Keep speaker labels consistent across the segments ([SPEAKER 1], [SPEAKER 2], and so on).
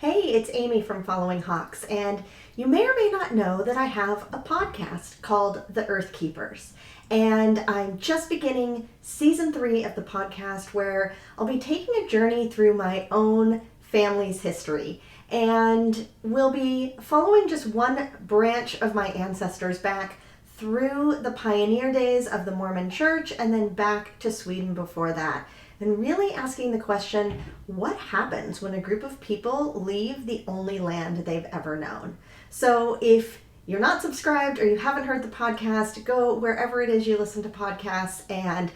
[SPEAKER 1] Hey, it's Amy from Following Hawks, and you may or may not know that I have a podcast called The Earth Keepers. And I'm just beginning season 3 of the podcast where I'll be taking a journey through my own family's history. And we'll be following just one branch of my ancestors back through the pioneer days of the Mormon Church and then back to Sweden before that, and really asking the question, what happens when a group of people leave the only land they've ever known? So if you're not subscribed or you haven't heard the podcast, go wherever it is you listen to podcasts and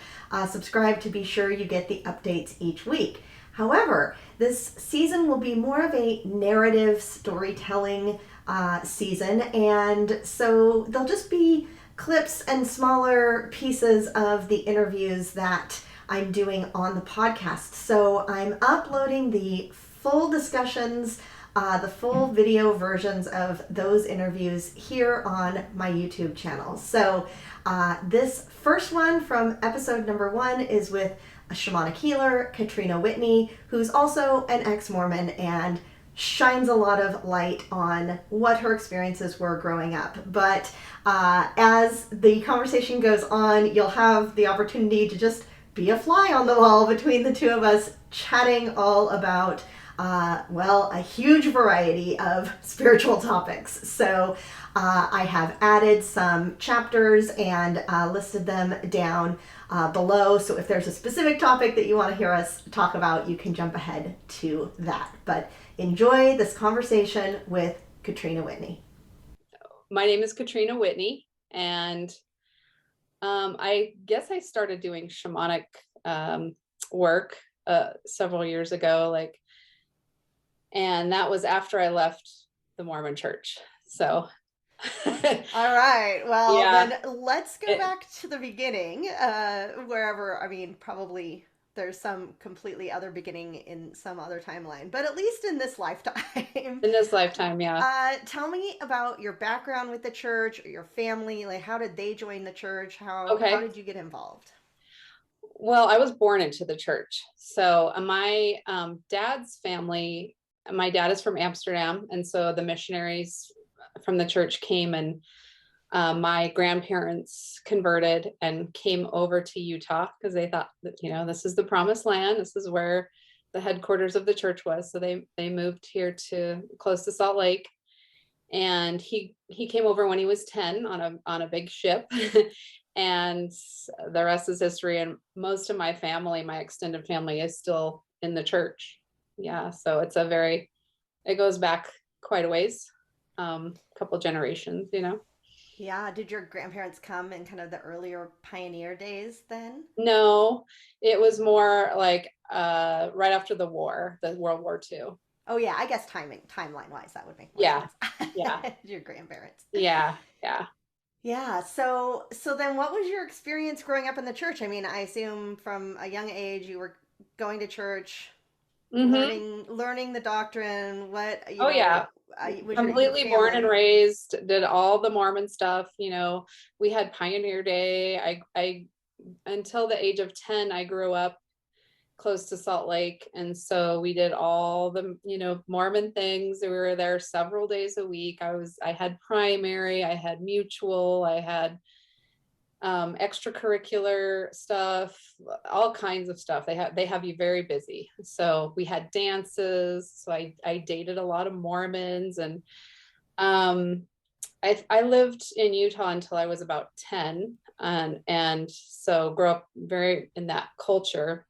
[SPEAKER 1] subscribe to be sure you get the updates each week. However, this season will be more of a narrative storytelling season, and so there'll just be clips and smaller pieces of the interviews that I'm doing on the podcast. So I'm uploading the full discussions, the full video versions of those interviews here on my YouTube channel. So this first one from episode number 1 is with a shamanic healer, Katrina Whitney, who's also an ex-Mormon and shines a lot of light on what her experiences were growing up. But as the conversation goes on, you'll have the opportunity to just be a fly on the wall between the two of us, chatting all about, a huge variety of spiritual topics. So I have added some chapters and listed them down below. So if there's a specific topic that you want to hear us talk about, you can jump ahead to that. But enjoy this conversation with Katrina Whitney.
[SPEAKER 2] My name is Katrina Whitney, and I guess I started doing shamanic work several years ago, and that was after I left the Mormon church. So,
[SPEAKER 1] all right. Well,
[SPEAKER 2] yeah.
[SPEAKER 1] Then let's go back to the beginning, wherever, probably there's some completely other beginning in some other timeline, but at least in this lifetime.
[SPEAKER 2] In this lifetime, yeah.
[SPEAKER 1] Tell me about your background with the church, or your family. Like, how did they join the church? How
[SPEAKER 2] Okay.
[SPEAKER 1] did you get involved?
[SPEAKER 2] Well, I was born into the church. So my dad's family, my dad is from Amsterdam. And so the missionaries from the church came, and my grandparents converted and came over to Utah because they thought that, this is the promised land. This is where the headquarters of the church was. So they moved here to close to Salt Lake. And he came over when he was 10 on a big ship. And the rest is history. And most of my family, my extended family, is still in the church. Yeah. So it goes back quite a ways, couple generations.
[SPEAKER 1] Yeah, did your grandparents come in kind of the earlier pioneer days then?
[SPEAKER 2] No, it was more like right after the war, the World War II.
[SPEAKER 1] Oh yeah, I guess timeline wise that would make more
[SPEAKER 2] Yeah.
[SPEAKER 1] sense.
[SPEAKER 2] Yeah.
[SPEAKER 1] Your grandparents.
[SPEAKER 2] Yeah. Yeah.
[SPEAKER 1] Yeah, so then what was your experience growing up in the church? I assume from a young age you were going to church,
[SPEAKER 2] Mm-hmm.
[SPEAKER 1] learning the doctrine. What,
[SPEAKER 2] Oh yeah.
[SPEAKER 1] was your
[SPEAKER 2] Completely born and
[SPEAKER 1] family?
[SPEAKER 2] raised, did all the Mormon stuff. We had Pioneer Day. I until the age of 10, I grew up close to Salt Lake. And so we did all the, Mormon things. We were there several days a week. I had primary, I had mutual, I had extracurricular stuff, all kinds of stuff. They have you very busy. So we had dances. So I dated a lot of Mormons, and I lived in Utah until I was about 10, and so grew up very in that culture.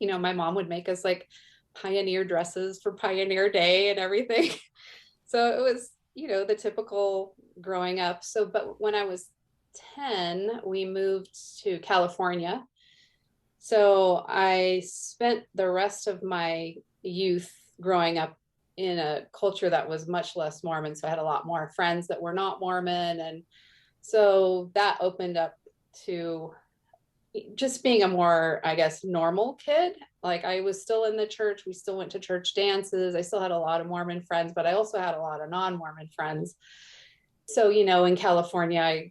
[SPEAKER 2] My mom would make us like pioneer dresses for Pioneer Day and everything. So it was, the typical growing up. So, but when I was 10, we moved to California. So I spent the rest of my youth growing up in a culture that was much less Mormon. So I had a lot more friends that were not Mormon. And so that opened up to just being a more, I guess, normal kid. Like, I was still in the church. We still went to church dances. I still had a lot of Mormon friends, but I also had a lot of non-Mormon friends. So, in California,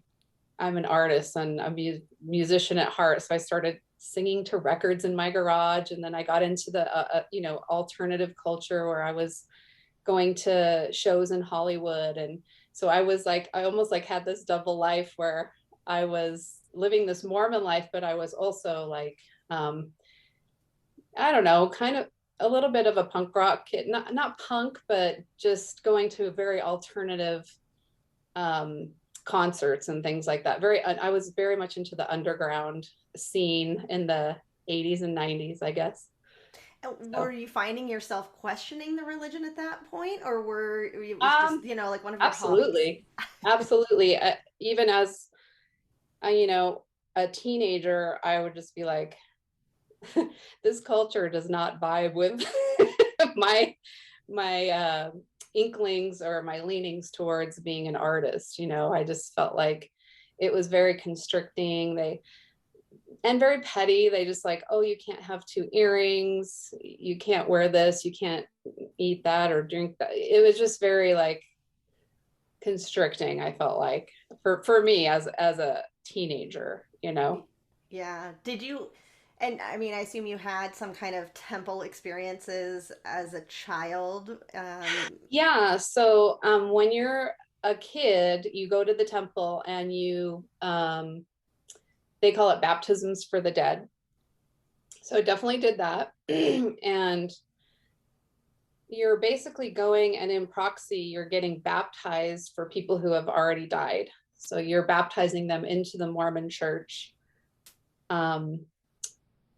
[SPEAKER 2] I'm an artist and a musician at heart. So I started singing to records in my garage. And then I got into the, alternative culture where I was going to shows in Hollywood. And so I almost like had this double life where I was living this Mormon life, but I was also like, I don't know, kind of a little bit of a punk rock kid, not punk, but just going to very alternative concerts and things like that. I was very much into the underground scene in the 80s and 90s, I guess.
[SPEAKER 1] Were you finding yourself questioning the religion at that point, or it was just,
[SPEAKER 2] Um,
[SPEAKER 1] like one of your hobbies?
[SPEAKER 2] absolutely. Absolutely. Even as a teenager, I would just be like, this culture does not vibe with my inklings or my leanings towards being an artist. I just felt like it was very constricting. And very petty. They just like, oh, you can't have 2 earrings, you can't wear this, you can't eat that or drink that. It was just very like constricting, I felt like, for me as a teenager.
[SPEAKER 1] Yeah. Did you, and I mean, I assume you had some kind of temple experiences as a child.
[SPEAKER 2] Yeah, so when you're a kid, you go to the temple and they call it baptisms for the dead. So I definitely did that. And you're basically going, and in proxy, you're getting baptized for people who have already died. So you're baptizing them into the Mormon church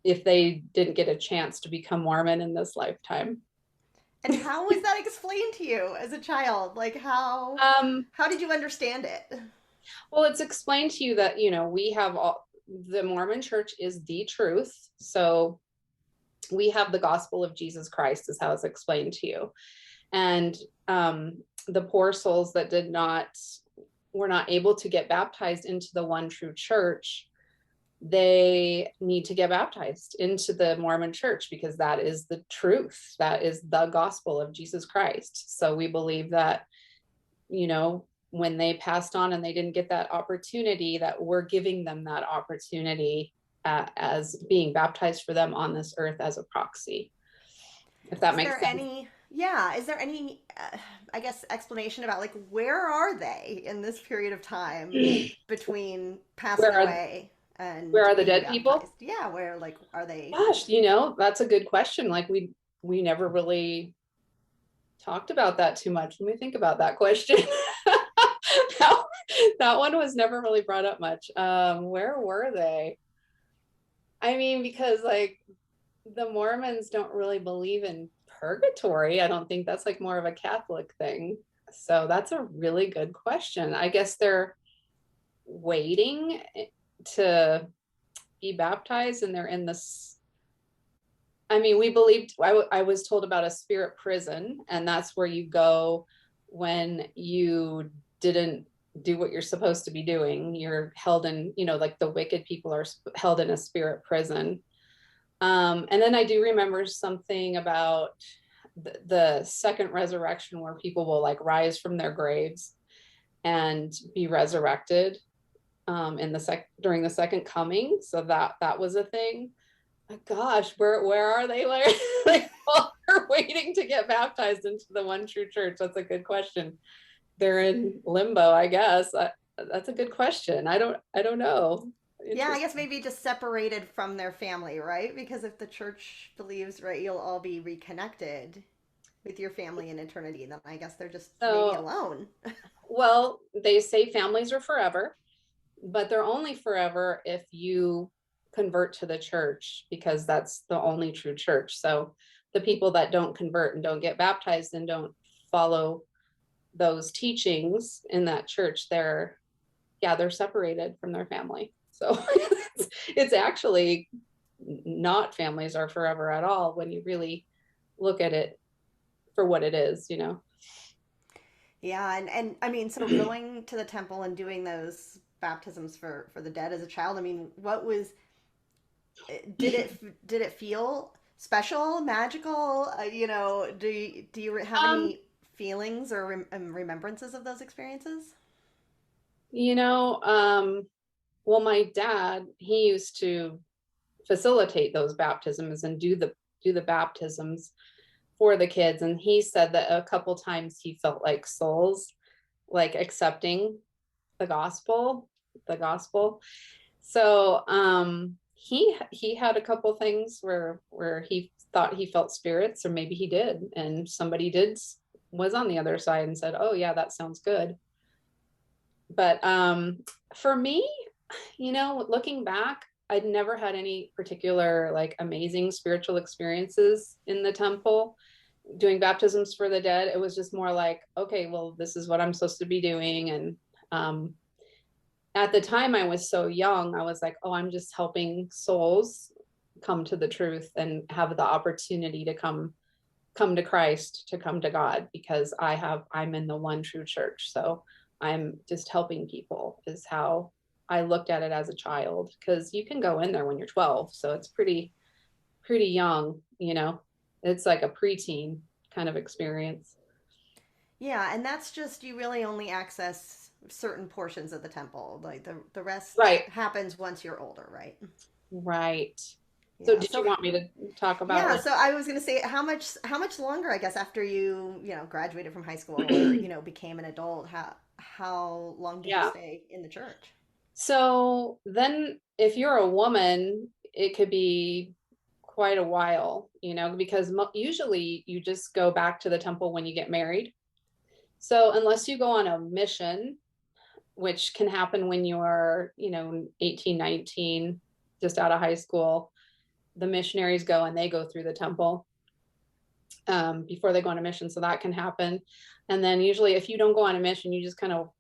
[SPEAKER 2] if they didn't get a chance to become Mormon in this lifetime.
[SPEAKER 1] And how was that explained to you as a child? Like
[SPEAKER 2] Um,
[SPEAKER 1] how did you understand it?
[SPEAKER 2] well, it's explained to you that, we have the Mormon church is the truth. So we have the gospel of Jesus Christ is how it's explained to you. And the poor souls that were not able to get baptized into the one true church, they need to get baptized into the Mormon church because that is the truth. That is the gospel of Jesus Christ. So we believe that, when they passed on and they didn't get that opportunity, that we're giving them that opportunity as being baptized for them on this earth as a proxy, if that
[SPEAKER 1] Is
[SPEAKER 2] makes
[SPEAKER 1] there
[SPEAKER 2] sense.
[SPEAKER 1] any, yeah, is there any, I guess, explanation about like where are they in this period of time between passing
[SPEAKER 2] where are
[SPEAKER 1] away and
[SPEAKER 2] where are the
[SPEAKER 1] being
[SPEAKER 2] dead people?
[SPEAKER 1] baptized? Yeah, where like are they?
[SPEAKER 2] Gosh, that's a good question. Like we never really talked about that too much. When we think about that question. that, that one was never really brought up much. Where were they? I mean, because like the Mormons don't really believe in purgatory. I don't think that's like more of a Catholic thing. So that's a really good question. I guess they're waiting to be baptized and they're in this. I mean, we believed, I was told about a spirit prison, and that's where you go when you didn't do what you're supposed to be doing. You're held in, like the wicked people are held in a spirit prison. And then I do remember something about the second resurrection where people will like rise from their graves and be resurrected during the second coming. So that was a thing. My gosh, where are they? Like they're waiting to get baptized into the one true church. That's a good question. They're in limbo, I guess. That's a good question. I don't know.
[SPEAKER 1] Yeah, I guess maybe just separated from their family, right? Because if the church believes, right, you'll all be reconnected with your family in eternity, then I guess they're just maybe
[SPEAKER 2] So,
[SPEAKER 1] alone.
[SPEAKER 2] well, they say families are forever, but they're only forever if you convert to the church because that's the only true church. So the people that don't convert and don't get baptized and don't follow those teachings in that church, they're separated from their family. So it's actually not families are forever at all when you really look at it for what it is.
[SPEAKER 1] Yeah, and I mean, so going to the temple and doing those baptisms for the dead as a child, I mean, what was did it feel special, magical? Do you have
[SPEAKER 2] um,
[SPEAKER 1] any feelings or remembrances of those experiences?
[SPEAKER 2] you know, um, well, my dad, he used to facilitate those baptisms and do the baptisms for the kids. And he said that a couple times he felt like souls like accepting the gospel. So he had a couple things where he thought he felt spirits, or maybe he did, and somebody was on the other side and said, oh yeah, that sounds good. But for me, looking back, I'd never had any particular like amazing spiritual experiences in the temple doing baptisms for the dead. It was just more like, okay, well, this is what I'm supposed to be doing. And at the time I was so young, I was like, oh, I'm just helping souls come to the truth and have the opportunity to come to Christ, to come to God, because I'm in the one true church. So I'm just helping people, is how I looked at it as a child, because you can go in there when you're 12. So it's pretty young, it's like a preteen kind of experience.
[SPEAKER 1] Yeah, and that's just, you really only access certain portions of the temple. Like the rest
[SPEAKER 2] Right.
[SPEAKER 1] happens once you're older, right?
[SPEAKER 2] Right. So
[SPEAKER 1] Yeah.
[SPEAKER 2] did you want me to talk about
[SPEAKER 1] Yeah,
[SPEAKER 2] like
[SPEAKER 1] so I was going to say how much longer, I guess, after you graduated from high school, or became an adult, how long did you
[SPEAKER 2] yeah.
[SPEAKER 1] stay in the church?
[SPEAKER 2] So then if you're a woman, it could be quite a while, because usually you just go back to the temple when you get married. So unless you go on a mission, which can happen when you're, 18, 19, just out of high school, the missionaries go and they go through the temple before they go on a mission. So that can happen. And then usually if you don't go on a mission, you just kind of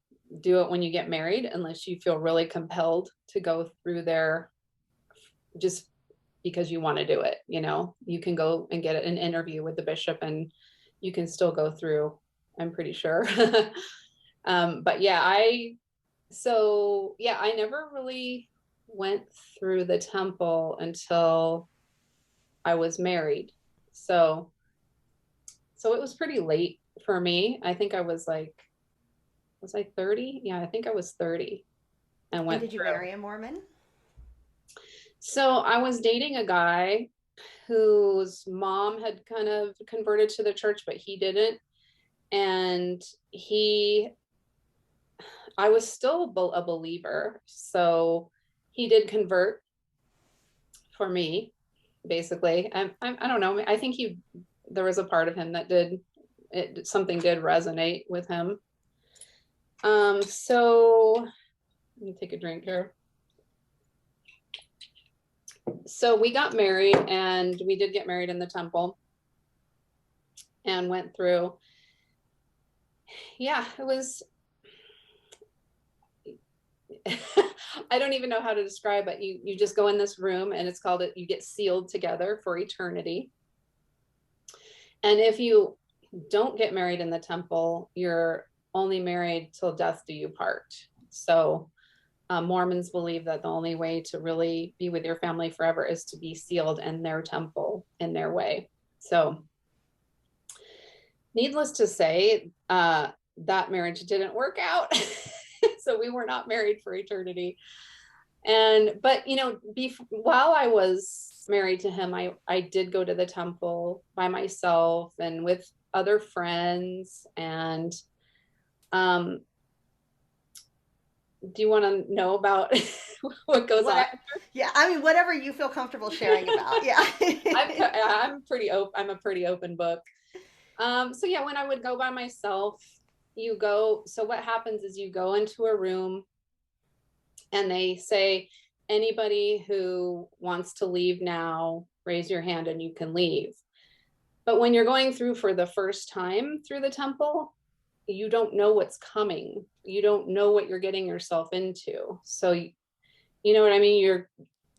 [SPEAKER 2] do it when you get married, unless you feel really compelled to go through there just because you want to do it. You can go and get an interview with the bishop and you can still go through, I'm pretty sure. But yeah, I never really went through the temple until I was married. So it was pretty late for me. I think I was I 30? Yeah, I think I was 30 and
[SPEAKER 1] And
[SPEAKER 2] went
[SPEAKER 1] did you
[SPEAKER 2] through.
[SPEAKER 1] marry a Mormon?
[SPEAKER 2] So I was dating a guy whose mom had kind of converted to the church, but he didn't. And I was still a believer. So he did convert for me, basically. I don't know. I think there was a part of him that something did resonate with him. So let me take a drink here. So we got married, and we did get married in the temple and went through. Yeah, it was, I don't even know how to describe it. You just go in this room, and it's called you get sealed together for eternity. And if you don't get married in the temple, you're only married till death do you part. So Mormons believe that the only way to really be with your family forever is to be sealed in their temple, in their way. So needless to say, that marriage didn't work out. So we were not married for eternity. But while I was married to him, I did go to the temple by myself and with other friends. And do you want to know about what goes on?
[SPEAKER 1] Yeah, I mean, whatever you feel comfortable sharing about. Yeah.
[SPEAKER 2] I'm a pretty open book. So yeah, when I would go by myself, so what happens is you go into a room and they say, anybody who wants to leave now, raise your hand and you can leave. But when you're going through for the first time through the temple, you don't know what's coming. You don't know what you're getting yourself into. So, you know what I mean?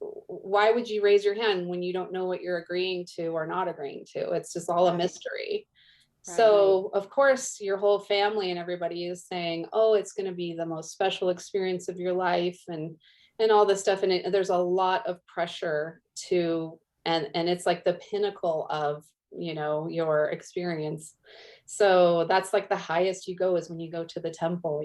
[SPEAKER 2] Why would you raise your hand when you don't know what you're agreeing to or not agreeing to? It's just all a mystery. Right. So of course your whole family and everybody is saying, oh, it's going to be the most special experience of your life and all this stuff. And there's a lot of pressure and it's like the pinnacle of, your experience. So that's like the highest you go is when you go to the temple,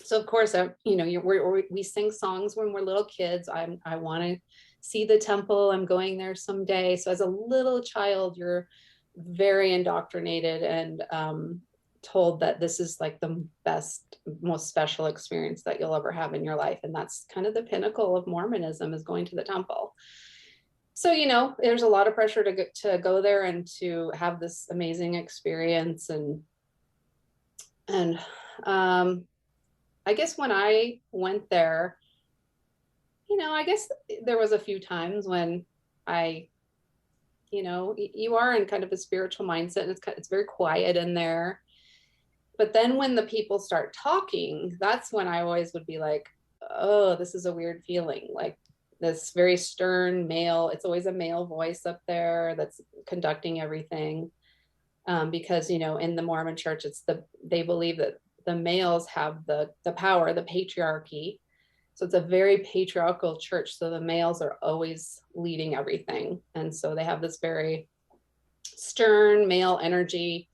[SPEAKER 2] So of course, we sing songs when we're little kids. I want to see the temple. I'm going there someday. So as a little child, you're very indoctrinated and told that this is like the best, most special experience that you'll ever have in your life. And that's kind of the pinnacle of Mormonism, is going to the temple. So, you know, there's a lot of pressure to go there and to have this amazing experience. And I guess when I went there, you know, I guess there was a few times when I, you know, you are in kind of a spiritual mindset, and it's very quiet in there. But then when the people start talking, that's when I always would be like, oh, this is a weird feeling. Like this very stern male, it's always a male voice up there that's conducting everything. Because, you know, in the Mormon church, they believe that the males have the power, the patriarchy. So it's a very patriarchal church. So the males are always leading everything. And so they have this very stern male energy.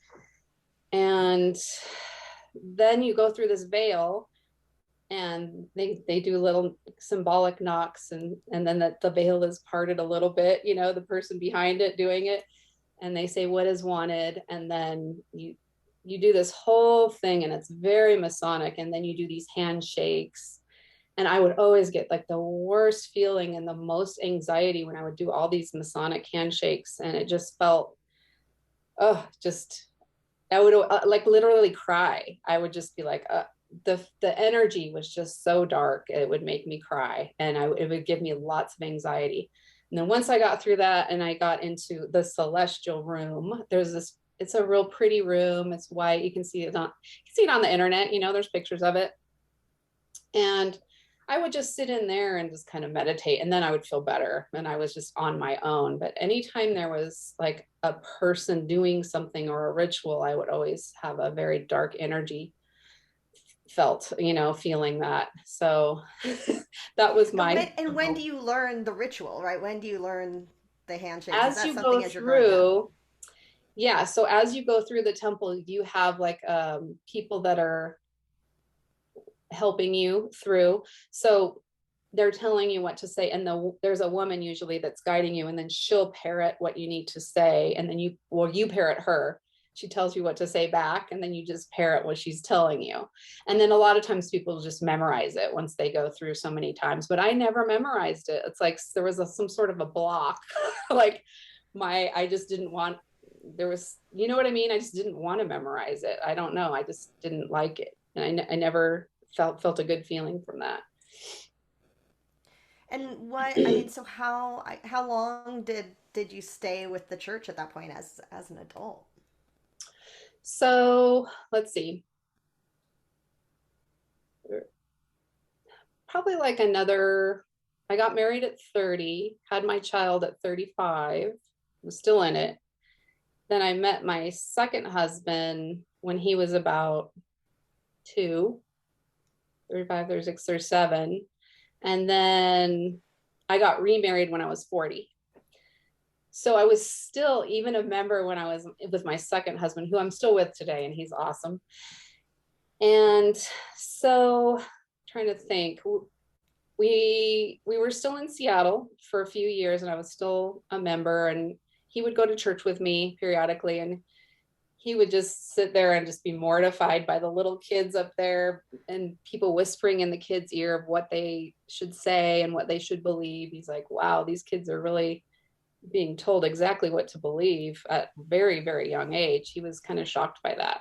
[SPEAKER 2] And then you go through this veil, and they do little symbolic knocks, and then the veil is parted a little bit, you know, the person behind it doing it, and they say what is wanted, and then you do this whole thing, and it's very Masonic, and then you do these handshakes. And I would always get like the worst feeling and the most anxiety when I would do all these Masonic handshakes, and it just felt, oh, just, I would like literally cry. I would just be like, the energy was just so dark, it would make me cry, and it would give me lots of anxiety. And then once I got through that and I got into the celestial room, there's this, it's a real pretty room. It's white. You can see it on the internet, you know, there's pictures of it. And I would just sit in there and just kind of meditate, and then I would feel better, and I was just on my own. But anytime there was like a person doing something or a ritual, I would always have a very dark energy felt, you know, feeling that. So that was my.
[SPEAKER 1] And when do you learn the ritual, right? When do you learn the handshakes? Is
[SPEAKER 2] As
[SPEAKER 1] that
[SPEAKER 2] you go
[SPEAKER 1] something as you're growing up?
[SPEAKER 2] through, yeah, so as you go through the temple, you have like people that are helping you through. So they're telling you what to say, and there's a woman usually that's guiding you, and then she'll parrot what you need to say, and then you parrot her. She tells you what to say back, and then you just parrot what she's telling you. And then a lot of times people just memorize it once they go through so many times, but I never memorized it. It's like there was some sort of a block. Like I just didn't want, there was, you know what I mean? I just didn't want to memorize it. I don't know. I just didn't like it. And I never felt a good feeling from that.
[SPEAKER 1] And what, I mean, so how long did you stay with the church at that point as an adult?
[SPEAKER 2] So let's see, probably like another, I got married at 30, had my child at 35, was still in it. Then I met my second husband when he was about 35, 36, 37. And then I got remarried when I was 40. So I was still even a member when I was with my second husband, who I'm still with today, and he's awesome. And so trying to think, we were still in Seattle for a few years, and I was still a member, and he would go to church with me periodically, and he would just sit there and just be mortified by the little kids up there and people whispering in the kids' ear of what they should say and what they should believe. He's like, wow, these kids are really being told exactly what to believe at very, very young age. He was kind of shocked by that.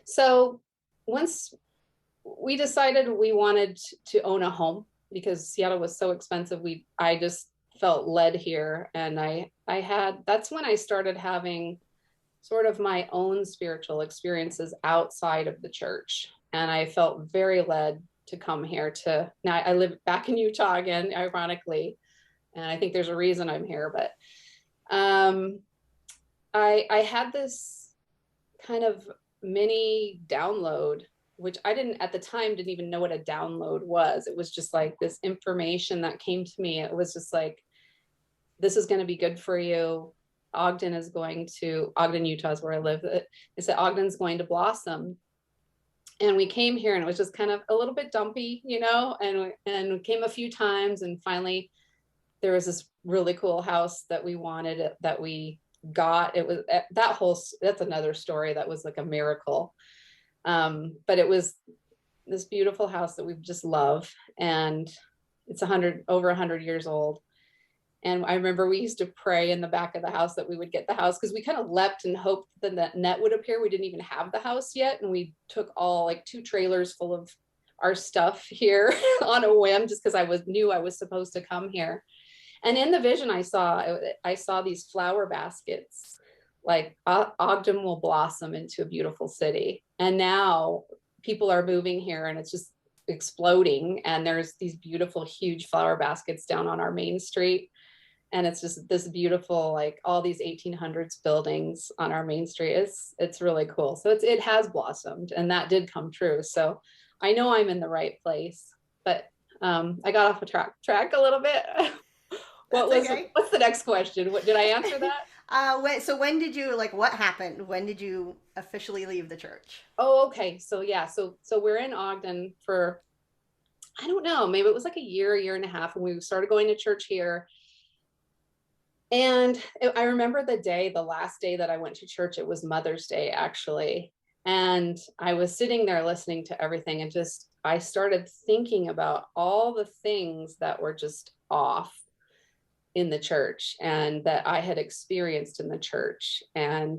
[SPEAKER 2] So once we decided we wanted to own a home, because Seattle was so expensive, I just felt led here. And that's when I started having sort of my own spiritual experiences outside of the church. And I felt very led to come here now I live back in Utah again, ironically. And I think there's a reason I'm here, but I had this kind of mini download, which I at the time didn't even know what a download was. It was just like this information that came to me. It was just like, this is going to be good for you. Ogden, Utah is where I live. It said Ogden's going to blossom. And we came here, and it was just kind of a little bit dumpy, you know, and we came a few times, and finally there was this really cool house that we wanted, that we got. It was that's another story. That was like a miracle. But it was this beautiful house that we just love. And it's over 100 years old. And I remember we used to pray in the back of the house that we would get the house, because we kind of leapt and hoped that the net would appear. We didn't even have the house yet. And we took all like 2 trailers full of our stuff here on a whim, just because knew I was supposed to come here. And in the vision I saw these flower baskets, like Ogden will blossom into a beautiful city. And now people are moving here and it's just exploding. And there's these beautiful, huge flower baskets down on our main street. And it's just this beautiful, like all these 1800s buildings on our main street. It's really cool. So it has blossomed, and that did come true. So I know I'm in the right place, but I got off a track a little bit. What's the next question? Did I answer that?
[SPEAKER 1] So when did you, like, what happened? When did you officially leave the church?
[SPEAKER 2] Oh, okay. So yeah, so we're in Ogden for, I don't know, maybe it was like a year and a half, and we started going to church here. And I remember the last day that I went to church, it was Mother's Day, actually. And I was sitting there listening to everything, and I started thinking about all the things that were just off in the church and that I had experienced in the church. And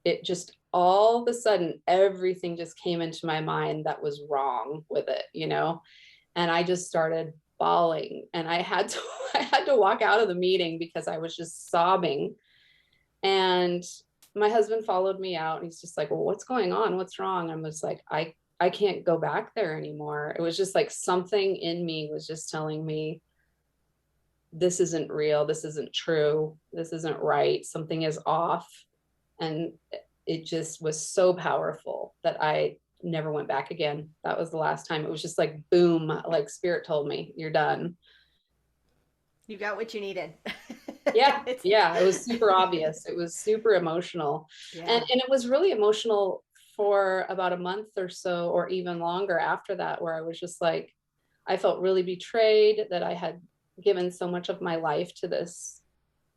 [SPEAKER 2] it just, all of a sudden, everything just came into my mind that was wrong with it, and I just started bawling, and I had to walk out of the meeting because I was just sobbing. And my husband followed me out, and he's just like, well, what's going on? What's wrong? I was like, I can't go back there anymore. It was just like something in me was just telling me, this isn't real. This isn't true. This isn't right. Something is off. And it just was so powerful that I never went back again. That was the last time. It was just like, boom, like Spirit told me, you're done.
[SPEAKER 1] You got what you needed.
[SPEAKER 2] Yeah. It was super obvious. It was super emotional.
[SPEAKER 1] Yeah.
[SPEAKER 2] And it was really emotional for about a month or so, or even longer after that, where I was just like, I felt really betrayed that I had given so much of my life to this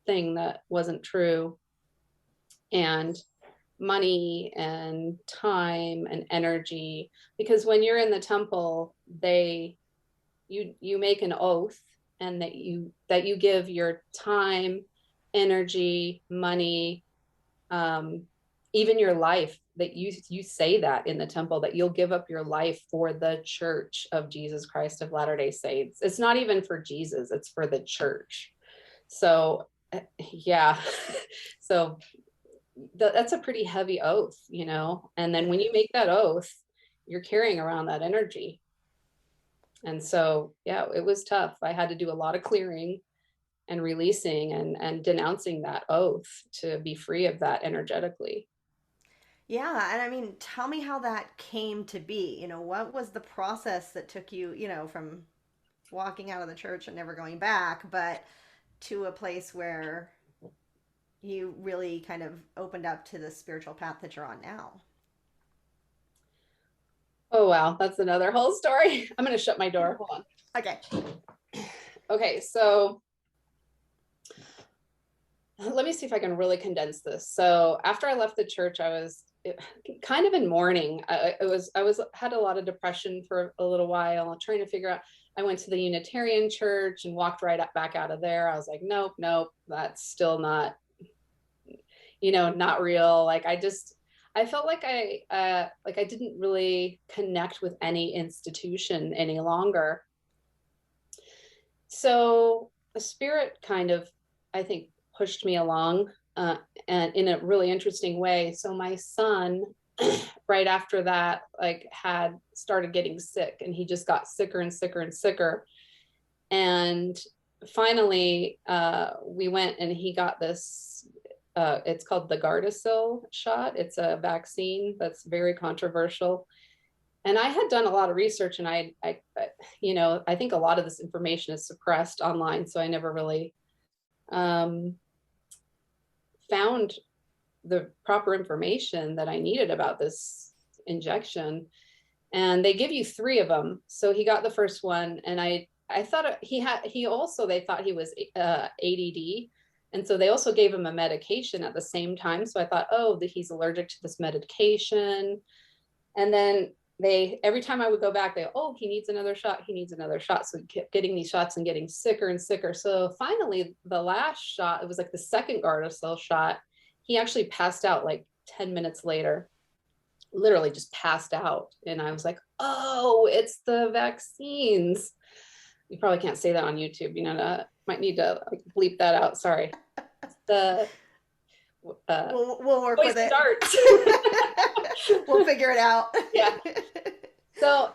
[SPEAKER 2] thing that wasn't true. And money and time and energy, because when you're in the temple, you make an oath, and that you give your time, energy, money, even your life, that you say that in the temple, that you'll give up your life for the Church of Jesus Christ of Latter-day Saints. It's not even for Jesus, it's for the church. So yeah. So that's a pretty heavy oath, and then when you make that oath, you're carrying around that energy. And so, yeah, it was tough. I had to do a lot of clearing and releasing and denouncing that oath to be free of that energetically.
[SPEAKER 1] Yeah, and I mean, tell me how that came to be. What was the process that took you, from walking out of the church and never going back, but to a place where you really kind of opened up to the spiritual path that you're on now?
[SPEAKER 2] Oh, wow. That's another whole story. I'm going to shut my door. Hold on.
[SPEAKER 1] Okay.
[SPEAKER 2] Okay. So let me see if I can really condense this. So after I left the church, I was kind of in mourning. I had a lot of depression for a little while, trying to figure out. I went to the Unitarian church and walked right back out of there. I was like, nope, that's still not, not real. Like I felt like I didn't really connect with any institution any longer. So a Spirit kind of, I think, pushed me along, and in a really interesting way. So my son, right after that, had started getting sick, and he just got sicker and sicker and sicker. And finally, we went and he got this, it's called the Gardasil shot. It's a vaccine that's very controversial. And I had done a lot of research, and I think a lot of this information is suppressed online. So I never really found the proper information that I needed about this injection. And they give you 3 of them. So he got the first one, and I I thought they thought he was ADD. And so they also gave him a medication at the same time. So I thought, oh, that he's allergic to this medication. And then every time I would go back, oh, he needs another shot. He needs another shot. So he kept getting these shots and getting sicker and sicker. So finally, the last shot, it was like the second Gardasil shot. He actually passed out like 10 minutes later, literally just passed out. And I was like, oh, it's the vaccines. You probably can't say that on YouTube. Might need to like bleep that out. Sorry. The
[SPEAKER 1] we'll work with it. We'll figure it out.
[SPEAKER 2] Yeah.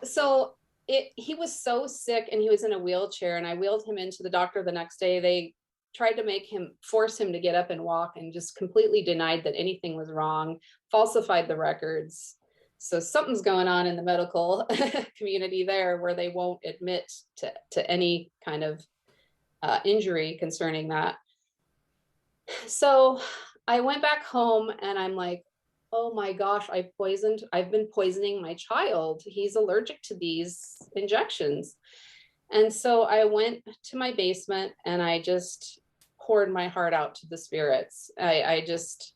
[SPEAKER 2] So he was so sick and he was in a wheelchair, and I wheeled him into the doctor the next day. They tried to force him to get up and walk, and just completely denied that anything was wrong, falsified the records. So something's going on in the medical community there, where they won't admit to any kind of injury concerning that. So I went back home and I'm like, oh my gosh, I've been poisoning my child. He's allergic to these injections. And so I went to my basement and I just poured my heart out to the spirits. I just,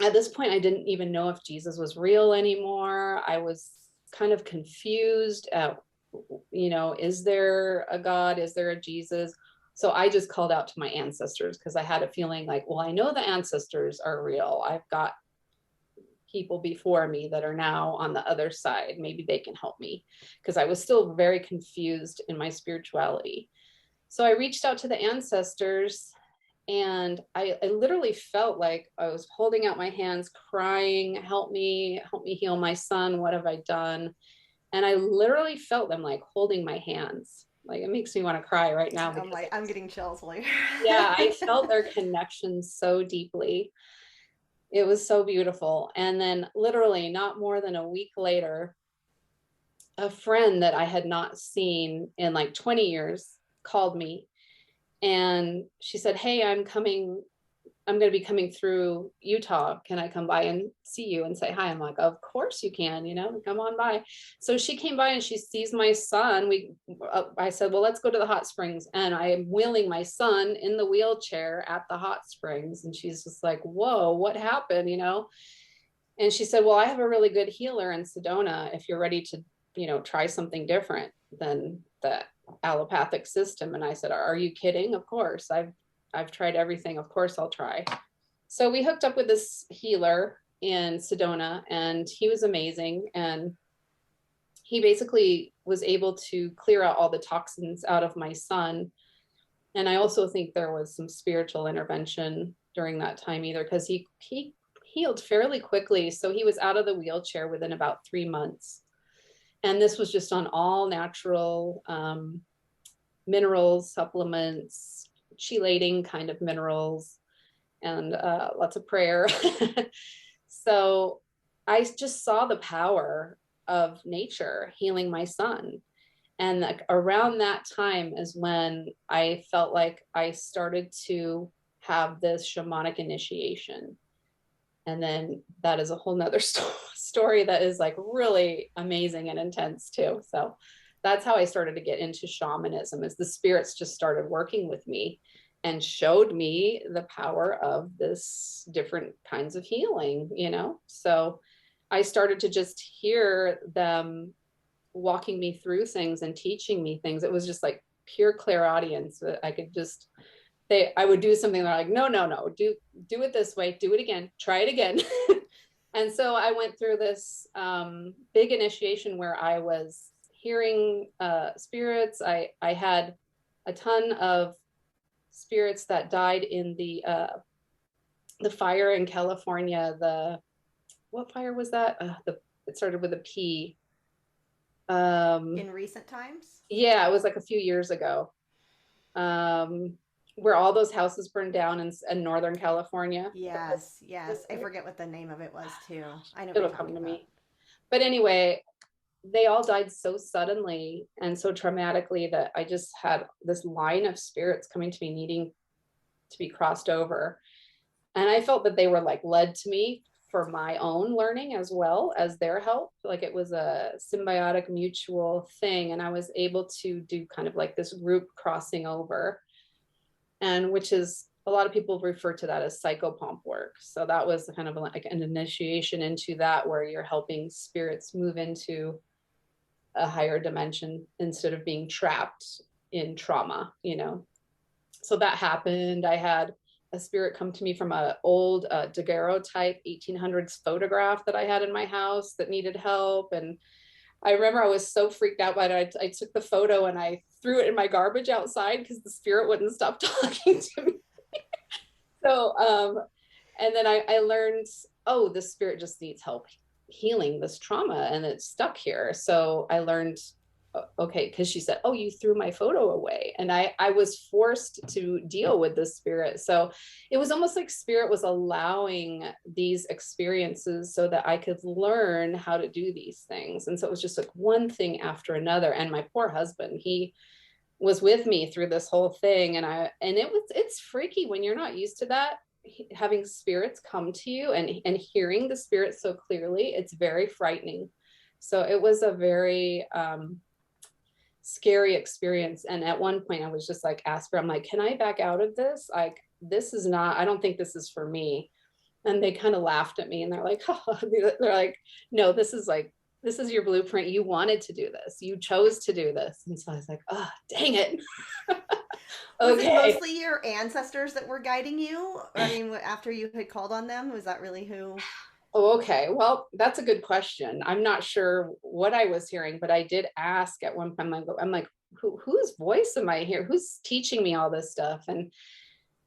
[SPEAKER 2] at this point, I didn't even know if Jesus was real anymore. I was kind of confused. Is there a God? Is there a Jesus? So I just called out to my ancestors, because I had a feeling like, well, I know the ancestors are real. I've got people before me that are now on the other side. Maybe they can help me, because I was still very confused in my spirituality. So I reached out to the ancestors, and I literally felt like I was holding out my hands, crying, help me heal my son. What have I done? And I literally felt them like holding my hands. Like, it makes me want to cry right now.
[SPEAKER 1] I'm getting chills.
[SPEAKER 2] Yeah, I felt their connection so deeply. It was so beautiful. And then literally not more than a week later, a friend that I had not seen in like 20 years called me, and she said, hey, I'm going to be coming through Utah. Can I come by and see you and say hi? I'm like, of course you can, come on by. So she came by and she sees my son. I said, well, let's go to the hot springs. And I am wheeling my son in the wheelchair at the hot springs. And she's just like, whoa, what happened? And she said, well, I have a really good healer in Sedona if you're ready to, try something different than the allopathic system. And I said, are you kidding? Of course. I've tried everything. Of course I'll try. So we hooked up with this healer in Sedona, and he was amazing. And he basically was able to clear out all the toxins out of my son. And I also think there was some spiritual intervention during that time either, because he healed fairly quickly. So he was out of the wheelchair within about 3 months. And this was just on all natural minerals, supplements, chelating kind of minerals, and lots of prayer. So I just saw the power of nature healing my son. And around that time is when I felt like I started to have this shamanic initiation. And then that is a whole nother story that is like really amazing and intense too. So that's how I started to get into shamanism, is the spirits just started working with me and showed me the power of this different kinds of healing, So I started to just hear them walking me through things and teaching me things. It was just like pure clairaudience. I could just, I would do something, they're like, no, do it this way, do it again, try it again. And so I went through this big initiation where I was hearing spirits. I had a ton of spirits that died in the fire in California. What fire was that? It started with a P.
[SPEAKER 1] In recent times?
[SPEAKER 2] Yeah, it was like a few years ago. Where all those houses burned down in Northern California.
[SPEAKER 1] Yes. I forget what the name of it was too. I know
[SPEAKER 2] it'll come to me. But anyway, they all died so suddenly and so traumatically that I just had this line of spirits coming to me needing to be crossed over. And I felt that they were like led to me for my own learning as well as their help. Like it was a symbiotic mutual thing. And I was able to do kind of like this group crossing over, and which is a lot of people refer to that as psychopomp work. So that was kind of like an initiation into that, where you're helping spirits move into a higher dimension instead of being trapped in trauma, you know. So that happened. I had a spirit come to me from an old daguerreotype 1800s photograph that I had in my house that needed help. And I remember I was so freaked out by it. I took the photo and I threw it in my garbage outside because the spirit wouldn't stop talking to me. So, and then I learned, oh, this spirit just needs help healing this trauma and it's stuck here. So I learned, okay, because she said, oh, you threw my photo away. And I was forced to deal with this spirit. So it was almost like spirit was allowing these experiences so that I could learn how to do these things. And so it was just like one thing after another. And my poor husband, he was with me through this whole thing. And it's freaky when you're not used to that, having spirits come to you and hearing the spirits so clearly. It's very frightening. So it was a very scary experience. And at one point I was just like, Asper, I'm like, can I back out of this? Like, this is not, I don't think this is for me. And they kind of laughed at me and they're like, oh, they're like, no, this is your blueprint. You wanted to do this. You chose to do this. And so I was like, oh, dang it.
[SPEAKER 1] Was it mostly your ancestors that were guiding you? I mean, after you had called on them, was that really who?
[SPEAKER 2] Oh, okay. Well, that's a good question. I'm not sure what I was hearing, but I did ask at one point. I'm like, whose voice am I here? Who's teaching me all this stuff? And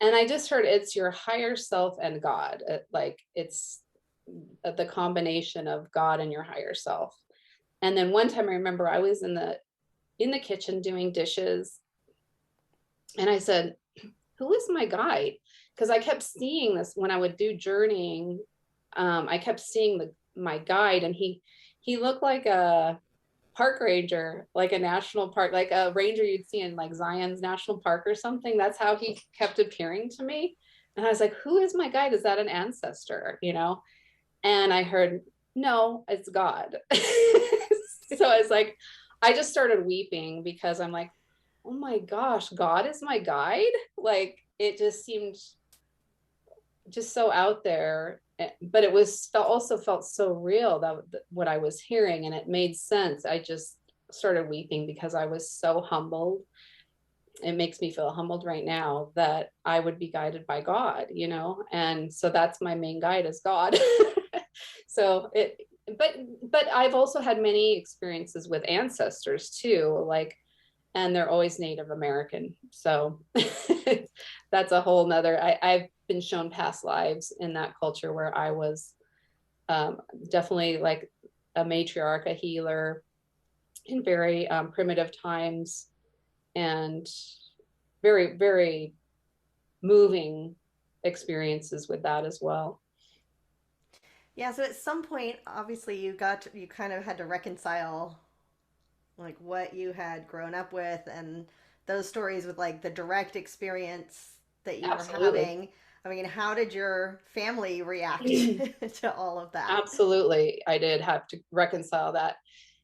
[SPEAKER 2] I just heard it's your higher self and God. Like it's the combination of God and your higher self. And then one time I remember I was in the kitchen doing dishes, and I said, who is my guide? Because I kept seeing this when I would do journeying. I kept seeing my guide, and he looked like a park ranger, like a national park, like a ranger you'd see in like Zion's National Park or something. That's how he kept appearing to me. And I was like, who is my guide? Is that an ancestor? You know? And I heard, no, it's God. So I was like, I just started weeping because I'm like, oh my gosh, God is my guide. Like it just seemed just so out there, but it was also felt so real, that what I was hearing, and it made sense. I just started weeping because I was so humbled. It makes me feel humbled right now that I would be guided by God, you know? And so that's my main guide is God. So but I've also had many experiences with ancestors too, like, and they're always Native American. So that's a whole nother, I've been shown past lives in that culture where I was definitely like a matriarch, a healer in very primitive times, and very, very moving experiences with that as well.
[SPEAKER 1] Yeah, so at some point, obviously, you kind of had to reconcile like what you had grown up with and those stories with like the direct experience that you were
[SPEAKER 2] Absolutely.
[SPEAKER 1] having. I mean, how did your family react to all of that?
[SPEAKER 2] Absolutely. I did have to reconcile that.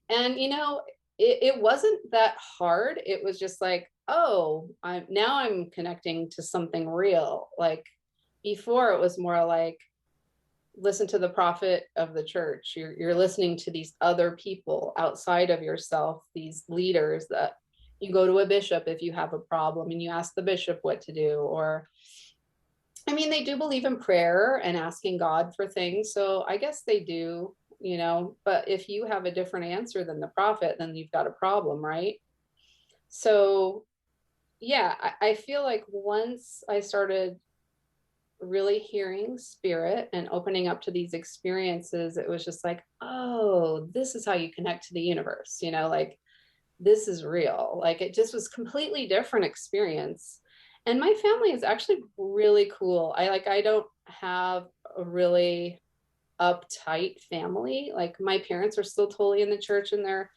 [SPEAKER 2] And, you know, it wasn't that hard. It was just like, oh, I'm connecting to something real. Like before, it was more like, listen to the prophet of the church. You're listening to these other people outside of yourself, these leaders that you go to a bishop if you have a problem and you ask the bishop what to do. Or, I mean, they do believe in prayer and asking God for things. So I guess they do, you know, but if you have a different answer than the prophet, then you've got a problem, right? So yeah, I feel like once I started really hearing spirit and opening up to these experiences, it was just like, oh, this is how you connect to the universe, you know, like this is real. Like it just was completely different experience. And my family is actually really cool. I don't have a really uptight family. Like my parents are still totally in the church, and they're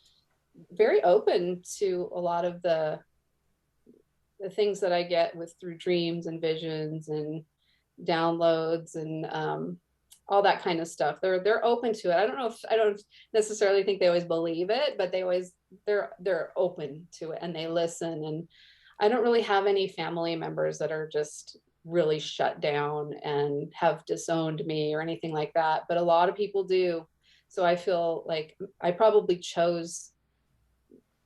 [SPEAKER 2] very open to a lot of the things that I get with through dreams and visions and downloads. And all that kind of stuff. They're open to it. I don't necessarily think they always believe it, but they're open to it and they listen. And I don't really have any family members that are just really shut down and have disowned me or anything like that, but a lot of people do. So I feel like I probably chose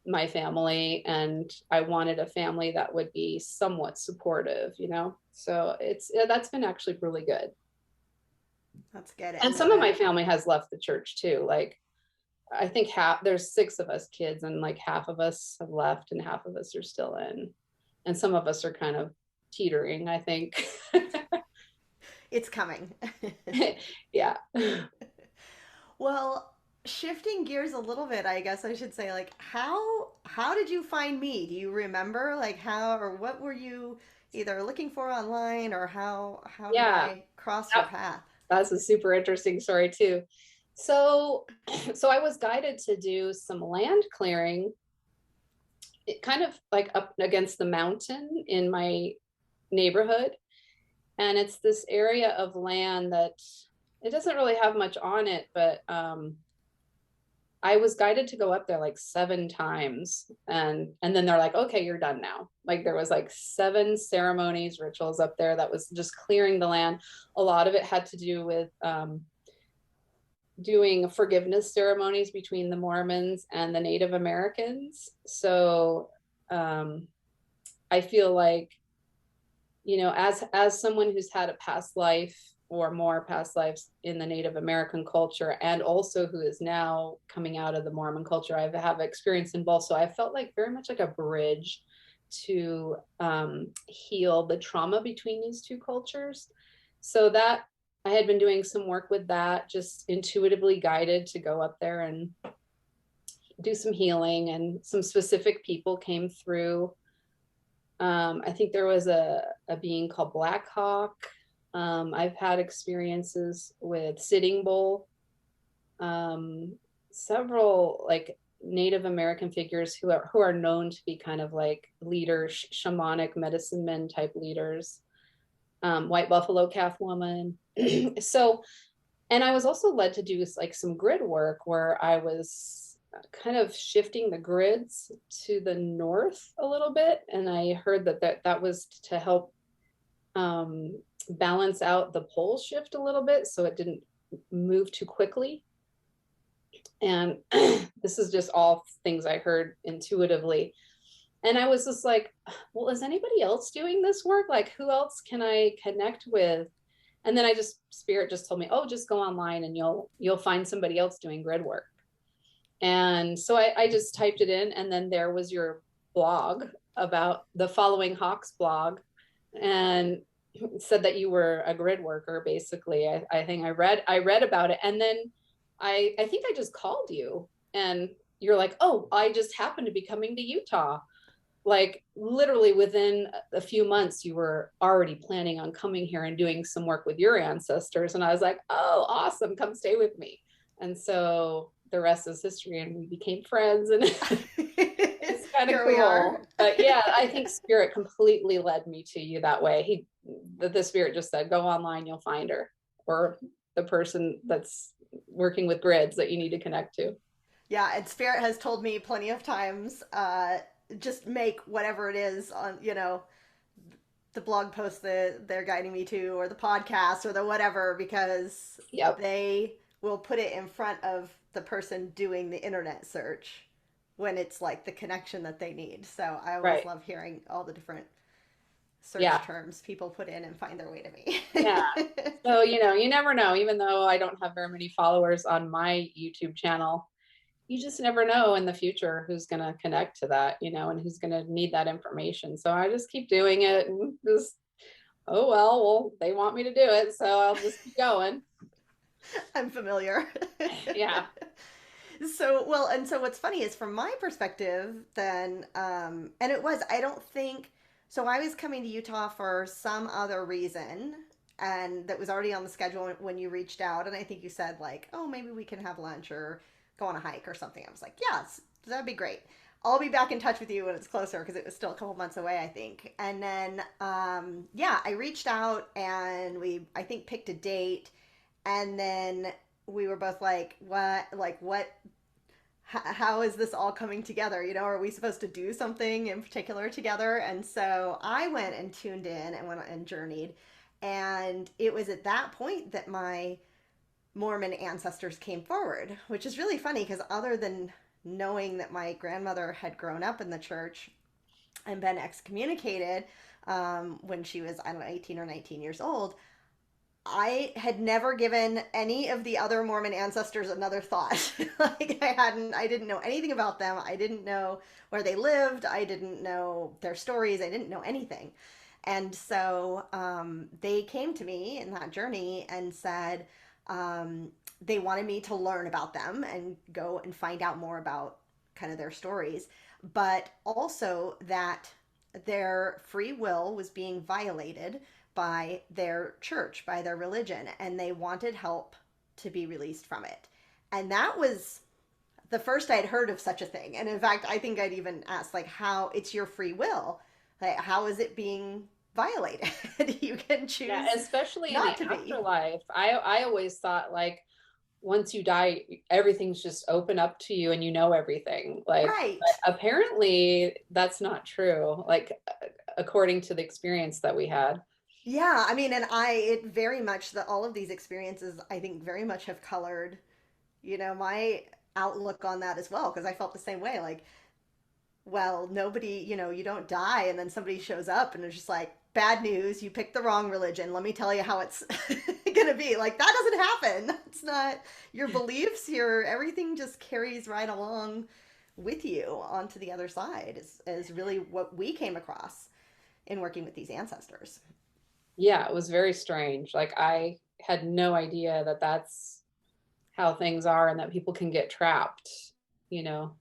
[SPEAKER 2] my family, and I wanted a family that would be somewhat supportive, you know? So that's been actually really good.
[SPEAKER 1] That's good.
[SPEAKER 2] And some of my family has left the church too. Like I think there's 6 of us kids, and like half of us have left and half of us are still in. And some of us are kind of teetering, I think.
[SPEAKER 1] It's coming.
[SPEAKER 2] Yeah.
[SPEAKER 1] Well, shifting gears a little bit, I guess I should say, like, how did you find me? Do you remember, like, how or what were you either looking for online, or how did
[SPEAKER 2] Yeah.
[SPEAKER 1] I cross your path?
[SPEAKER 2] That's a super interesting story too. So, so I was guided to do some land clearing, it kind of like up against the mountain in my neighborhood. And it's this area of land that it doesn't really have much on it, but I was guided to go up there like 7 times, and then they're like, okay, you're done now. Like there was like 7 ceremonies, rituals up there that was just clearing the land. A lot of it had to do with doing forgiveness ceremonies between the Mormons and the Native Americans. So I feel like, you know, as someone who's had a past life or more past lives in the Native American culture, and also who is now coming out of the Mormon culture, I have experience in both. So I felt like very much like a bridge to heal the trauma between these 2 cultures. So that I had been doing some work with that, just intuitively guided to go up there and do some healing, and some specific people came through. I think there was a being called Black Hawk. I've had experiences with Sitting Bull, several like Native American figures who are known to be kind of like leaders, shamanic medicine men type leaders, white buffalo calf woman. So, and I was also led to do like some grid work where I was kind of shifting the grids to the north a little bit, and I heard that was to help balance out the pole shift a little bit so it didn't move too quickly. And this is just all things I heard intuitively. And I was just like, well, is anybody else doing this work? Like, who else can I connect with? And then Spirit just told me, oh, just go online and you'll find somebody else doing grid work. And so I just typed it in, and then there was your blog about the Following Hawks blog, and said that you were a grid worker, basically. I think I read about it, and then I think I just called you, and you're like, oh, I just happened to be coming to Utah. Like literally within a few months, you were already planning on coming here and doing some work with your ancestors. And I was like, oh, awesome, come stay with me. And so the rest is history, and we became friends, and it's kind of cool. But yeah, I think Spirit completely led me to you that way. The Spirit just said, go online, you'll find her, or the person that's working with grids that you need to connect to.
[SPEAKER 1] Yeah, and Spirit has told me plenty of times, just make whatever it is on, you know, the blog post that they're guiding me to, or the podcast, or the whatever, because they will put it in front of the person doing the internet search when it's like the connection that they need. So I always love hearing all the different search terms people put in and find their way to me.
[SPEAKER 2] Yeah. So, you know, you never know, even though I don't have very many followers on my YouTube channel, you just never know in the future who's going to connect to that, you know, and who's going to need that information. So I just keep doing it, and just, oh, well, they want me to do it, so I'll just keep going.
[SPEAKER 1] I'm familiar.
[SPEAKER 2] Yeah.
[SPEAKER 1] So, well, and so what's funny is from my perspective, then, and it was, I don't think, so I was coming to Utah for some other reason, and that was already on the schedule when you reached out. And I think you said, like, oh, maybe we can have lunch or go on a hike or something. I was like, yes, that'd be great. I'll be back in touch with you when it's closer, because it was still a couple months away, I think. And then, I reached out, and I think, picked a date. And then we were both like, what, how is this all coming together? You know, are we supposed to do something in particular together? And so I went and tuned in and went and journeyed. And it was at that point that my Mormon ancestors came forward, which is really funny because other than knowing that my grandmother had grown up in the church and been excommunicated when she was, I don't know, 18 or 19 years old, I had never given any of the other Mormon ancestors another thought. Like I didn't know anything about them. I didn't know where they lived. I didn't know their stories. I didn't know anything. And so they came to me in that journey and said they wanted me to learn about them and go and find out more about kind of their stories, but also that their free will was being violated by their church, by their religion, and they wanted help to be released from it. And that was the first I'd heard of such a thing. And in fact, I think I'd even asked, like, how it's your free will. Like, how is it being violated? You can
[SPEAKER 2] Yeah,
[SPEAKER 1] choose
[SPEAKER 2] especially in the
[SPEAKER 1] not to be.
[SPEAKER 2] afterlife. I always thought like once you die, everything's just open up to you and you know everything. Like,
[SPEAKER 1] Right.
[SPEAKER 2] but apparently that's not true, like according to the experience that we had.
[SPEAKER 1] Yeah, I mean, and it very much, all of these experiences, I think, very much have colored, my outlook on that as well, because I felt the same way. Like, well, nobody, you don't die and then somebody shows up and it's just like, bad news, you picked the wrong religion. Let me tell you how it's going to be. Like, that doesn't happen. It's not your beliefs, everything just carries right along with you onto the other side, is really what we came across in working with these ancestors.
[SPEAKER 2] Yeah, it was very strange. Like I had no idea that that's how things are and that people can get trapped, you know.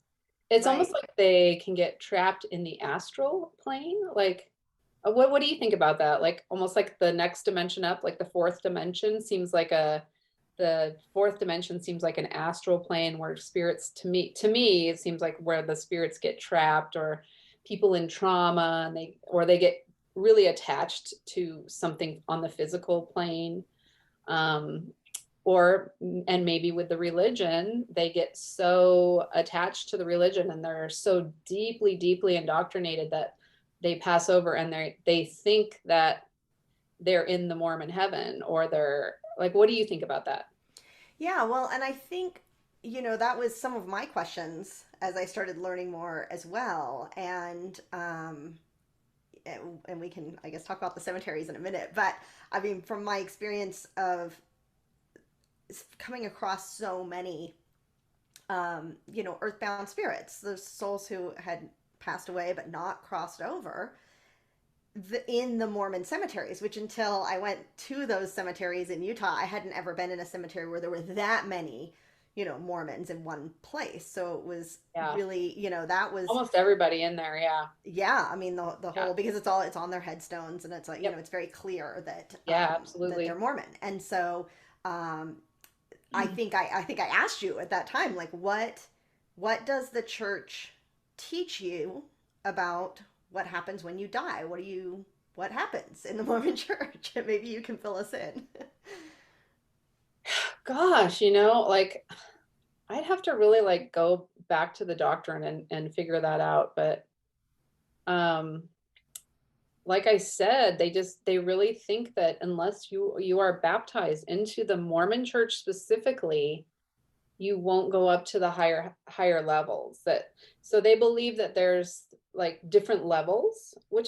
[SPEAKER 2] It's almost
[SPEAKER 1] Right.
[SPEAKER 2] like they can get trapped in the astral plane. Like what do you think about that? Like almost like the next dimension up, like the fourth dimension seems like a the fourth dimension seems like an astral plane where spirits, to me it seems like where the spirits get trapped, or people in trauma and they get really attached to something on the physical plane. um, or and maybe with the religion they get so attached to the religion and they're so deeply indoctrinated that they pass over and they think that they're in the Mormon heaven, or they're like, what do you think about that?
[SPEAKER 1] Yeah, well, and I think, that was some of my questions as I started learning more as well. And we can, I guess, talk about the cemeteries in a minute. But I mean, from my experience of coming across so many, earthbound spirits, those souls who had passed away but not crossed over, in the Mormon cemeteries, which until I went to those cemeteries in Utah, I hadn't ever been in a cemetery where there were that many, Mormons in one place. So it was
[SPEAKER 2] Yeah,
[SPEAKER 1] really, that was,
[SPEAKER 2] almost everybody in there. Yeah,
[SPEAKER 1] yeah, I mean, the
[SPEAKER 2] yeah,
[SPEAKER 1] whole, because it's on their headstones, and it's like,
[SPEAKER 2] yep,
[SPEAKER 1] it's very clear
[SPEAKER 2] yeah,
[SPEAKER 1] that they're
[SPEAKER 2] absolutely.
[SPEAKER 1] Mormon. And so um
[SPEAKER 2] Mm.
[SPEAKER 1] I think I asked you at that time, like, what does the church teach you about what happens when you die? What happens in the Mormon church? Maybe you can fill us in.
[SPEAKER 2] Gosh, like I'd have to really like go back to the doctrine and figure that out. But um like I said, they really think that unless you are baptized into the Mormon church specifically, you won't go up to the higher levels. That so they believe that there's like different levels, which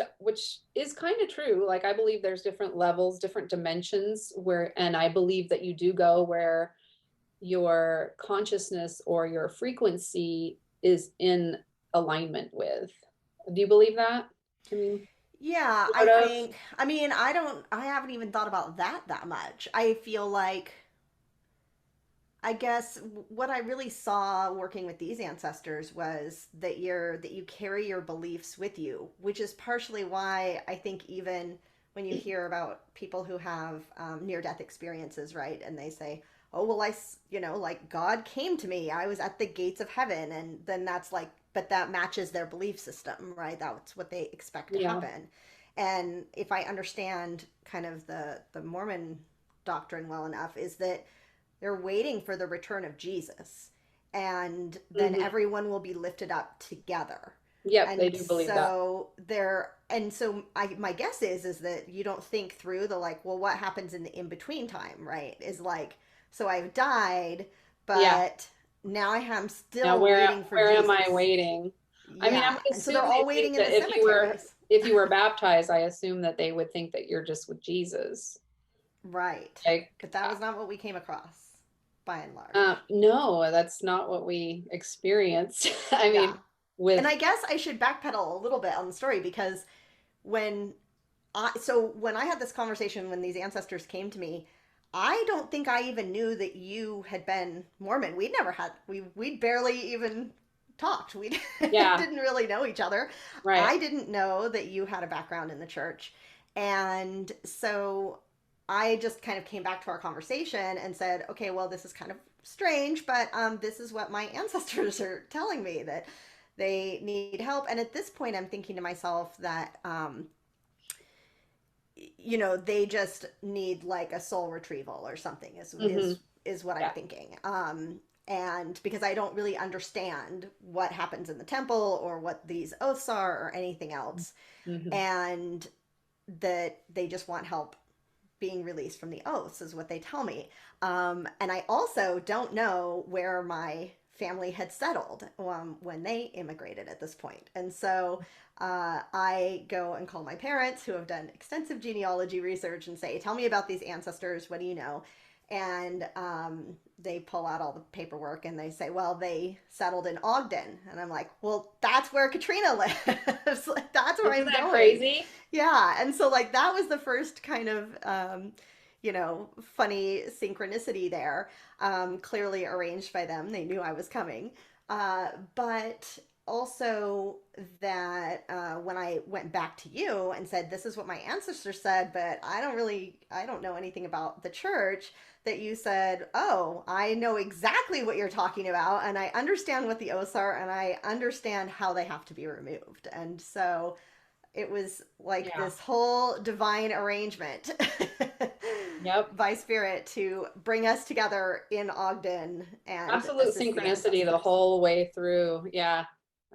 [SPEAKER 2] is kind of true. Like I believe there's different levels, different dimensions where, and I believe that you do go where your consciousness or your frequency is in alignment with. Do you believe that? I mean,
[SPEAKER 1] Yeah, I
[SPEAKER 2] sort of.
[SPEAKER 1] think, I mean, I haven't even thought about that much. I feel like, I guess what I really saw working with these ancestors was that you carry your beliefs with you, which is partially why I think even when you hear about people who have near death experiences, right, and they say, "Oh well, like God came to me. I was at the gates of heaven," and then that's like, but that matches their belief system, right? That's what they expect to
[SPEAKER 2] Yeah.
[SPEAKER 1] happen. And if I understand kind of the Mormon doctrine well enough, is that they're waiting for the return of Jesus, and then
[SPEAKER 2] Hmm.
[SPEAKER 1] everyone will be lifted up together.
[SPEAKER 2] Yep, they
[SPEAKER 1] And
[SPEAKER 2] do believe that.
[SPEAKER 1] so my guess is that you don't think through the like, well, what happens in the in between time, right? Is like, so I've died,
[SPEAKER 2] Yeah.
[SPEAKER 1] but now I am
[SPEAKER 2] Now
[SPEAKER 1] still waiting for
[SPEAKER 2] where am I
[SPEAKER 1] Jesus.
[SPEAKER 2] waiting? I mean, I
[SPEAKER 1] Yeah.
[SPEAKER 2] would
[SPEAKER 1] And so
[SPEAKER 2] assume
[SPEAKER 1] they're
[SPEAKER 2] they
[SPEAKER 1] all
[SPEAKER 2] think
[SPEAKER 1] waiting in
[SPEAKER 2] that
[SPEAKER 1] the cemeteries.
[SPEAKER 2] if you were baptized, I assume that they would think that you're just with Jesus.
[SPEAKER 1] Right.
[SPEAKER 2] Like,
[SPEAKER 1] But that was not what we came across by and large.
[SPEAKER 2] no, that's not what we experienced. I
[SPEAKER 1] Yeah.
[SPEAKER 2] mean,
[SPEAKER 1] And
[SPEAKER 2] with
[SPEAKER 1] I guess I should backpedal a little bit on the story because when when I had this conversation when these ancestors came to me, I don't think I even knew that you had been Mormon. We'd barely even talked. We
[SPEAKER 2] yeah,
[SPEAKER 1] didn't really know each other.
[SPEAKER 2] right.
[SPEAKER 1] I didn't know that you had a background in the church. And so I just kind of came back to our conversation and said, okay, well, this is kind of strange, but this is what my ancestors are telling me, that they need help. And at this point, I'm thinking to myself that they just need like a soul retrieval or something
[SPEAKER 2] Hmm.
[SPEAKER 1] is what I'm
[SPEAKER 2] Yeah.
[SPEAKER 1] thinking. And because I don't really understand what happens in the temple or what these oaths are or anything else,
[SPEAKER 2] Hmm.
[SPEAKER 1] and that they just want help being released from the oaths is what they tell me. And I also don't know where my family had settled when they immigrated at this point. And so I go and call my parents, who have done extensive genealogy research, and say, tell me about these ancestors. What do you know? And they pull out all the paperwork and they say, well, they settled in Ogden. And I'm like, well, that's where Katrina lives. Like, that's where
[SPEAKER 2] Isn't
[SPEAKER 1] I'm
[SPEAKER 2] that
[SPEAKER 1] going.
[SPEAKER 2] crazy?
[SPEAKER 1] Yeah. And so, like, that was the first kind of, funny synchronicity there, clearly arranged by them. They knew I was coming. But also that when I went back to you and said, this is what my ancestors said, but I don't know anything about the church, that you said, oh, I know exactly what you're talking about, and I understand what the oaths are, and I understand how they have to be removed. And so it was like
[SPEAKER 2] Yeah.
[SPEAKER 1] this whole divine arrangement
[SPEAKER 2] Yep.
[SPEAKER 1] by spirit to bring us together in Ogden and
[SPEAKER 2] Absolute
[SPEAKER 1] assist the
[SPEAKER 2] synchronicity the
[SPEAKER 1] ancestors.
[SPEAKER 2] whole way through. Yeah.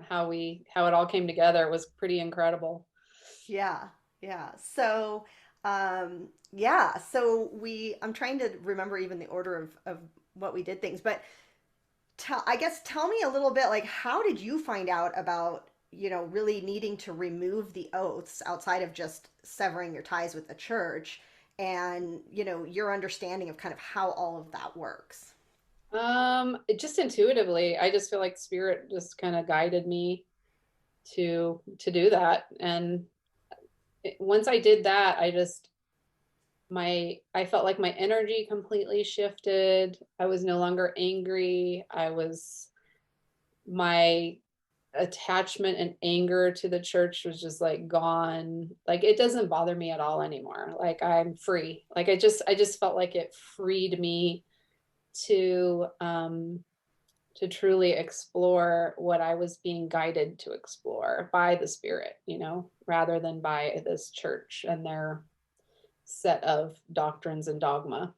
[SPEAKER 2] How it all came together was pretty incredible.
[SPEAKER 1] Yeah, yeah. So I'm trying to remember even the order of what we did things, but tell me a little bit, like, how did you find out about, really needing to remove the oaths outside of just severing your ties with the church, and, your understanding of kind of how all of that works?
[SPEAKER 2] It just intuitively, I just feel like spirit just kind of guided me to do that. And once I did that, I felt like my energy completely shifted. I was no longer angry. My attachment and anger to the church was just like gone. Like it doesn't bother me at all anymore. Like I'm free. Like I just felt like it freed me to to truly explore what I was being guided to explore by the spirit, rather than by this church and their set of doctrines and dogma.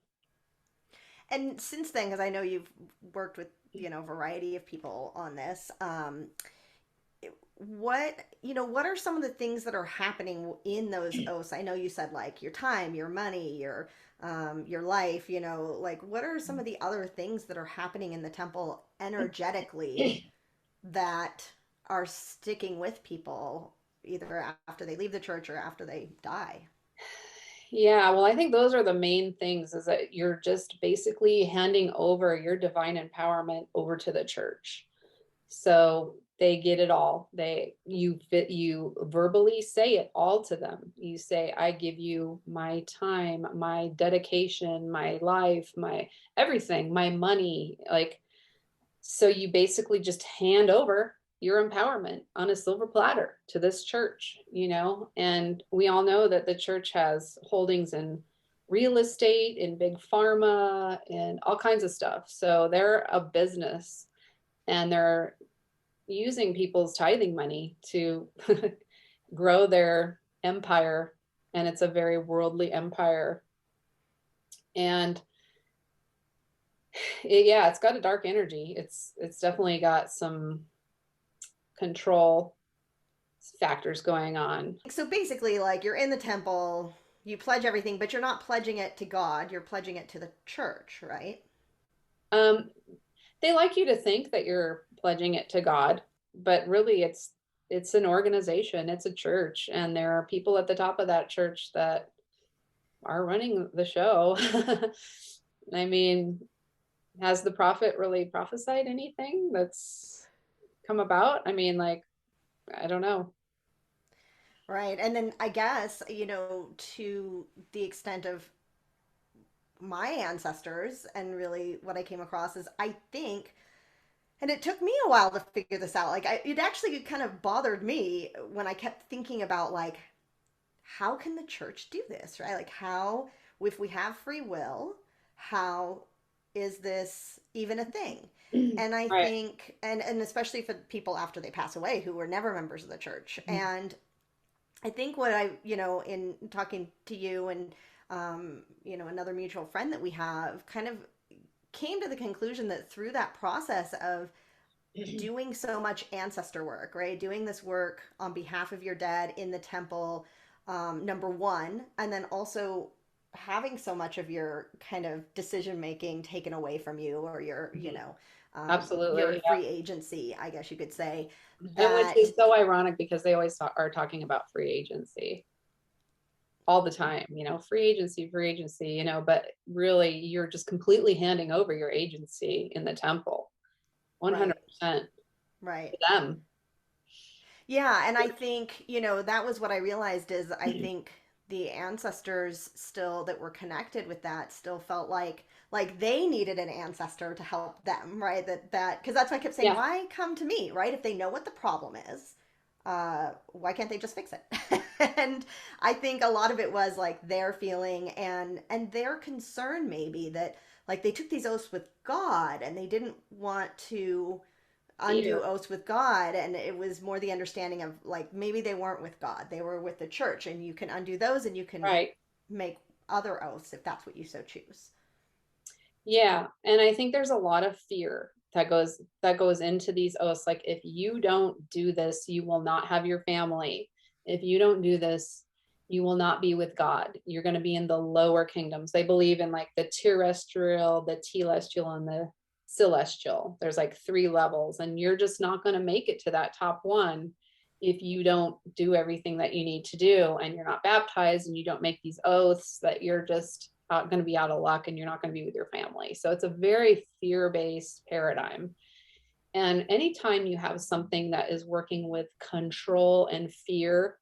[SPEAKER 1] And since then, because I know you've worked with, a variety of people on this, what are some of the things that are happening in those oaths? I know you said like your time, your money, your life, like, what are some of the other things that are happening in the temple energetically that are sticking with people either after they leave the church or after they die?
[SPEAKER 2] Yeah, well, I think those are the main things is that you're just basically handing over your divine empowerment over to the church. So they get it all. You verbally say it all to them. You say, I give you my time, my dedication, my life, my everything, my money. Like, so you basically just hand over your empowerment on a silver platter to this church, and we all know that the church has holdings in real estate, in big pharma, and all kinds of stuff. So they're a business and they're using people's tithing money to grow their empire. And it's a very worldly empire. And it's got a dark energy. It's definitely got some control factors going on.
[SPEAKER 1] So basically, like, you're in the temple, you pledge everything, but you're not pledging it to God, you're pledging it to the church, right?
[SPEAKER 2] Um, they like you to think that you're pledging it to God, but really it's an organization, it's a church, and there are people at the top of that church that are running the show. I mean, has the prophet really prophesied anything that's come about? I mean, like, I don't know.
[SPEAKER 1] Right. And then I guess, to the extent of my ancestors and really what I came across is I think, and it took me a while to figure this out. Like, it actually kind of bothered me when I kept thinking about, like, how can the church do this, right? Like, how, if we have free will, how is this even a thing? And I
[SPEAKER 2] Right.
[SPEAKER 1] think, and especially for people after they pass away who were never members of the church. And I think what I, in talking to you and, another mutual friend that we have, kind of came to the conclusion that through that process of doing so much ancestor work, right? Doing this work on behalf of your dead in the temple, number one, and then also having so much of your kind of decision making taken away from you, or your
[SPEAKER 2] Absolutely.
[SPEAKER 1] free agency, I guess you could say,
[SPEAKER 2] And which
[SPEAKER 1] that
[SPEAKER 2] is so ironic because they always are talking about free agency all the time, free agency, but really you're just completely handing over your agency in the temple,
[SPEAKER 1] right,
[SPEAKER 2] 100%
[SPEAKER 1] right.
[SPEAKER 2] to them.
[SPEAKER 1] Yeah, and I think, that was what I realized is I think the ancestors still that were connected with that still felt like they needed an ancestor to help them, right? That because that's why I kept saying,
[SPEAKER 2] Yeah.
[SPEAKER 1] why come to me, right? If they know what the problem is, why can't they just fix it? And I think a lot of it was like their feeling and their concern maybe that like they took these oaths with God and they didn't want to undo
[SPEAKER 2] Fear.
[SPEAKER 1] oaths with God, and it was more the understanding of like maybe they weren't with God, they were with the church, and you can undo those and you can
[SPEAKER 2] Right.
[SPEAKER 1] make other oaths if that's what you so choose.
[SPEAKER 2] Yeah. And I think there's a lot of fear that goes into these oaths. Like, if you don't do this, you will not have your family. If you don't do this, you will not be with God. You're going to be in the lower kingdoms. They believe in like the terrestrial, the telestial, and the celestial. There's like three levels, and you're just not going to make it to that top one if you don't do everything that you need to do, and you're not baptized and you don't make these oaths, that you're just going to be out of luck and you're not going to be with your family. So it's a very fear-based paradigm. And anytime you have something that is working with control and fear,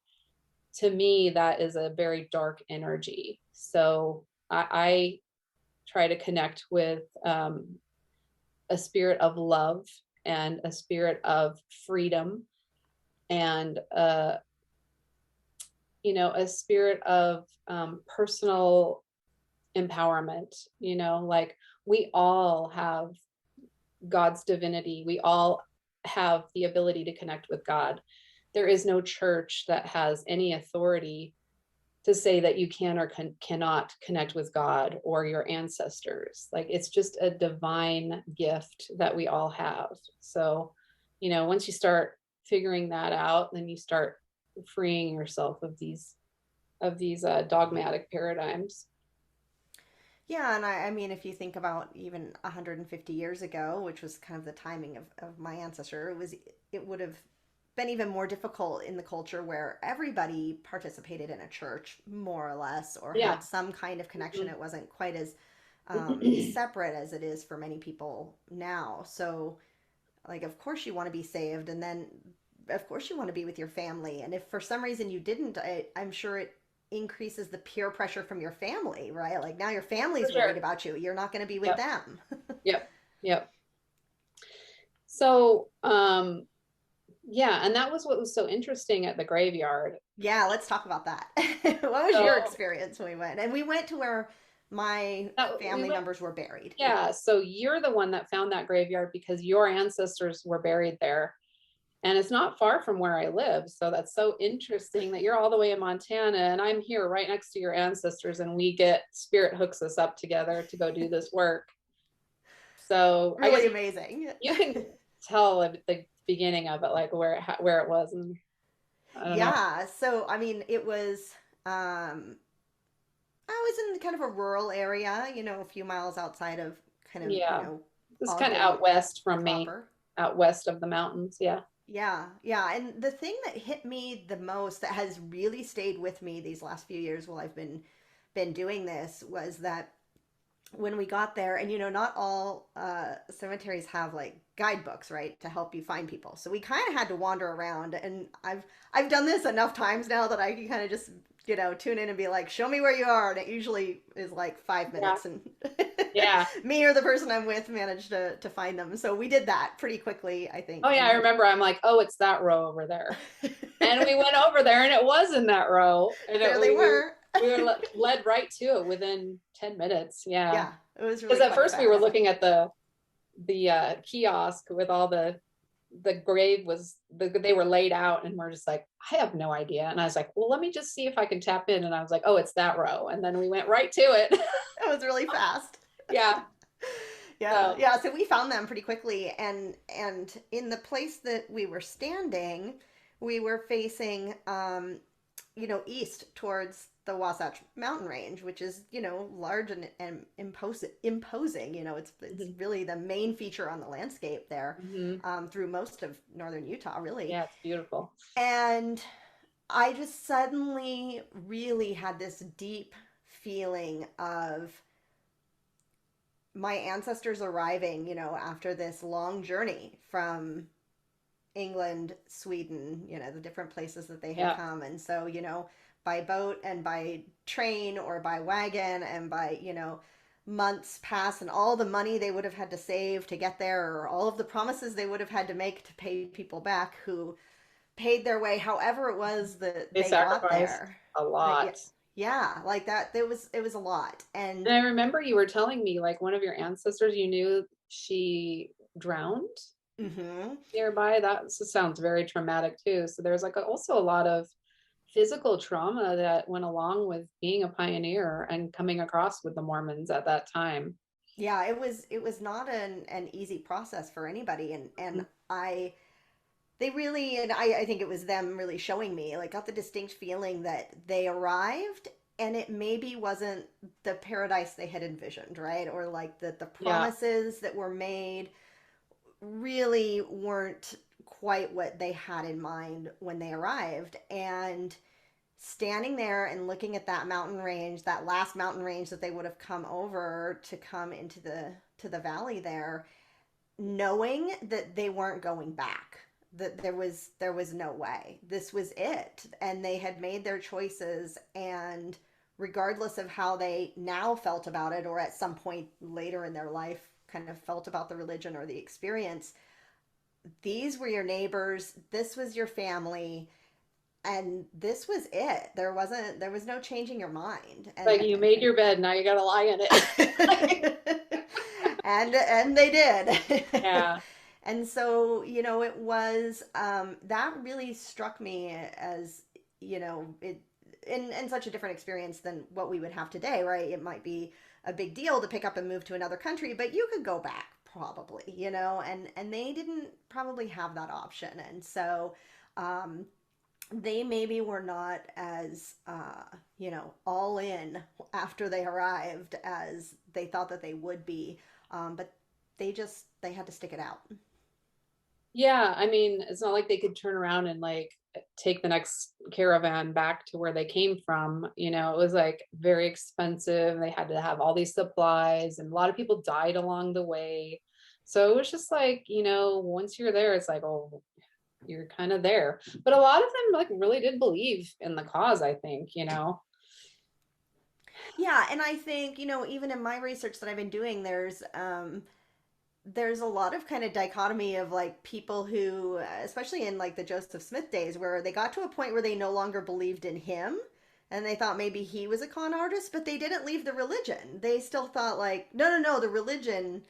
[SPEAKER 2] to me, that is a very dark energy. So I try to connect with a spirit of love and a spirit of freedom and a spirit of personal empowerment. Like, we all have God's divinity, we all have the ability to connect with God. There is no church that has any authority to say that you can or cannot connect with God or your ancestors. Like, it's just a divine gift that we all have. So, once you start figuring that out, then you start freeing yourself of these dogmatic paradigms.
[SPEAKER 1] Yeah, and I mean, if you think about even 150 years ago, which was kind of the timing of my ancestor, it would have been even more difficult in the culture where everybody participated in a church, more or less, or
[SPEAKER 2] Yeah.
[SPEAKER 1] had some kind of connection.
[SPEAKER 2] Mhm.
[SPEAKER 1] It wasn't quite as separate as it is for many people now. So, like, of course you want to be saved, and then of course you want to be with your family. And if for some reason you didn't, I'm sure it increases the peer pressure from your family, right? Like now your
[SPEAKER 2] For
[SPEAKER 1] family's worried
[SPEAKER 2] sure.
[SPEAKER 1] about you. You're not going to be with
[SPEAKER 2] Yep.
[SPEAKER 1] them.
[SPEAKER 2] Yep. Yep. So, yeah, and that was what was so interesting at the graveyard.
[SPEAKER 1] Yeah, let's talk about that. What was your
[SPEAKER 2] So
[SPEAKER 1] experience when we went? And we went to where my
[SPEAKER 2] we
[SPEAKER 1] family
[SPEAKER 2] went,
[SPEAKER 1] members were buried.
[SPEAKER 2] yeah. So you're the one that found that graveyard because your ancestors were buried there. and it's not far from where I live. So that's so interesting that you're all the way in Montana and I'm here right next to your ancestors, and we get spirit hooks us up together to go do this work. So I guess
[SPEAKER 1] Really amazing.
[SPEAKER 2] you can tell at the beginning of it, like where it was, and I don't know.
[SPEAKER 1] Yeah, so I mean, it was I was in kind of a rural area, a few miles outside of kind of,
[SPEAKER 2] Yeah, it's kind of
[SPEAKER 1] Ogden
[SPEAKER 2] out west from me,
[SPEAKER 1] proper.
[SPEAKER 2] out west of the mountains. Yeah.
[SPEAKER 1] Yeah, yeah. And the thing that hit me the most that has really stayed with me these last few years while I've been doing this was that when we got there, and not all cemeteries have like guidebooks, right, to help you find people. So we kind of had to wander around, and I've done this enough times now that I can kind of just tune in and be like, show me where you are, and it usually is like 5 minutes,
[SPEAKER 2] Yeah.
[SPEAKER 1] and
[SPEAKER 2] Yeah.
[SPEAKER 1] me or the person I'm with managed to find them. So we did that pretty quickly, I
[SPEAKER 2] Oh
[SPEAKER 1] think.
[SPEAKER 2] yeah, I remember. I'm like, oh, it's that row over there. And we went over there and it was in that row. And
[SPEAKER 1] There they were.
[SPEAKER 2] we were led right to it within 10 minutes. Yeah.
[SPEAKER 1] Yeah, it was
[SPEAKER 2] Because
[SPEAKER 1] really
[SPEAKER 2] at
[SPEAKER 1] quite
[SPEAKER 2] first we were
[SPEAKER 1] fast.
[SPEAKER 2] looking at the kiosk with all the grave they were laid out, and we're just like, I have no idea. And I was like, well, let me just see if I can tap in. And I was like, oh, it's that row. And then we went right to it.
[SPEAKER 1] It was really fast.
[SPEAKER 2] Yeah.
[SPEAKER 1] Yeah,
[SPEAKER 2] So
[SPEAKER 1] yeah. So we found them pretty quickly, and in the place that we were standing, we were facing, east towards the Wasatch mountain range, which is large and imposing. It's
[SPEAKER 2] mhm,
[SPEAKER 1] really the main feature on the landscape there,
[SPEAKER 2] mhm.
[SPEAKER 1] through most of northern Utah, really.
[SPEAKER 2] Yeah, it's beautiful.
[SPEAKER 1] And I just suddenly really had this deep feeling of my ancestors arriving, after this long journey from England, Sweden, the different places that they had
[SPEAKER 2] Yeah.
[SPEAKER 1] come. And so, by boat and by train or by wagon and by, months pass, and all the money they would have had to save to get there, or all of the promises they would have had to make to pay people back who paid their way, however it was that
[SPEAKER 2] They
[SPEAKER 1] they got
[SPEAKER 2] sacrificed
[SPEAKER 1] there.
[SPEAKER 2] a
[SPEAKER 1] That, yeah,
[SPEAKER 2] lot.
[SPEAKER 1] yeah, like that. It was a lot. And
[SPEAKER 2] And I remember you were telling me, like, one of your ancestors, you knew she drowned
[SPEAKER 1] hmm
[SPEAKER 2] nearby. That sounds very traumatic too. So there's like also a lot of physical trauma that went along with being a pioneer and coming across with the Mormons at that time.
[SPEAKER 1] yeah, it was not an easy process for anybody, and I they really, and I think it was them really showing me, like, got the distinct feeling that they arrived and it maybe wasn't the paradise they had envisioned, right? Or like the
[SPEAKER 2] Yeah.
[SPEAKER 1] promises that were made really weren't quite what they had in mind when they arrived. And standing there and looking at that mountain range, that last mountain range that they would have come over to come into the valley there, knowing that they weren't going back, that there was no way, this was it, and they had made their choices, and regardless of how they now felt about it, or at some point later in their life kind of felt about the religion or the experience, these were your neighbors, this was your family, and this was it. There was no changing your mind.
[SPEAKER 2] Like, you made your bed, now you gotta lie in it.
[SPEAKER 1] And they did.
[SPEAKER 2] Yeah.
[SPEAKER 1] And so, it was, that really struck me as, it in such a different experience than what we would have today, right? It might be a big deal to pick up and move to another country, but you could go back probably, and they didn't probably have that option. And so, they maybe were not as, all in after they arrived as they thought that they would be. But they had to stick it out.
[SPEAKER 2] Yeah, I mean, it's not like they could turn around and like take the next caravan back to where they came from. It was like very expensive. They had to have all these supplies, and a lot of people died along the way. So it was just like, once you're there, it's like, oh, you're kind of there. But a lot of them like really did believe in the cause, I think.
[SPEAKER 1] Yeah, and I think, even in my research that I've been doing, there's a lot of kind of dichotomy of like people who, especially in like the Joseph Smith days, where they got to a point where they no longer believed in him, and they thought maybe he was a con artist, but they didn't leave the religion. They still thought like, no, no, no, the religion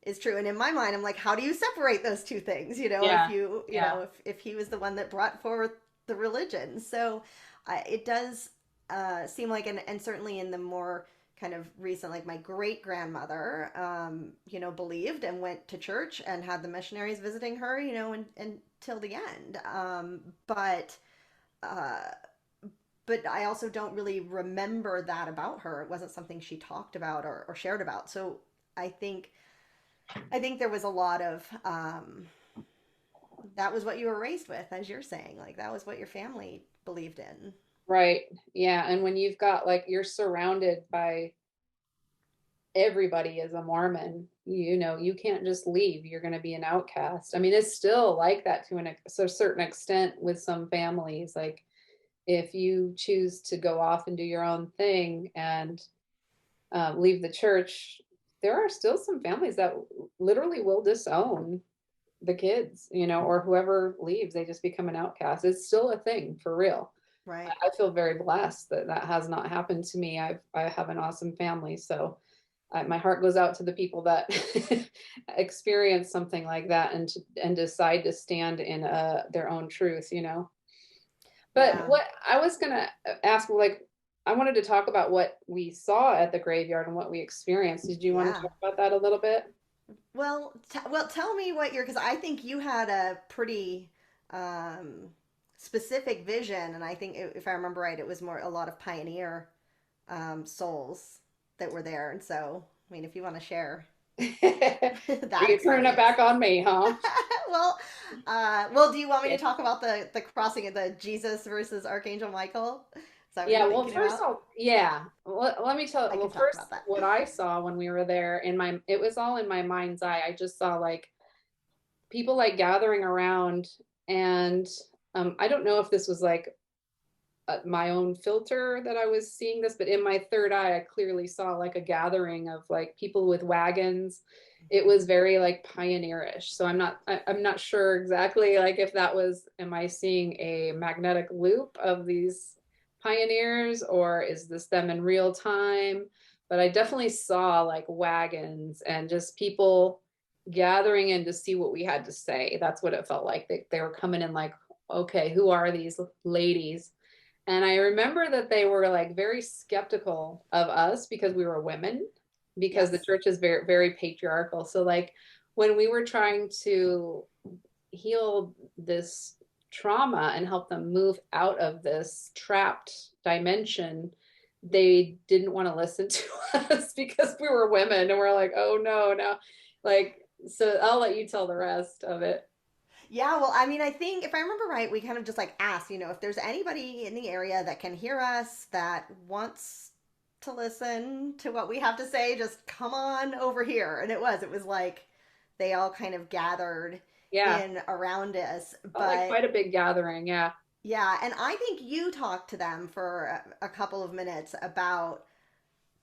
[SPEAKER 1] is true. And in my mind, I'm like, how do you separate those two things? If
[SPEAKER 2] Yeah.
[SPEAKER 1] you
[SPEAKER 2] Yeah.
[SPEAKER 1] know, if he was the one that brought forward the religion. So it does seem like, and certainly in the more kind of recent, like my great grandmother, believed and went to church and had the missionaries visiting her, until the end. Uh, but I also don't really remember that about her. It wasn't something she talked about or shared about. So I think I think there was a lot of that was what you were raised with, as you're saying. Like that was what your family believed in.
[SPEAKER 2] Right. Yeah. And when you've got like, you're surrounded by everybody is a Mormon, you can't just leave. You're going to be an outcast. I mean, it's still like that to a certain extent with some families. Like if you choose to go off and do your own thing and leave the church, there are still some families that literally will disown the kids, or whoever leaves, they just become an outcast. It's still a thing for real.
[SPEAKER 1] Right.
[SPEAKER 2] I feel very blessed that that has not happened to me. I have an awesome family, so my heart goes out to the people that experience something like that and decide to stand in their own truth. But
[SPEAKER 1] Yeah.
[SPEAKER 2] what I was gonna ask, like, I wanted to talk about what we saw at the graveyard and what we experienced. Did you want to
[SPEAKER 1] Yeah.
[SPEAKER 2] talk about that a little bit?
[SPEAKER 1] Well, tell me what you're, because I think you had a pretty um, specific vision, and I think if I remember right, it was more a lot of pioneer souls that were there. And so, I mean, if you want to share that
[SPEAKER 2] You turning it
[SPEAKER 1] experience.
[SPEAKER 2] back on me, huh?
[SPEAKER 1] well, well, do you want me
[SPEAKER 2] Yeah.
[SPEAKER 1] to talk about the crossing of the Jesus versus Archangel Michael? Is that what you're
[SPEAKER 2] Yeah, well,
[SPEAKER 1] thinking
[SPEAKER 2] first
[SPEAKER 1] about?
[SPEAKER 2] I'll, yeah. Let me tell,
[SPEAKER 1] I
[SPEAKER 2] well,
[SPEAKER 1] can talk
[SPEAKER 2] first,
[SPEAKER 1] about that.
[SPEAKER 2] what I saw when we were there it was all in my mind's eye. I just saw like people like gathering around, and I don't know if this was like my own filter that I was seeing this, but in my third eye, I clearly saw like a gathering of like people with wagons. It was very like pioneerish. So I'm not sure exactly like if that was, am I seeing a magnetic loop of these pioneers or is this them in real time? But I definitely saw like wagons and just people gathering in to see what we had to say. That's what it felt like. They were coming in like, okay, who are these ladies? And I remember that they were like very skeptical of us because we were women, because the
[SPEAKER 1] Yes.
[SPEAKER 2] church is very, very patriarchal. So, like, when we were trying to heal this trauma and help them move out of this trapped dimension, they didn't want to listen to us because we were women. And we're like, oh no, no. Like, so I'll let you tell the rest of it.
[SPEAKER 1] Yeah, well, I mean, I think if I remember right, we kind of just like asked, if there's anybody in the area that can hear us that wants to listen to what we have to say, just come on over here. And it was like they all kind of gathered
[SPEAKER 2] Yeah.
[SPEAKER 1] in around us.
[SPEAKER 2] Felt like
[SPEAKER 1] But
[SPEAKER 2] quite a big gathering. Yeah.
[SPEAKER 1] yeah, and I think you talked to them for a couple of minutes about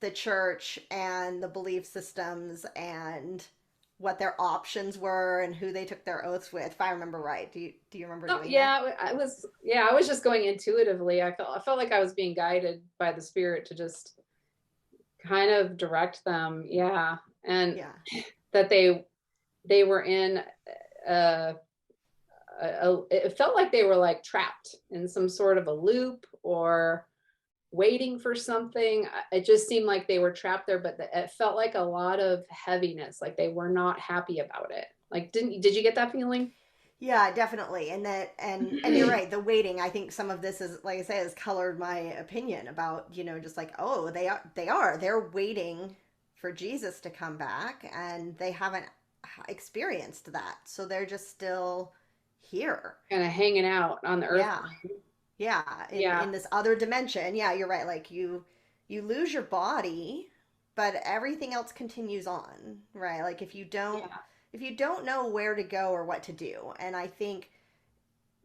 [SPEAKER 1] the church and the belief systems and what their options were and who they took their oaths with, if I remember right. Do you remember
[SPEAKER 2] Oh,
[SPEAKER 1] doing that?
[SPEAKER 2] yeah, I was just going intuitively. I felt like I was being guided by the spirit to just kind of direct them. Yeah. And
[SPEAKER 1] Yeah.
[SPEAKER 2] that they were in a, it felt like they were like trapped in some sort of a loop or waiting for something. It just seemed like they were trapped there, but it felt like a lot of heaviness, like they were not happy about it. Like, did you get that feeling?
[SPEAKER 1] Yeah, definitely. And you're right, the waiting, I think some of this is like I say has colored my opinion about, just like, oh, they're waiting for Jesus to come back and they haven't experienced that. So they're just still here.
[SPEAKER 2] Kind of hanging out on the earth.
[SPEAKER 1] Yeah. Yeah, in
[SPEAKER 2] Yeah.
[SPEAKER 1] this other dimension. Yeah, you're right. Like you lose your body, but everything else continues on, right? Like
[SPEAKER 2] Yeah.
[SPEAKER 1] if you don't know where to go or what to do. And I think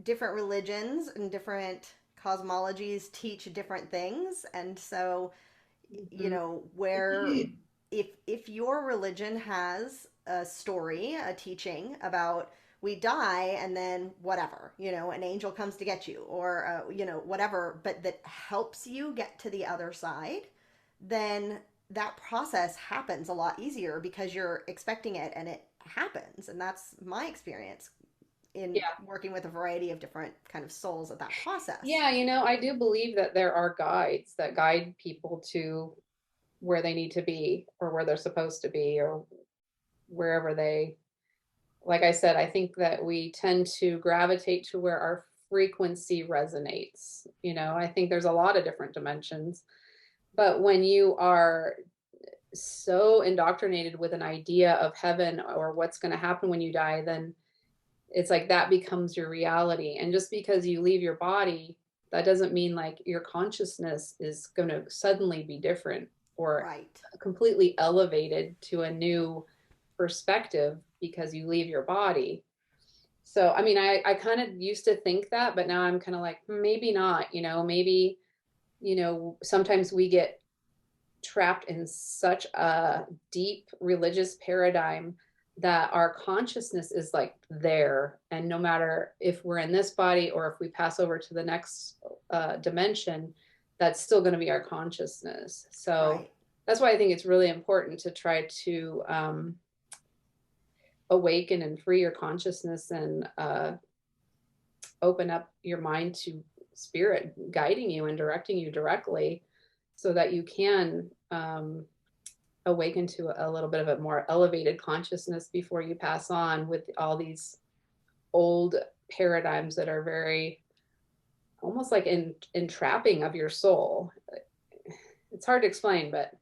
[SPEAKER 1] different religions and different cosmologies teach different things. And so,
[SPEAKER 2] Mhm.
[SPEAKER 1] where if your religion has a story, a teaching about we die and then whatever, an angel comes to get you or whatever, but that helps you get to the other side, then that process happens a lot easier because you're expecting it and it happens. And that's my experience in
[SPEAKER 2] Yeah.
[SPEAKER 1] working with a variety of different kind of souls at that process.
[SPEAKER 2] Yeah, I do believe that there are guides that guide people to where they need to be or where they're supposed to be or wherever they, like I said, I think that we tend to gravitate to where our frequency resonates. I think there's a lot of different dimensions, but when you are so indoctrinated with an idea of heaven or what's going to happen when you die, then it's like that becomes your reality. And just because you leave your body, that doesn't mean like your consciousness is going to suddenly be different or
[SPEAKER 1] Right.
[SPEAKER 2] completely elevated to a new perspective because you leave your body. So, I mean, I kind of used to think that, but now I'm kind of like, maybe not, maybe, sometimes we get trapped in such a deep religious paradigm that our consciousness is like there. And no matter if we're in this body or if we pass over to the next dimension, that's still going to be our consciousness. So
[SPEAKER 1] Right.
[SPEAKER 2] that's why I think it's really important to try to awaken and free your consciousness and open up your mind to spirit guiding you and directing you directly so that you can awaken to a little bit of a more elevated consciousness before you pass on with all these old paradigms that are very almost like entrapping of your soul. It's hard to explain, but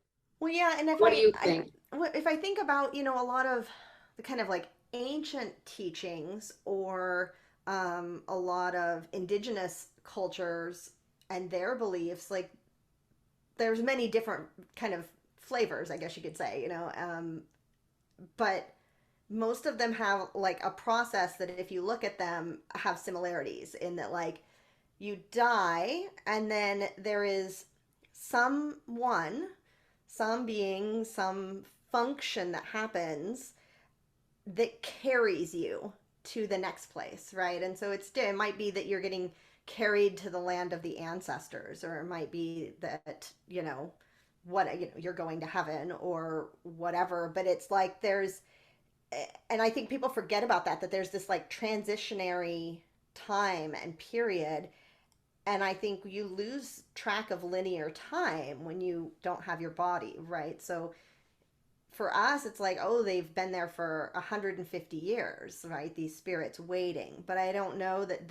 [SPEAKER 1] Well, yeah, and
[SPEAKER 2] what do you think?
[SPEAKER 1] if I think about, a lot of the kind of like ancient teachings or a lot of indigenous cultures and their beliefs, like there's many different kind of flavors, I guess you could say, but most of them have like a process that if you look at them have similarities in that like you die and then there is someone, some being, some function that happens that carries you to the next place, right? And so it might be that you're getting carried to the land of the ancestors, or it might be that you're going to heaven or whatever. But it's like and I think people forget about that there's this like transitionary time and period, and I think you lose track of linear time when you don't have your body, right? So for us it's like, oh, they've been there for 150 years, right, these spirits waiting. But I don't know that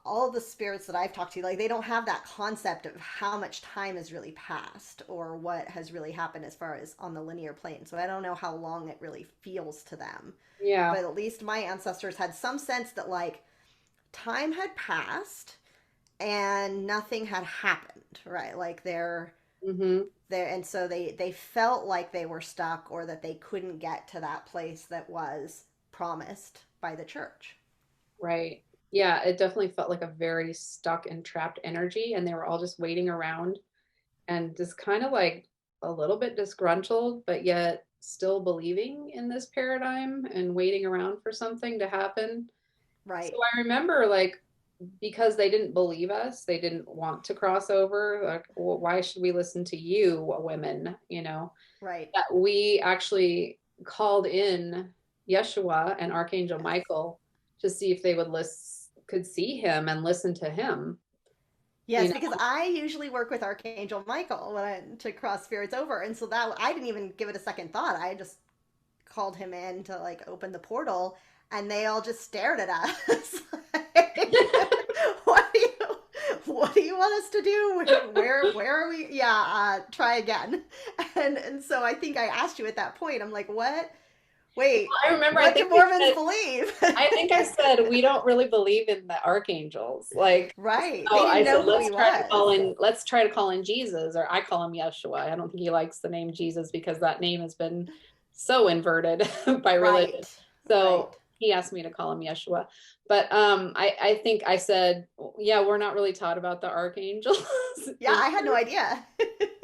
[SPEAKER 1] all the spirits that I've talked to, like they don't have that concept of how much time has really passed or what has really happened as far as on the linear plane. So I don't know how long it really feels to them.
[SPEAKER 2] Yeah.
[SPEAKER 1] But at least my ancestors had some sense that like time had passed and nothing had happened, right? Like they're
[SPEAKER 2] Mm-hmm.
[SPEAKER 1] there, and so they felt like they were stuck or that they couldn't get to that place that was promised by the church.
[SPEAKER 2] Right. Yeah, it definitely felt like a very stuck and trapped energy, and they were all just waiting around and just kind of like a little bit disgruntled, but yet still believing in this paradigm and waiting around for something to happen. So
[SPEAKER 1] Right.
[SPEAKER 2] I remember like because they didn't believe us, they didn't want to cross over. Like, well, why should we listen to you, women?
[SPEAKER 1] Right.
[SPEAKER 2] That we actually called in Yeshua and Archangel
[SPEAKER 1] Yes.
[SPEAKER 2] Michael to see if they could see him and listen to him. You
[SPEAKER 1] Yes,
[SPEAKER 2] know,
[SPEAKER 1] because I usually work with Archangel Michael to cross spirits over, and so that I didn't even give it a second thought. I just called him in to like open the portal, and they all just stared at us. Like, what do you what do you want us to do? Where are we? Yeah, try again. And so I think I asked you at that point. I'm like, what? Wait,
[SPEAKER 2] I remember.
[SPEAKER 1] what do Mormons believe?
[SPEAKER 2] I think I said we don't really believe in the archangels. Like,
[SPEAKER 1] Right. They
[SPEAKER 2] so I
[SPEAKER 1] didn't
[SPEAKER 2] said
[SPEAKER 1] know who he was.
[SPEAKER 2] let's try to call in Jesus, or I call him Yeshua. I don't think he likes the name Jesus because that name has been so inverted by religion.
[SPEAKER 1] Right.
[SPEAKER 2] So
[SPEAKER 1] Right.
[SPEAKER 2] he asked me to call him Yeshua. But I think I said, yeah, we're not really taught about the archangels.
[SPEAKER 1] Yeah, I had no idea.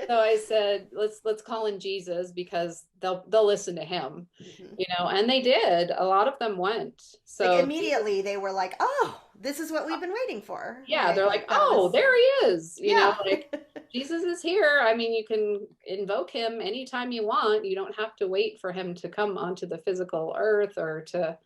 [SPEAKER 2] So I said, let's call in Jesus because they'll listen to him,
[SPEAKER 1] Mhm.
[SPEAKER 2] and they did. A lot of them went.
[SPEAKER 1] Like
[SPEAKER 2] So
[SPEAKER 1] immediately they were like, "Oh, this is what we've been waiting for."
[SPEAKER 2] yeah,
[SPEAKER 1] Right?
[SPEAKER 2] they're like,
[SPEAKER 1] Like that
[SPEAKER 2] oh,
[SPEAKER 1] was
[SPEAKER 2] there he is,
[SPEAKER 1] yeah.
[SPEAKER 2] like Jesus is here. I mean, you can invoke him anytime you want. You don't have to wait for him to come onto the physical earth or to,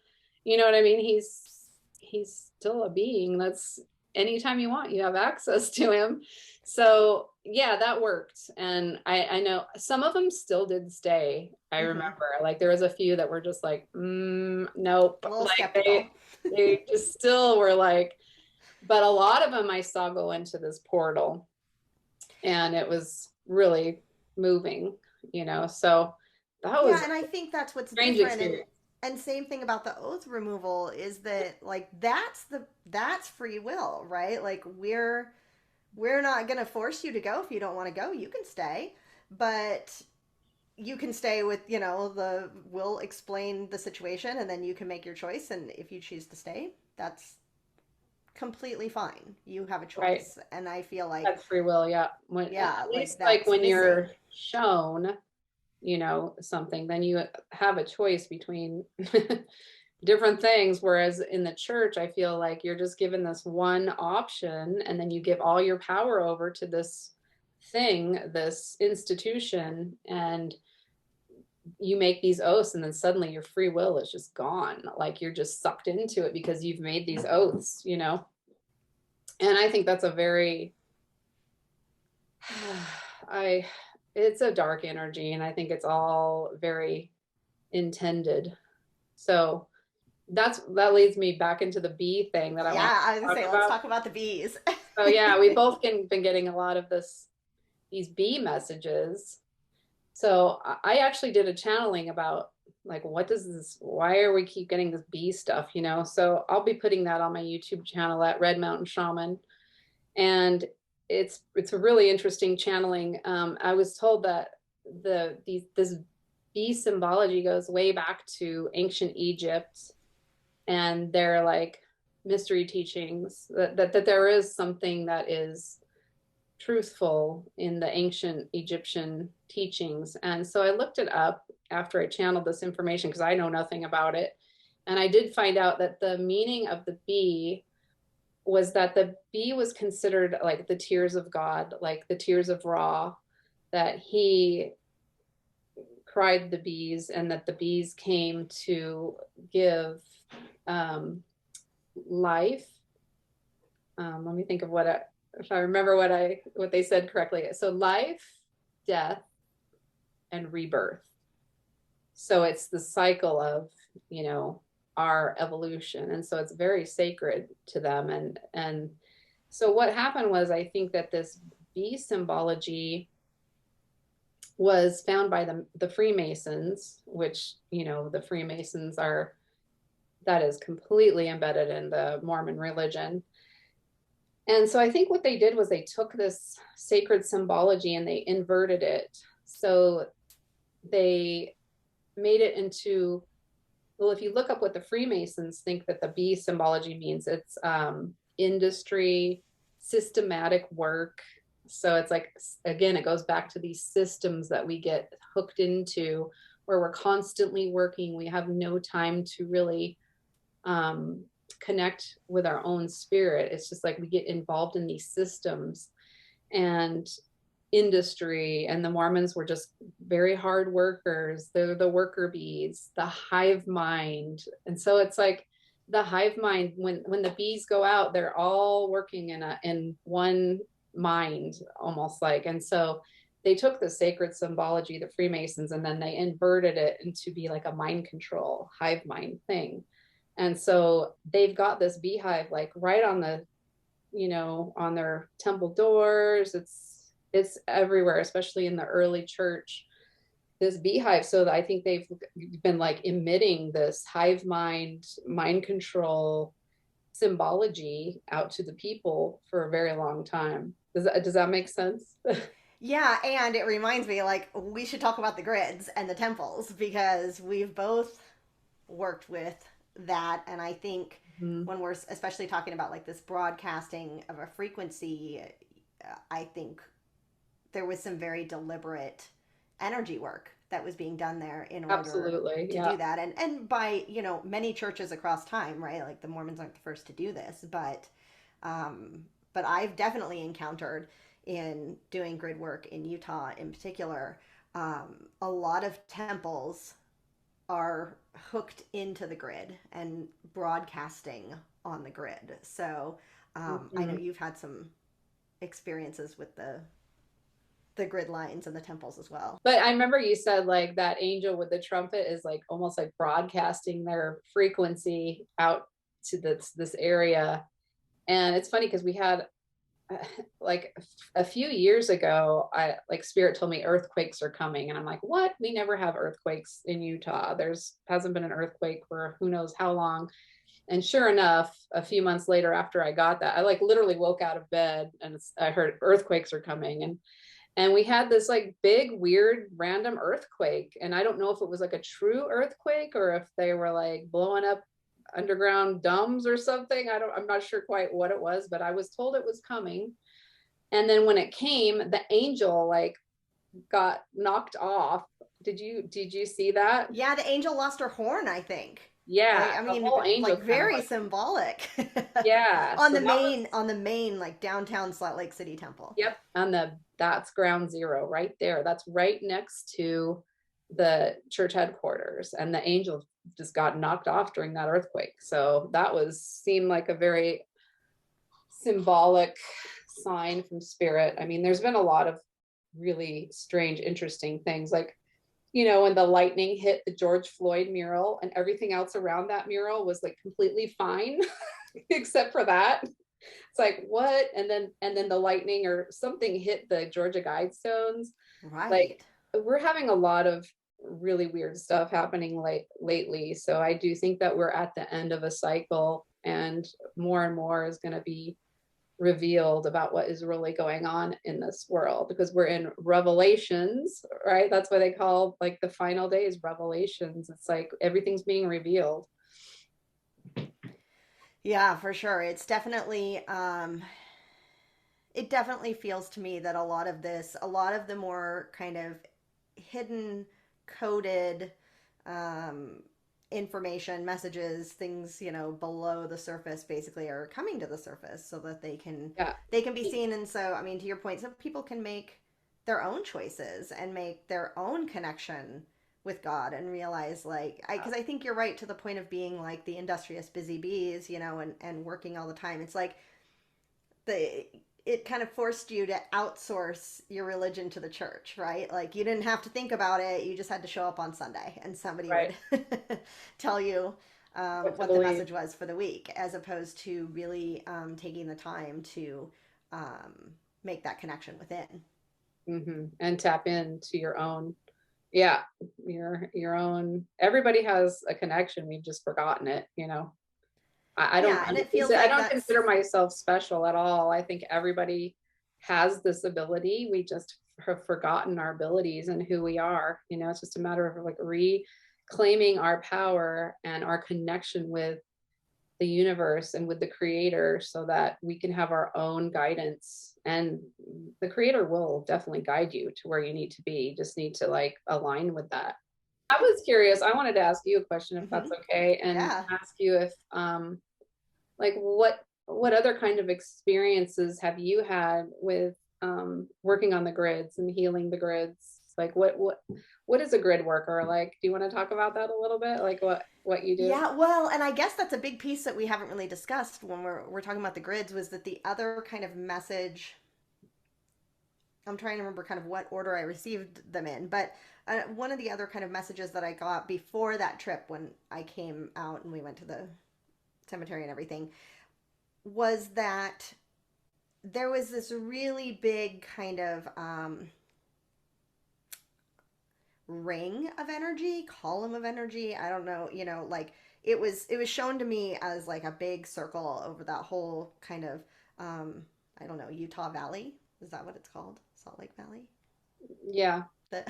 [SPEAKER 2] you know what I mean? He's still a being that's anytime you want, you have access to him. So yeah, that worked. And I know some of them still did stay. I remember like there was a few that were just like, nope.
[SPEAKER 1] A little
[SPEAKER 2] Like
[SPEAKER 1] skeptical.
[SPEAKER 2] they just still were like, but a lot of them I saw go into this portal and it was really moving, so that
[SPEAKER 1] Yeah,
[SPEAKER 2] was
[SPEAKER 1] and I think that's what's
[SPEAKER 2] a strange
[SPEAKER 1] different,
[SPEAKER 2] experience.
[SPEAKER 1] and same thing about the oath removal is that like that's free will, right? Like we're not going to force you to go. If you don't want to go, you can stay, but you can stay with, we'll explain the situation and then you can make your choice, and if you choose to stay, that's completely fine. You have a
[SPEAKER 2] Right.
[SPEAKER 1] choice. And I feel like,
[SPEAKER 2] That's free will. Yeah.
[SPEAKER 1] yeah,
[SPEAKER 2] At
[SPEAKER 1] like
[SPEAKER 2] least like
[SPEAKER 1] that's
[SPEAKER 2] when
[SPEAKER 1] missing.
[SPEAKER 2] you're shown, something, then you have a choice between different things. Whereas in the church, I feel like you're just given this one option and then you give all your power over to this thing, this institution, and you make these oaths and then suddenly your free will is just gone. Like you're just sucked into it because you've made these oaths. And I think that's a very I it's a dark energy and I think it's all very intended. So that leads me back into the bee thing that I want
[SPEAKER 1] Yeah, I was
[SPEAKER 2] to
[SPEAKER 1] gonna
[SPEAKER 2] talk
[SPEAKER 1] say, let's
[SPEAKER 2] about.
[SPEAKER 1] talk about the bees.
[SPEAKER 2] So yeah, we both been getting a lot of these bee messages. So I actually did a channeling about like what does this, why are we keep getting this bee stuff. So I'll be putting that on my YouTube channel at Red Mountain Shaman. And it's a really interesting channeling. I was told that this bee symbology goes way back to ancient Egypt, and they're like mystery teachings that there is something that is truthful in the ancient Egyptian teachings. And so I looked it up after I channeled this information because I know nothing about it. And I did find out that the meaning of the bee was that the bee was considered like the tears of God, like the tears of Ra, that he cried the bees and that the bees came to give life. Let me think of if I remember what they said correctly. So life, death, and rebirth. So it's the cycle of, our evolution. And so it's very sacred to them. And so what happened was, I think that this bee symbology was found by the Freemasons, which, the Freemasons that is completely embedded in the Mormon religion. And so I think what they did was they took this sacred symbology and they inverted it. So they made it into, well, if you look up what the Freemasons think that the bee symbology means, it's industry, systematic work. So it's like, again, it goes back to these systems that we get hooked into where we're constantly working. We have no time to really connect with our own spirit. It's just like we get involved in these systems and industry, and the Mormons were just very hard workers. They're the worker bees, the hive mind. And so it's like the hive mind, when the bees go out, they're all working in one mind, almost like. And so they took the sacred symbology, the Freemasons, and then they inverted it into be like a mind control hive mind thing. And so they've got this beehive like right on on their temple doors. It's everywhere, especially in the early church, this beehive. So I think they've been like emitting this hive mind control symbology out to the people for a very long time. Does that make sense?
[SPEAKER 1] Yeah, and it reminds me, like, we should talk about the grids and the temples because we've both worked with that. And I think
[SPEAKER 2] Mhm.
[SPEAKER 1] when we're especially talking about like this broadcasting of a frequency, I think there was some very deliberate energy work that was being done there in order
[SPEAKER 2] Absolutely.
[SPEAKER 1] to
[SPEAKER 2] Yeah.
[SPEAKER 1] do that. And by, many churches across time, right? Like the Mormons aren't the first to do this, but I've definitely encountered, in doing grid work in Utah in particular, a lot of temples are hooked into the grid and broadcasting on the grid. So I know
[SPEAKER 2] Mhm.
[SPEAKER 1] you've had some experiences with the grid lines and the temples as well.
[SPEAKER 2] But I remember you said like that angel with the trumpet is like almost like broadcasting their frequency out to this area. And it's funny because we had like a few years ago, I like spirit told me earthquakes are coming, and I'm like, what? We never have earthquakes in Utah. There's hasn't been an earthquake for who knows how long. And sure enough, a few months later after I got that, I like literally woke out of bed and I heard earthquakes are coming, and we had this like big weird random earthquake, and I don't know if it was like a true earthquake or if they were like blowing up underground dumbs or something. I'm not sure quite what it was, but I was told it was coming. And then when it came, the angel like got knocked off. Did you see that?
[SPEAKER 1] Yeah, the angel lost her horn, I think. Like,
[SPEAKER 2] Yeah,
[SPEAKER 1] I
[SPEAKER 2] the
[SPEAKER 1] mean,
[SPEAKER 2] whole angel
[SPEAKER 1] like
[SPEAKER 2] kind of
[SPEAKER 1] very
[SPEAKER 2] like,
[SPEAKER 1] symbolic.
[SPEAKER 2] yeah.
[SPEAKER 1] On
[SPEAKER 2] So
[SPEAKER 1] the
[SPEAKER 2] that was,
[SPEAKER 1] main like downtown Salt Lake City temple.
[SPEAKER 2] yep, on the that's ground zero right there. That's right next to the church headquarters, and the angel just got knocked off during that earthquake. So that was seemed like a very symbolic sign from spirit. I mean, there's been a lot of really strange, interesting things. Like, when the lightning hit the George Floyd mural and everything else around that mural was like completely fine, except for that. It's like, what? And then the lightning or something hit the Georgia Guidestones. Like,
[SPEAKER 1] Right.
[SPEAKER 2] we're having a lot of really weird stuff happening lately. So I do think that we're at the end of a cycle, and more is going to be revealed about what is really going on in this world, because we're in revelations, right? That's why they call like the final days revelations. It's like everything's being revealed.
[SPEAKER 1] Yeah, for sure. It definitely feels to me that a lot of the more kind of hidden, coded um, information, messages, things, below the surface basically are coming to the surface so that
[SPEAKER 2] Yeah.
[SPEAKER 1] they can be seen. And so, I mean, to your point, so people can make their own choices and make their own connection with God and realize like because I think you're right to the point of being like the industrious busy bees, and working all the time. It's like the it kind of forced you to outsource your religion to the church, right? Like you didn't have to think about it. You just had to show up on Sunday and somebody
[SPEAKER 2] Right.
[SPEAKER 1] would tell you
[SPEAKER 2] What to
[SPEAKER 1] what the
[SPEAKER 2] believe.
[SPEAKER 1] message was for the week, as opposed to really taking the time to make that connection within.
[SPEAKER 2] And tap into your own, yeah, your own. Everybody has a connection. We've just forgotten it. I don't
[SPEAKER 1] Yeah, and it feels
[SPEAKER 2] I
[SPEAKER 1] like
[SPEAKER 2] don't
[SPEAKER 1] that's
[SPEAKER 2] consider myself special at all. I think everybody has this ability. We just have forgotten our abilities and who we are. It's just a matter of like reclaiming our power and our connection with the universe and with the creator, so that we can have our own guidance, and the creator will definitely guide you to where you need to be. You just need to like align with that. I was curious, I wanted to ask you a question, if
[SPEAKER 1] mm-hmm.
[SPEAKER 2] that's okay, and
[SPEAKER 1] Yeah.
[SPEAKER 2] ask you if like what other kind of experiences have you had with working on the grids and healing the grids? Like what is a grid worker? Like, do you want to talk about that a little bit? Like what you do?
[SPEAKER 1] Yeah, well, and I guess that's a big piece that we haven't really discussed when we're talking about the grids, was that the other kind of message. I'm trying to remember kind of what order I received them in, but one of the other kind of messages that I got before that trip when I came out and we went to the cemetery and everything was that there was this really big kind of ring of energy, column of energy. I don't know, like it was shown to me as like a big circle over that whole kind of I don't know, Utah Valley. Is that what it's called? Salt Lake Valley?
[SPEAKER 2] Yeah.
[SPEAKER 1] The,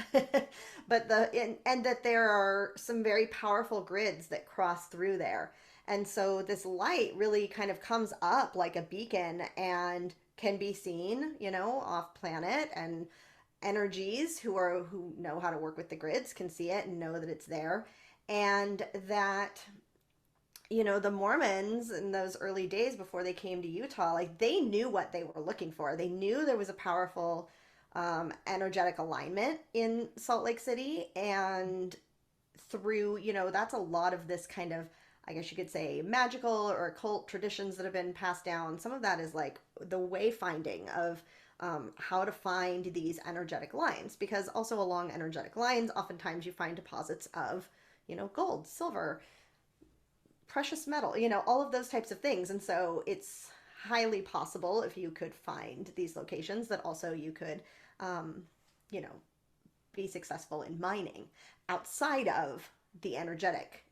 [SPEAKER 1] but and that there are some very powerful grids that cross through there. And so this light really kind of comes up like a beacon and can be seen, off planet, and energies who know how to work with the grids can see it and know that it's there, and that the Mormons in those early days before they came to Utah, like they knew what they were looking for. They knew there was a powerful energetic alignment in Salt Lake City. And through, that's a lot of this kind of, I guess you could say, magical or occult traditions that have been passed down. Some of that is like the wayfinding of how to find these energetic lines, because also along energetic lines, oftentimes you find deposits of, gold, silver, precious metal, all of those types of things. And so it's highly possible if you could find these locations that also you could, um, you know, be successful in mining outside of the energetic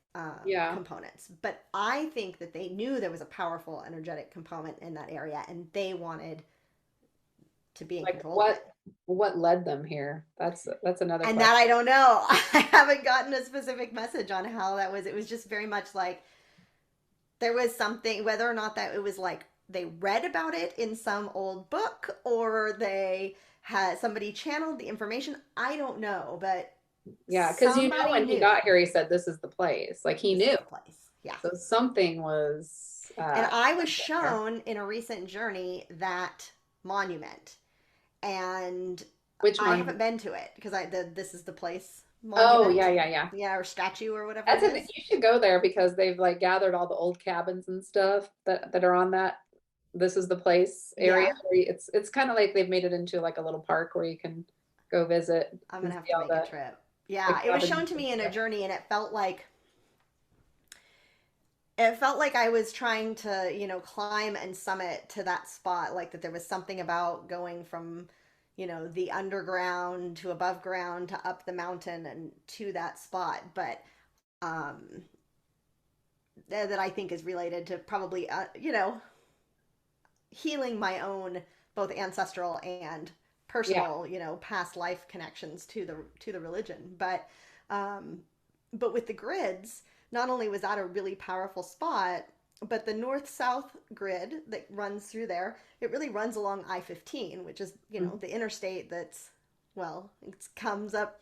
[SPEAKER 2] Yeah.
[SPEAKER 1] components. But I think that they knew there was a powerful energetic component in that area and they wanted to be in
[SPEAKER 2] Like
[SPEAKER 1] control of it.
[SPEAKER 2] what led them here? That's another
[SPEAKER 1] And that I
[SPEAKER 2] question.
[SPEAKER 1] don't know. I haven't gotten a specific message on how that was. It was just very much like there was something, whether or not that it was like they read about it in some old book or they had somebody channeled the information. I don't know, but
[SPEAKER 2] Yeah, because
[SPEAKER 1] somebody
[SPEAKER 2] when he
[SPEAKER 1] knew
[SPEAKER 2] got here, he said this is the place. Like he
[SPEAKER 1] this is
[SPEAKER 2] knew.
[SPEAKER 1] the place. Yeah.
[SPEAKER 2] So something was
[SPEAKER 1] And I was
[SPEAKER 2] there.
[SPEAKER 1] shown in a recent journey that monument. And
[SPEAKER 2] Which
[SPEAKER 1] I haven't
[SPEAKER 2] monument?
[SPEAKER 1] been to it because this is the place
[SPEAKER 2] Oh,
[SPEAKER 1] monument.
[SPEAKER 2] yeah, yeah, yeah.
[SPEAKER 1] Yeah, or statue or whatever
[SPEAKER 2] That's
[SPEAKER 1] it
[SPEAKER 2] an
[SPEAKER 1] is.
[SPEAKER 2] you should go there because they've like gathered all the old cabins and stuff that are on that this is the place area
[SPEAKER 1] Yeah,
[SPEAKER 2] where it's kind of like they've made it into like a little park where you can go visit
[SPEAKER 1] I'm
[SPEAKER 2] and
[SPEAKER 1] gonna have
[SPEAKER 2] see
[SPEAKER 1] to
[SPEAKER 2] all
[SPEAKER 1] make a trip.
[SPEAKER 2] the
[SPEAKER 1] Yeah, it was shown
[SPEAKER 2] cabins
[SPEAKER 1] to
[SPEAKER 2] and
[SPEAKER 1] me in a
[SPEAKER 2] stuff.
[SPEAKER 1] journey and it felt like I was trying to, climb and summit to that spot, like that there was something about going from, the underground to above ground to up the mountain and to that spot. But um, that I think is related to probably, healing my own both ancestral and
[SPEAKER 2] Yeah,
[SPEAKER 1] personal, past life connections to the religion. But with the grids, not only was that a really powerful spot, but the north south grid that runs through there, it really runs along I-15, which is,
[SPEAKER 2] mhm.
[SPEAKER 1] the interstate that's, well, it comes up,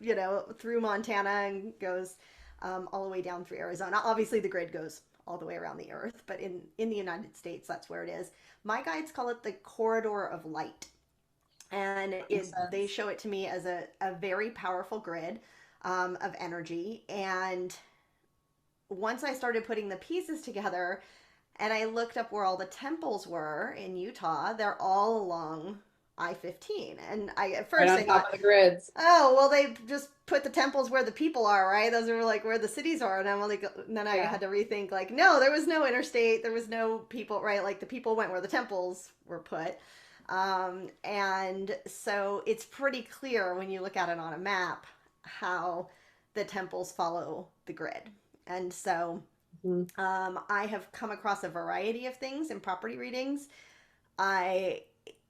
[SPEAKER 1] through Montana and goes all the way down through Arizona. Obviously, the grid goes all the way around the earth, but in the United States, that's where it is. My guides call it the corridor of light, and
[SPEAKER 2] That makes
[SPEAKER 1] they
[SPEAKER 2] sense.
[SPEAKER 1] show it to me as a very powerful grid of energy. And once I started putting the pieces together and I looked up where all the temples were in Utah, they're all along I-15. And at
[SPEAKER 2] Right
[SPEAKER 1] first
[SPEAKER 2] on
[SPEAKER 1] I
[SPEAKER 2] top
[SPEAKER 1] thought,
[SPEAKER 2] of the grids.
[SPEAKER 1] oh, well, they just put the temples where the people are, right? Those are like where the cities are. And then I
[SPEAKER 2] Yeah,
[SPEAKER 1] had to rethink, like, no, there was no interstate, there was no people, right? Like the people went where the temples were put. And so it's pretty clear when you look at it on a map how the temples follow the grid. And so
[SPEAKER 2] mhm.
[SPEAKER 1] I have come across a variety of things in property readings. I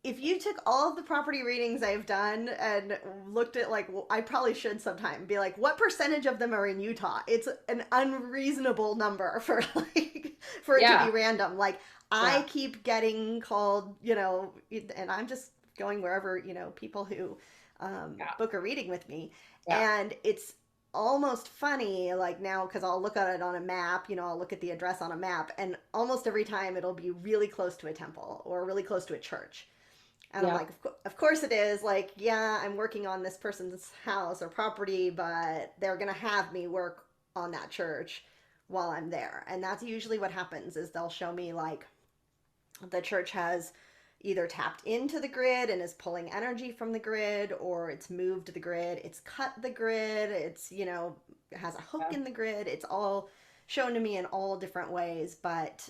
[SPEAKER 1] If you took all of the property readings I've done and looked at, like, well, I probably should sometime be like, what percentage of them are in Utah? It's an unreasonable number for like for it to be
[SPEAKER 2] Yeah,
[SPEAKER 1] random. Like I
[SPEAKER 2] yeah,
[SPEAKER 1] keep getting called, and I'm just going wherever, people who
[SPEAKER 2] yeah,
[SPEAKER 1] book a reading with me,
[SPEAKER 2] yeah,
[SPEAKER 1] and it's almost funny like now because I'll look at it on a map, I'll look at the address on a map, and almost every time it'll be really close to a temple or really close to a church. And I'm
[SPEAKER 2] yeah,
[SPEAKER 1] like, of course it is. Like, yeah, I'm working on this person's house or property, but they're going to have me work on that church while I'm there. And that's usually what happens is they'll show me like the church has either tapped into the grid and is pulling energy from the grid, or it's moved the grid, it's cut the grid, it's, has a hook
[SPEAKER 2] yeah.
[SPEAKER 1] in the grid. It's all shown to me in all different ways. But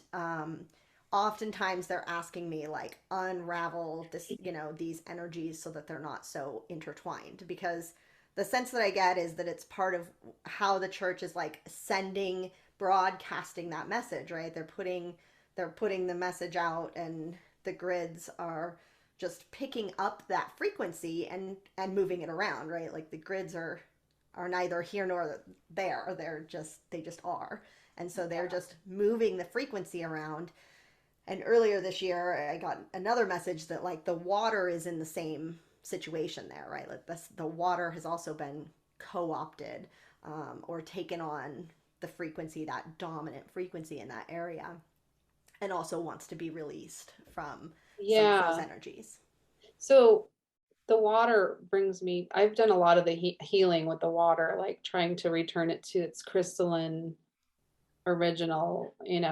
[SPEAKER 1] oftentimes they're asking me like unravel this, these energies so that they're not so intertwined, because the sense that I get is that it's part of how the church is like sending, broadcasting that message, right? They're putting the message out, and the grids are just picking up that frequency and moving it around, right? Like the grids are neither here nor there. They just are. And so they're just moving the frequency around. And earlier this year I got another message that like the water is in the same situation there, right? Like the water has also been co-opted, or taken on the frequency, that dominant frequency in that area, and also wants to be released from some of those
[SPEAKER 2] Yeah.
[SPEAKER 1] energies.
[SPEAKER 2] So the water brings me, I've done a lot of the healing with the water, like trying to return it to its crystalline original, and I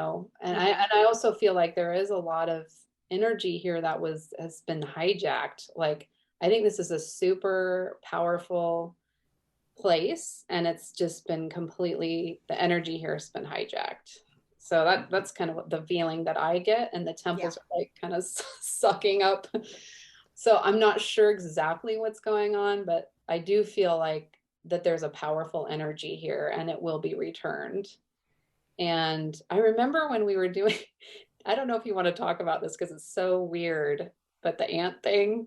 [SPEAKER 1] Mm-hmm.
[SPEAKER 2] and I also feel like there is a lot of energy here that has been hijacked. Like I think this is a super powerful place and it's just been completely, the energy here has been hijacked. So that's kind of what the feeling that I get, and the
[SPEAKER 1] Yeah.
[SPEAKER 2] temples are like kind of sucking up. So I'm not sure exactly what's going on, but I do feel like that there's a powerful energy here and it will be returned. And I remember when we were doing, I don't know if you want to talk about this because it's so weird, but the ant thing,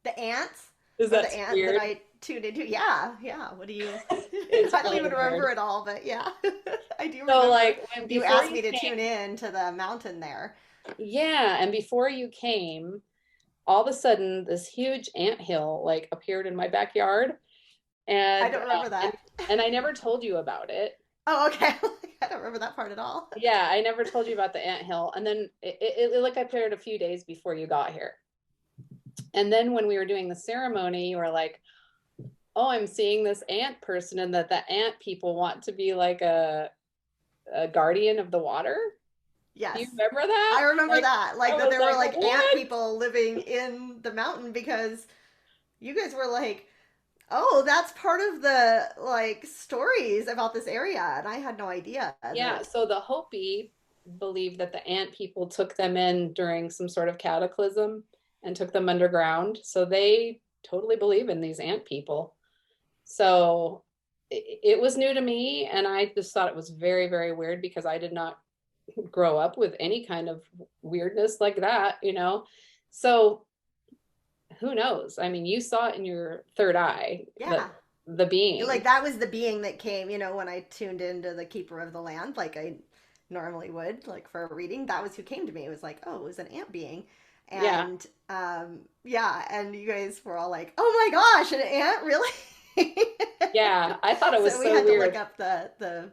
[SPEAKER 1] The ants,
[SPEAKER 2] is
[SPEAKER 1] or
[SPEAKER 2] that
[SPEAKER 1] the ant that
[SPEAKER 2] weird?
[SPEAKER 1] I tuned into. Yeah, yeah. What do you?
[SPEAKER 2] It's
[SPEAKER 1] I don't
[SPEAKER 2] really
[SPEAKER 1] even remember
[SPEAKER 2] weird.
[SPEAKER 1] it all, but yeah, I do
[SPEAKER 2] So
[SPEAKER 1] remember
[SPEAKER 2] like when
[SPEAKER 1] you
[SPEAKER 2] before
[SPEAKER 1] asked
[SPEAKER 2] you
[SPEAKER 1] me to
[SPEAKER 2] came,
[SPEAKER 1] tune in to the mountain there.
[SPEAKER 2] yeah, and before you came, all of a sudden this huge ant hill like appeared in my backyard,
[SPEAKER 1] I
[SPEAKER 2] and
[SPEAKER 1] don't remember
[SPEAKER 2] and
[SPEAKER 1] that.
[SPEAKER 2] and I never told you about it.
[SPEAKER 1] Oh, okay. I don't remember that part at all.
[SPEAKER 2] Yeah, I never told you about the ant hill, and then it like appeared a few days before you got here. And then when we were doing the ceremony, you were like, "Oh, I'm seeing this ant person, and that the ant people want to be like a guardian of the water." Do
[SPEAKER 1] Yes.
[SPEAKER 2] you remember
[SPEAKER 1] I
[SPEAKER 2] that?
[SPEAKER 1] remember
[SPEAKER 2] Like,
[SPEAKER 1] that.
[SPEAKER 2] I
[SPEAKER 1] Like that
[SPEAKER 2] was
[SPEAKER 1] there were
[SPEAKER 2] like,
[SPEAKER 1] like ant
[SPEAKER 2] "What?"
[SPEAKER 1] people living in the mountain because you guys were like, "Oh, that's part of the like stories about this area." And I had no idea
[SPEAKER 2] Yeah,
[SPEAKER 1] that.
[SPEAKER 2] so the Hopi believed that the ant people took them in during some sort of cataclysm and took them underground. So they totally believe in these ant people. So it was new to me, and I just thought it was very, very weird because I did not grow up with any kind of weirdness like that. So who knows? I mean, you saw it in your third eye,
[SPEAKER 1] Yeah.
[SPEAKER 2] the
[SPEAKER 1] Like
[SPEAKER 2] being.
[SPEAKER 1] that was the being that came, when I tuned into the Keeper of the Land, like I normally would, like for a reading. That was who came to me. It was like, oh, it was an ant being.
[SPEAKER 2] Yeah.
[SPEAKER 1] And yeah, and you guys were all like, oh my gosh, an ant, really?
[SPEAKER 2] Yeah. I thought it was
[SPEAKER 1] So we
[SPEAKER 2] so
[SPEAKER 1] had to look
[SPEAKER 2] weird.
[SPEAKER 1] up the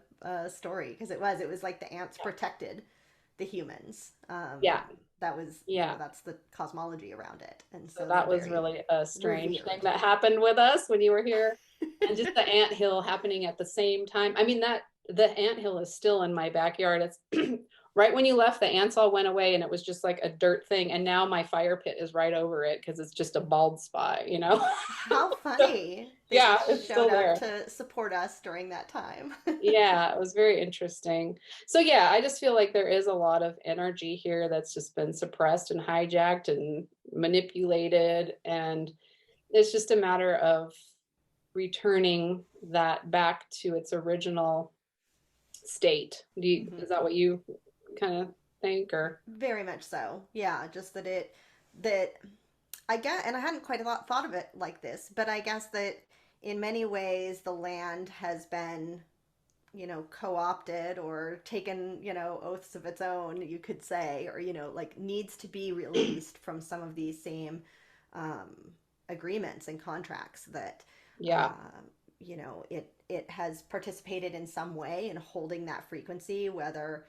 [SPEAKER 1] story because it was like the ants protected the humans.
[SPEAKER 2] Yeah.
[SPEAKER 1] That was,
[SPEAKER 2] Yeah.
[SPEAKER 1] that's the cosmology around it. And
[SPEAKER 2] So
[SPEAKER 1] so they're
[SPEAKER 2] that was
[SPEAKER 1] very
[SPEAKER 2] really a strange thing
[SPEAKER 1] revered.
[SPEAKER 2] that happened with us when you were here. And just the anthill happening at the same time. I mean, that the anthill is still in my backyard. It's right when you left, the ants all went away and it was just like a dirt thing. And now my fire pit is right over it because it's just a bald spot.
[SPEAKER 1] How
[SPEAKER 2] So,
[SPEAKER 1] funny that you
[SPEAKER 2] yeah, it's
[SPEAKER 1] showed
[SPEAKER 2] still
[SPEAKER 1] up
[SPEAKER 2] there.
[SPEAKER 1] to support us during that time.
[SPEAKER 2] Yeah, it was very interesting. So yeah, I just feel like there is a lot of energy here that's just been suppressed and hijacked and manipulated, and it's just a matter of returning that back to its original state.
[SPEAKER 1] Hmm.
[SPEAKER 2] Is that what you kind of think, or?
[SPEAKER 1] Very much so. Yeah, just that I get, and I hadn't quite thought of it like this, but I guess that in many ways the land has been, co-opted or taken, oaths of its own, you could say, or, like needs to be released from some of these same agreements and contracts that,
[SPEAKER 2] Yeah.
[SPEAKER 1] it has participated in some way in holding that frequency, whether,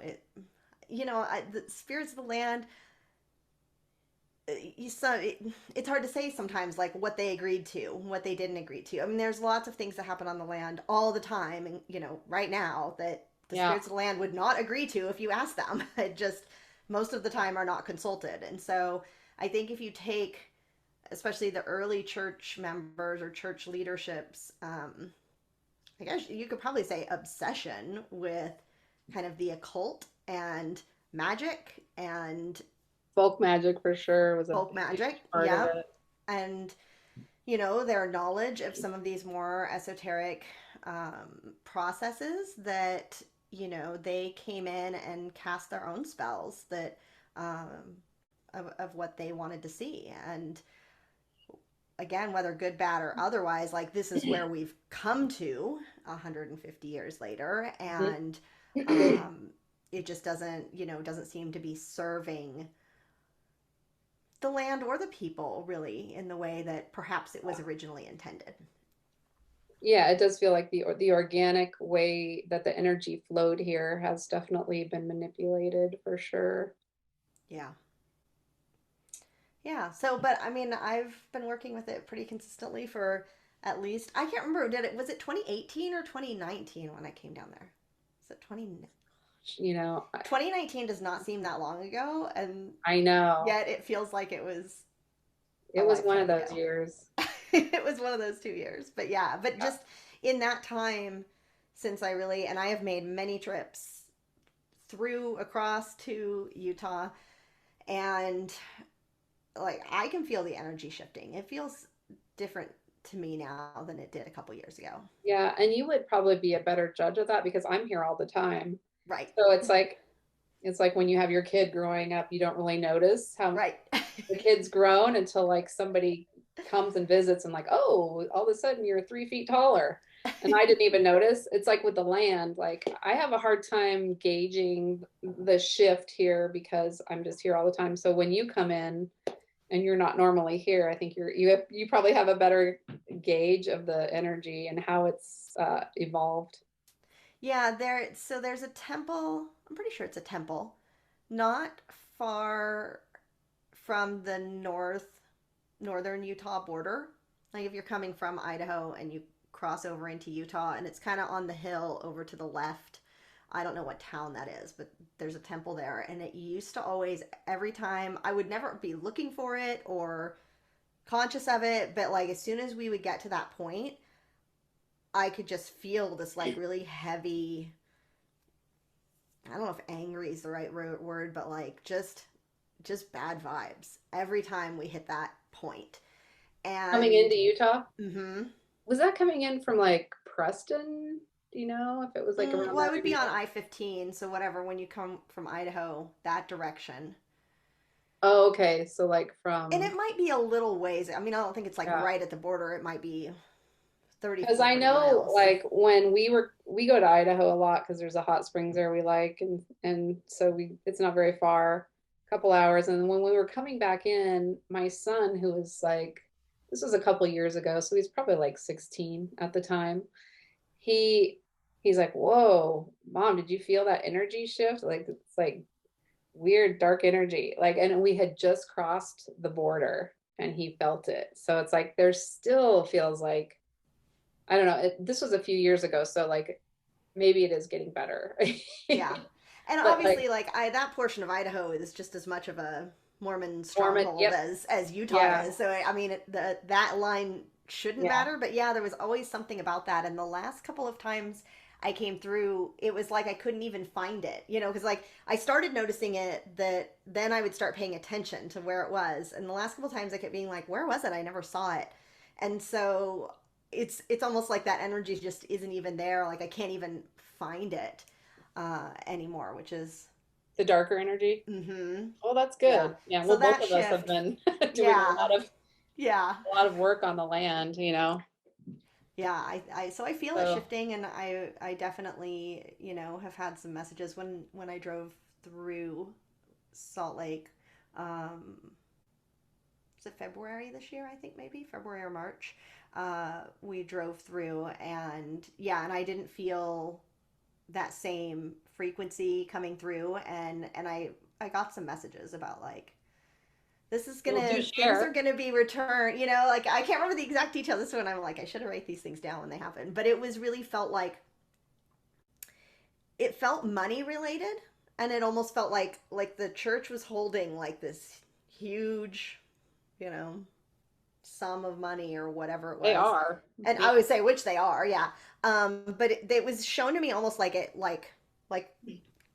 [SPEAKER 1] it, the spirits of the land, it's hard to say sometimes like what they agreed to, what they didn't agree to. I mean, there's lots of things that happen on the land all the time, and right now that the
[SPEAKER 2] Yeah.
[SPEAKER 1] spirits of the land would not agree to if you ask them. It just most of the time are not consulted, and so I think if you take, especially the early church members or church leaderships, I guess you could probably say obsession with kind of the occult and magic and
[SPEAKER 2] Folk magic for sure was a
[SPEAKER 1] folk
[SPEAKER 2] huge
[SPEAKER 1] magic.
[SPEAKER 2] part of
[SPEAKER 1] Yep.
[SPEAKER 2] it.
[SPEAKER 1] And, their knowledge of some of these more esoteric processes that, they came in and cast their own spells that of what they wanted to see. And again, whether good, bad, or otherwise, like this is where we've come to 150 years later. And it just doesn't seem to be serving the land or the people really in the way that perhaps it was originally intended.
[SPEAKER 2] Yeah, it does feel like the organic way that the energy flowed here has definitely been manipulated for sure.
[SPEAKER 1] Yeah. Yeah. So, but I mean, I've been working with it pretty consistently for at least, I can't remember, was it 2018 or 2019 when I came down there? Is it
[SPEAKER 2] You know,
[SPEAKER 1] 2019 does not seem that long ago, and
[SPEAKER 2] I know
[SPEAKER 1] yet it feels like it was a
[SPEAKER 2] it was one of
[SPEAKER 1] lifetime
[SPEAKER 2] those
[SPEAKER 1] ago.
[SPEAKER 2] years.
[SPEAKER 1] It was one of those 2 years. But yeah, but
[SPEAKER 2] Yeah.
[SPEAKER 1] just in that time since I really, and I have made many trips through across to Utah, and like I can feel the energy shifting. It feels different to me now than it did a couple years ago.
[SPEAKER 2] Yeah, and you would probably be a better judge of that because I'm here all the time.
[SPEAKER 1] Right.
[SPEAKER 2] So it's like when you have your kid growing up, you don't really notice how
[SPEAKER 1] Right.
[SPEAKER 2] the kid's grown until like somebody comes and visits and like, oh, all of a sudden you're 3 feet taller. And I didn't even notice. It's like with the land, like I have a hard time gauging the shift here because I'm just here all the time. So when you come in and you're not normally here, I think you probably have a better gauge of the energy and how it's evolved.
[SPEAKER 1] Yeah, there's a temple. I'm pretty sure it's a temple not far from the northern Utah border. Like if you're coming from Idaho and you cross over into Utah, and it's kind of on the hill over to the left. I don't know what town that is, but there's a temple there, and it used to always, every time, I would never be looking for it or conscious of it, but like as soon as we would get to that point, I could just feel this like really heavy, I don't know if angry is the right word, but like just bad vibes every time we hit that point.
[SPEAKER 2] Coming
[SPEAKER 1] And
[SPEAKER 2] into Utah,
[SPEAKER 1] mm-hmm.
[SPEAKER 2] was that coming in from like Preston? Do you know if it was like around
[SPEAKER 1] Well, I
[SPEAKER 2] that
[SPEAKER 1] would be on
[SPEAKER 2] area?
[SPEAKER 1] I-15, so whatever, when you come from Idaho, that direction.
[SPEAKER 2] Oh, okay. So like
[SPEAKER 1] And it
[SPEAKER 2] from,
[SPEAKER 1] might be a little ways. I mean, I don't think it's like
[SPEAKER 2] yeah.
[SPEAKER 1] right at the border. It might be 30,
[SPEAKER 2] Because I
[SPEAKER 1] 40
[SPEAKER 2] know
[SPEAKER 1] miles.
[SPEAKER 2] like when we go to Idaho a lot because there's a hot springs there we like and so we it's not very far, a couple hours. And when we were coming back in, my son, who was like, this was a couple years ago, so he's probably like 16 at the time. He he's like, "Whoa, mom, did you feel that energy shift? Like it's like weird dark energy." Like, and we had just crossed the border and he felt it. So it's like there still feels like, I don't know. This was a few years ago, so like maybe it is getting better.
[SPEAKER 1] Yeah. And
[SPEAKER 2] But
[SPEAKER 1] obviously,
[SPEAKER 2] like
[SPEAKER 1] like that portion of Idaho is just as much of a Mormon
[SPEAKER 2] Mormon,
[SPEAKER 1] stronghold
[SPEAKER 2] yep,
[SPEAKER 1] as Utah
[SPEAKER 2] yeah,
[SPEAKER 1] is. So I mean, that line shouldn't
[SPEAKER 2] yeah.
[SPEAKER 1] matter. But yeah, there was always something about that. And the last couple of times I came through, it was like I couldn't even find it. Because like I started noticing it, that then I would start paying attention to where it was. And the last couple of times I kept being like, "Where was it? I never saw it." And so it's almost like that energy just isn't even there. Like I can't even find it anymore, which is
[SPEAKER 2] The darker energy.
[SPEAKER 1] mm-hmm.
[SPEAKER 2] Oh, that's
[SPEAKER 1] Yeah.
[SPEAKER 2] good. Yeah,
[SPEAKER 1] So
[SPEAKER 2] well, both
[SPEAKER 1] that
[SPEAKER 2] of us have
[SPEAKER 1] shift,
[SPEAKER 2] been doing a
[SPEAKER 1] yeah,
[SPEAKER 2] lot of
[SPEAKER 1] yeah,
[SPEAKER 2] work on the land.
[SPEAKER 1] yeah. So I feel it
[SPEAKER 2] So
[SPEAKER 1] shifting, and I definitely have had some messages when I drove through Salt Lake. Um, was it February this year? I think maybe February or March. We drove through, and yeah, and I didn't feel that same frequency coming through, and I got some messages about like this is
[SPEAKER 2] we'll do
[SPEAKER 1] things are
[SPEAKER 2] share.
[SPEAKER 1] gonna be returned, like I can't remember the exact details. This one I'm like I should have write these things down when they happen, but it was really felt like it felt money related, and it almost felt like the church was holding like this huge, you know sum of money or whatever it
[SPEAKER 2] They
[SPEAKER 1] was.
[SPEAKER 2] are.
[SPEAKER 1] And
[SPEAKER 2] Yeah.
[SPEAKER 1] I would say which they are, yeah. But it was shown to me almost like like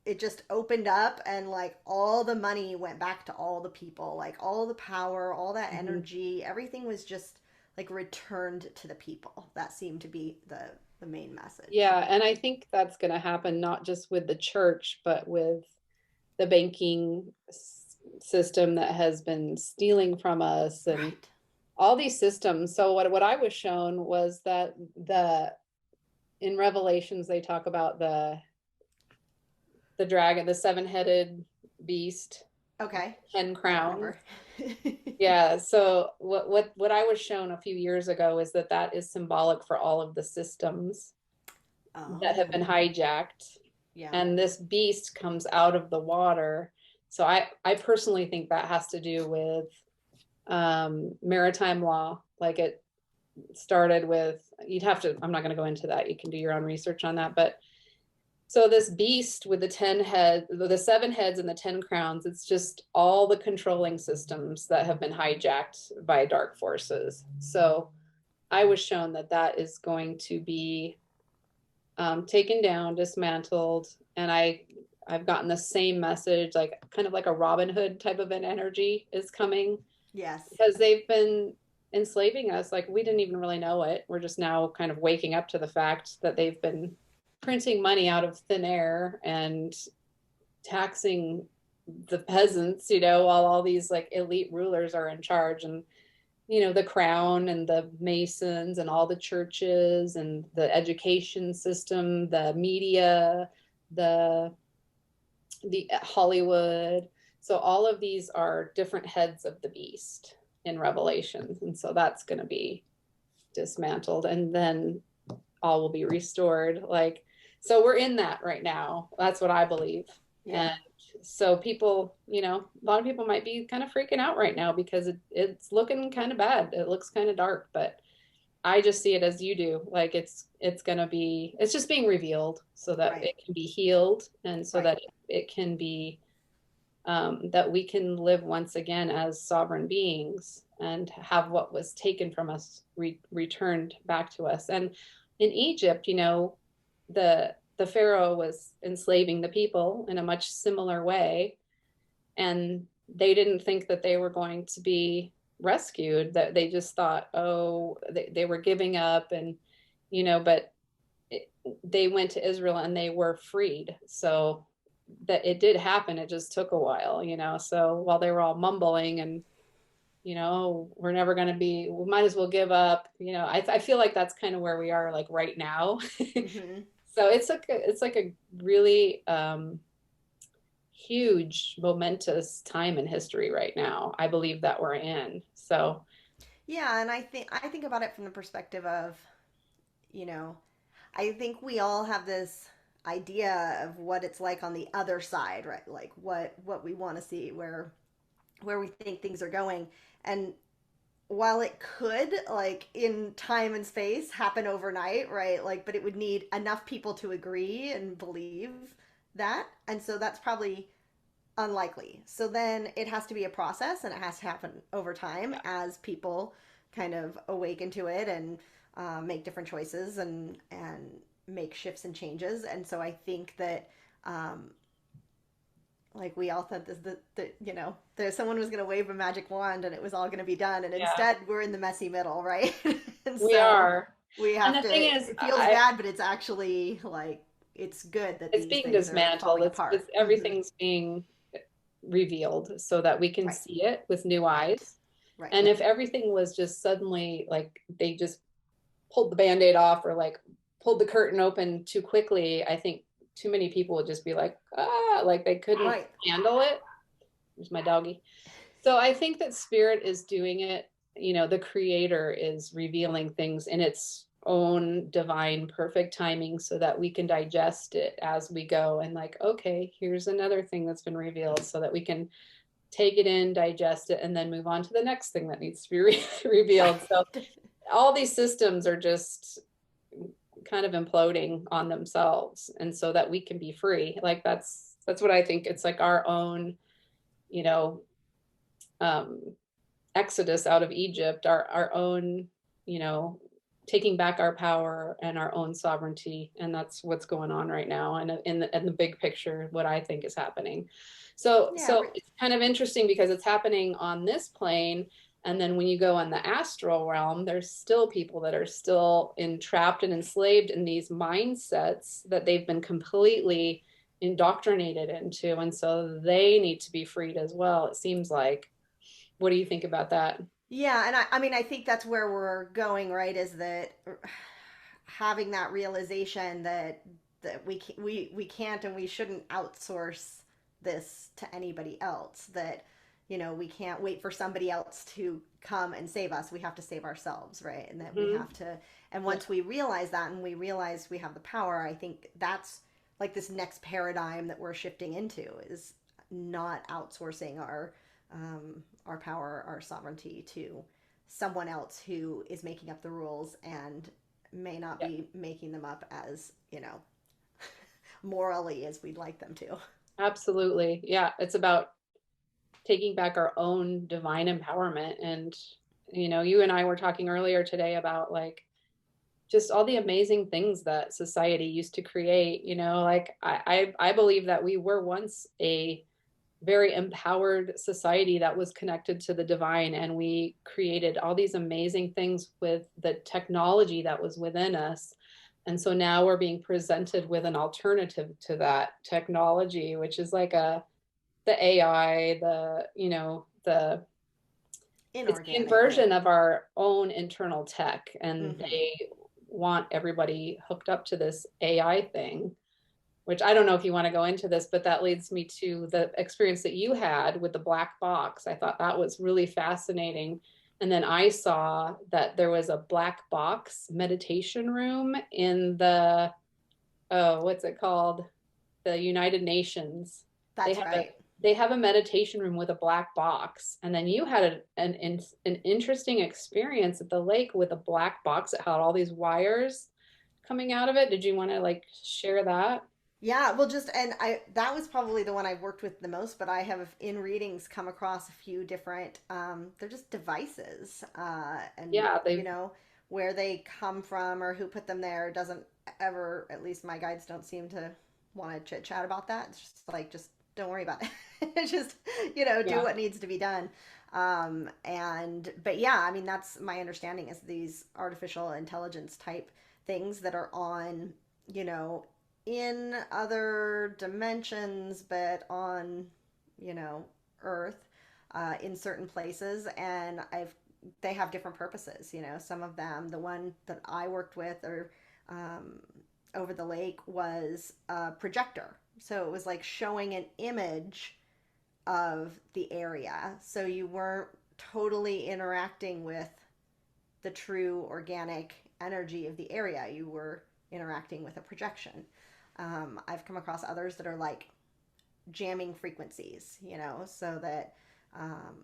[SPEAKER 1] it just opened up, and like all the money went back to all the people, like all the power, all that
[SPEAKER 2] Mhm.
[SPEAKER 1] energy, everything was just like returned to the people. That seemed to be the main message.
[SPEAKER 2] Yeah, and I think that's going to happen not just with the church, but with the banking system that has been stealing from us and
[SPEAKER 1] Right.
[SPEAKER 2] all these systems. So what I was shown was that the in Revelations they talk about the dragon, the seven-headed beast.
[SPEAKER 1] Okay.
[SPEAKER 2] 10
[SPEAKER 1] I
[SPEAKER 2] crowns.
[SPEAKER 1] remember.
[SPEAKER 2] Yeah, so what I was shown a few years ago is that that is symbolic for all of the systems that have been
[SPEAKER 1] Oh,
[SPEAKER 2] hijacked,
[SPEAKER 1] yeah.
[SPEAKER 2] and this beast comes out of the water. So I personally think that has to do with maritime law. Like it started with, you'd have to, I'm not going to go into that. You can do your own research on that. But so this beast with the 10 heads, the 7 heads and the 10 crowns, it's just all the controlling systems that have been hijacked by dark forces. So I was shown that that is going to be taken down, dismantled, and I've gotten the same message, like kind of like a Robin Hood type of an energy is coming
[SPEAKER 1] Yes.
[SPEAKER 2] because they've been enslaving us. Like we didn't even really know it. We're just now kind of waking up to the fact that they've been printing money out of thin air and taxing the peasants, while all these like elite rulers are in charge. And the crown and the masons and all the churches and the education system, the media, the Hollywood. So all of these are different heads of the beast in Revelations. And so that's going to be dismantled and then all will be restored. Like, so we're in that right now. That's what I believe.
[SPEAKER 1] Yeah.
[SPEAKER 2] And so people, a lot of people might be kind of freaking out right now because it's looking kind of bad. It looks kind of dark, but I just see it as you do. Like it's going to be, it's just being revealed so that
[SPEAKER 1] Right.
[SPEAKER 2] it can be healed and so
[SPEAKER 1] Right.
[SPEAKER 2] that it can be, that we can live once again as sovereign beings and have what was taken from us returned back to us. And in Egypt, the Pharaoh was enslaving the people in a much similar way, and they didn't think that they were going to be rescued. That they just thought, oh, they were giving up, and but it, they went to Israel and they were freed. So that it did happen. It just took a while, So while they were all mumbling and we're never going to be, we might as well give up. I feel like that's kind of where we are like right now.
[SPEAKER 1] Mm-hmm.
[SPEAKER 2] So it's like a really huge, momentous time in history right now. I believe that we're in. So
[SPEAKER 1] Yeah, and I think about it from the perspective of, you know, I think we all have this idea of what it's like on the other side, right? Like what we want to see, where we think things are going. And while it could, like in time and space, happen overnight, right? Like, but it would need enough people to agree and believe that. And so that's probably unlikely. So then it has to be a process and it has to happen over time as people kind of awaken to it and make different choices and make shifts and changes. And so I think that like we all thought this that there's someone was going to wave a magic wand and it was all going to be done, and
[SPEAKER 2] yeah,
[SPEAKER 1] instead we're in the messy middle, right? And
[SPEAKER 2] we
[SPEAKER 1] so
[SPEAKER 2] are.
[SPEAKER 1] we
[SPEAKER 2] And
[SPEAKER 1] have
[SPEAKER 2] the
[SPEAKER 1] to,
[SPEAKER 2] thing is,
[SPEAKER 1] it feels bad, but it's actually like it's good that
[SPEAKER 2] it's
[SPEAKER 1] these
[SPEAKER 2] being
[SPEAKER 1] things are
[SPEAKER 2] dismantled.
[SPEAKER 1] falling
[SPEAKER 2] It's
[SPEAKER 1] apart. Hmm.
[SPEAKER 2] everything's being revealed so that we can
[SPEAKER 1] Right.
[SPEAKER 2] see it with new
[SPEAKER 1] Right.
[SPEAKER 2] eyes.
[SPEAKER 1] Right.
[SPEAKER 2] And if everything was just suddenly like they just pulled the band-aid off or like pulled the curtain open too quickly, I think too many people would just be like, like they couldn't
[SPEAKER 1] Right.
[SPEAKER 2] handle it. There's my doggy. So I think that spirit is doing it. The creator is revealing things in its own divine perfect timing so that we can digest it as we go and like, okay, here's another thing that's been revealed so that we can take it in, digest it, and then move on to the next thing that needs to be revealed. So
[SPEAKER 1] Right.
[SPEAKER 2] all these systems are just kind of imploding on themselves, and so that we can be free. Like that's what I think. It's like our own, you know, um, exodus out of Egypt, our own, you know, taking back our power and our own sovereignty, and that's what's going on right now. And in the big picture, what I think is happening. So
[SPEAKER 1] Yeah.
[SPEAKER 2] so it's kind of interesting because it's happening on this plane, and then when you go on the astral realm, there's still people that are still entrapped and enslaved in these mindsets that they've been completely indoctrinated into, and so they need to be freed as well. It seems like. What do you think about that?
[SPEAKER 1] Yeah, and I mean, I think that's where we're going, right? Is that having that realization that we can't and we shouldn't outsource this to anybody else, that, we can't wait for somebody else to come and save us. We have to save ourselves, right? And that we
[SPEAKER 2] Mhm.
[SPEAKER 1] have to, and
[SPEAKER 2] Yeah,
[SPEAKER 1] once we realize that and we realize we have the power, I think that's like this next paradigm that we're shifting into, is not outsourcing our power, our sovereignty to someone else who is making up the rules and may not
[SPEAKER 2] yeah,
[SPEAKER 1] be making them up as, morally as we'd like them to.
[SPEAKER 2] absolutely. Yeah, it's about taking back our own divine empowerment. And, you and I were talking earlier today about like just all the amazing things that society used to create. Like I believe that we were once a very empowered society that was connected to the divine, and we created all these amazing things with the technology that was within us. And so now we're being presented with an alternative to that technology, which is like the AI, the it's the
[SPEAKER 1] Inorganic,
[SPEAKER 2] inversion
[SPEAKER 1] right?
[SPEAKER 2] of our own internal tech, and
[SPEAKER 1] Mm-hmm.
[SPEAKER 2] they want everybody hooked up to this AI thing, which I don't know if you want to go into this, but that leads me to the experience that you had with the black box. I thought that was really fascinating. And then I saw that there was a black box meditation room in the, oh, what's it called? The United Nations. They
[SPEAKER 1] That's
[SPEAKER 2] have a
[SPEAKER 1] right.
[SPEAKER 2] they have a meditation room with a black box. And then you had an interesting experience at the lake with a black box that had all these wires coming out of it. Did you want to like share that?
[SPEAKER 1] Yeah, well, just, and that was probably the one I've worked with the most, but I have in readings come across a few different, they're just devices, and,
[SPEAKER 2] Yeah,
[SPEAKER 1] where they come from or who put them there doesn't ever, at least my guides don't seem to want to chit chat about that. It's just like, just don't worry about it. Just, do
[SPEAKER 2] yeah,
[SPEAKER 1] what needs to be done. But yeah, I mean, that's my understanding, is these artificial intelligence type things that are on, you know, in other dimensions, but on, you know, Earth, in certain places, and they have different purposes. Some of them, the one that I worked with, or um, over the lake, was a projector. So it was like showing an image of the area. So you weren't totally interacting with the true organic energy of the area. You were interacting with a projection. I've come across others that are like jamming frequencies, so that um,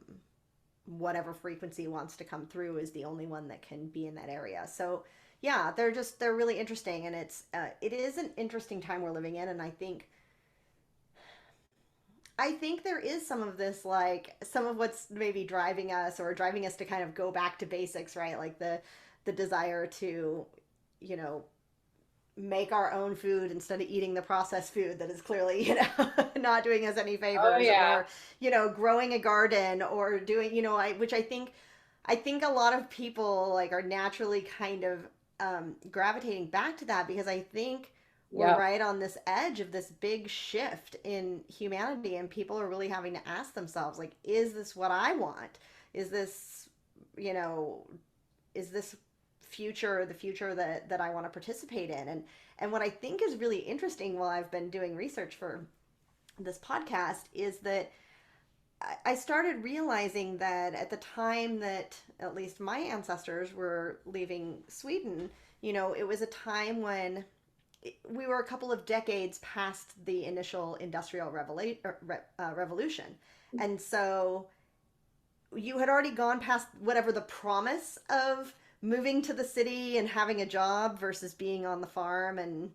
[SPEAKER 1] whatever frequency wants to come through is the only one that can be in that area. So yeah, they're really interesting, and it is an interesting time we're living in, and I think there is some of this, like some of what's maybe driving us to kind of go back to basics, right? Like the desire to, you know, make our own food instead of eating the processed food that is clearly, not doing us any
[SPEAKER 2] oh
[SPEAKER 1] favors,
[SPEAKER 2] yeah,
[SPEAKER 1] or, growing a garden, or doing, which I think a lot of people like are naturally kind of gravitating back to that, because I think we're
[SPEAKER 2] yeah,
[SPEAKER 1] right on this edge of this big shift in humanity, and people are really having to ask themselves, like, is this what I want? Is this, you know, is this future the future that I want to participate in? And what I think is really interesting while I've been doing research for this podcast is that I started realizing that at the time that at least my ancestors were leaving Sweden, it was a time when we were a couple of decades past the initial industrial revolution. And so you had already gone past whatever the promise of moving to the city and having a job versus being on the farm and,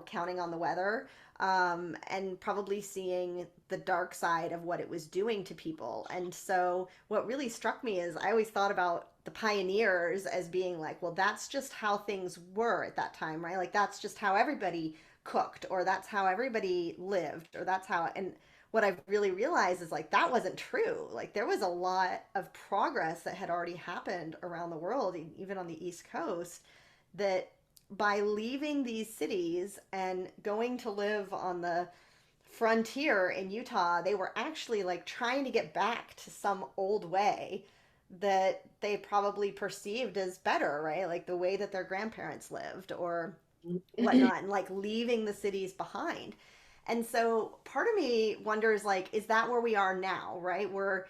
[SPEAKER 1] counting on the weather, and probably seeing the dark side of what it was doing to people. And so what really struck me is I always thought about the pioneers as being like, well, that's just how things were at that time, right? Like that's just how everybody cooked, or that's how everybody lived, or that's how. And what I've really realized is like that wasn't true. Like there was a lot of progress that had already happened around the world, even on the East Coast, that by leaving these cities and going to live on the frontier in Utah, they were actually like trying to get back to some old way that they probably perceived as better, right? Like the way that their grandparents lived or whatnot, and like leaving the cities behind. And so part of me wonders, like, is that where we are now, right? We're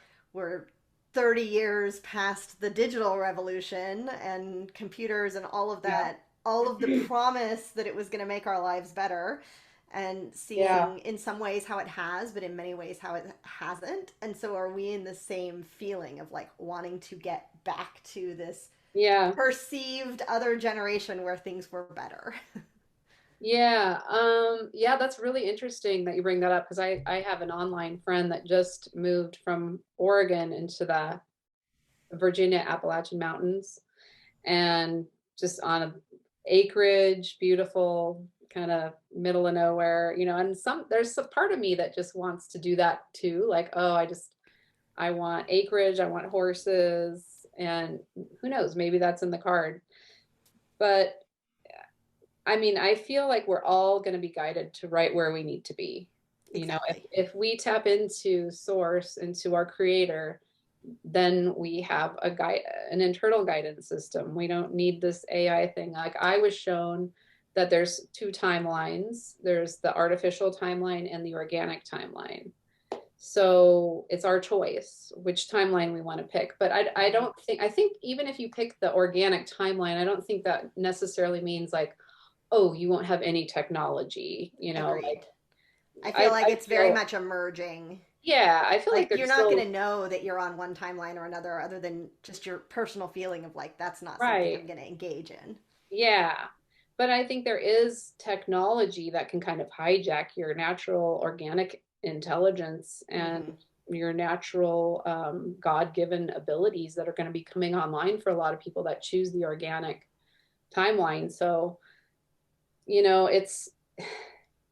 [SPEAKER 1] 30 years past the digital revolution and computers and all of
[SPEAKER 2] Yeah.
[SPEAKER 1] that, all of the promise that it was going to make our lives better, and
[SPEAKER 2] Yeah.
[SPEAKER 1] seeing in some ways how it has, but in many ways how it hasn't. And so are we in the same feeling of like wanting to get back to this
[SPEAKER 2] Yeah.
[SPEAKER 1] perceived other generation where things were better?
[SPEAKER 2] Yeah. Yeah, that's really interesting that you bring that up because I have an online friend that just moved from Oregon into the Virginia Appalachian Mountains and just on a acreage, beautiful, kind of middle of nowhere, and there's a part of me that just wants to do that too. Like, oh, I want acreage, I want horses, and who knows, maybe that's in the card. But I mean, I feel like we're all going to be guided to right where we need to be. If,
[SPEAKER 1] Exactly.
[SPEAKER 2] if we tap into source, into our creator, then we have an internal guidance system. We don't need this AI thing. Like I was shown that there's two timelines. There's the artificial timeline and the organic timeline. So it's our choice which timeline we want to pick. But I don't think, I think even if you pick the organic timeline, I don't think that necessarily means like, oh, you won't have any technology,
[SPEAKER 1] Agreed.
[SPEAKER 2] like
[SPEAKER 1] I feel like
[SPEAKER 2] I
[SPEAKER 1] it's very
[SPEAKER 2] feel,
[SPEAKER 1] much emerging.
[SPEAKER 2] yeah, I feel like
[SPEAKER 1] Like you're
[SPEAKER 2] there's
[SPEAKER 1] not going
[SPEAKER 2] still,
[SPEAKER 1] to know that you're on one timeline or another other than just your personal feeling of like that's not something I'm
[SPEAKER 2] right.
[SPEAKER 1] going to engage in.
[SPEAKER 2] Yeah. But I think there is technology that can kind of hijack your natural organic intelligence and
[SPEAKER 1] Mm-hmm.
[SPEAKER 2] your natural God-given abilities that are going to be coming online for a lot of people that choose the organic timeline. So, you know, it's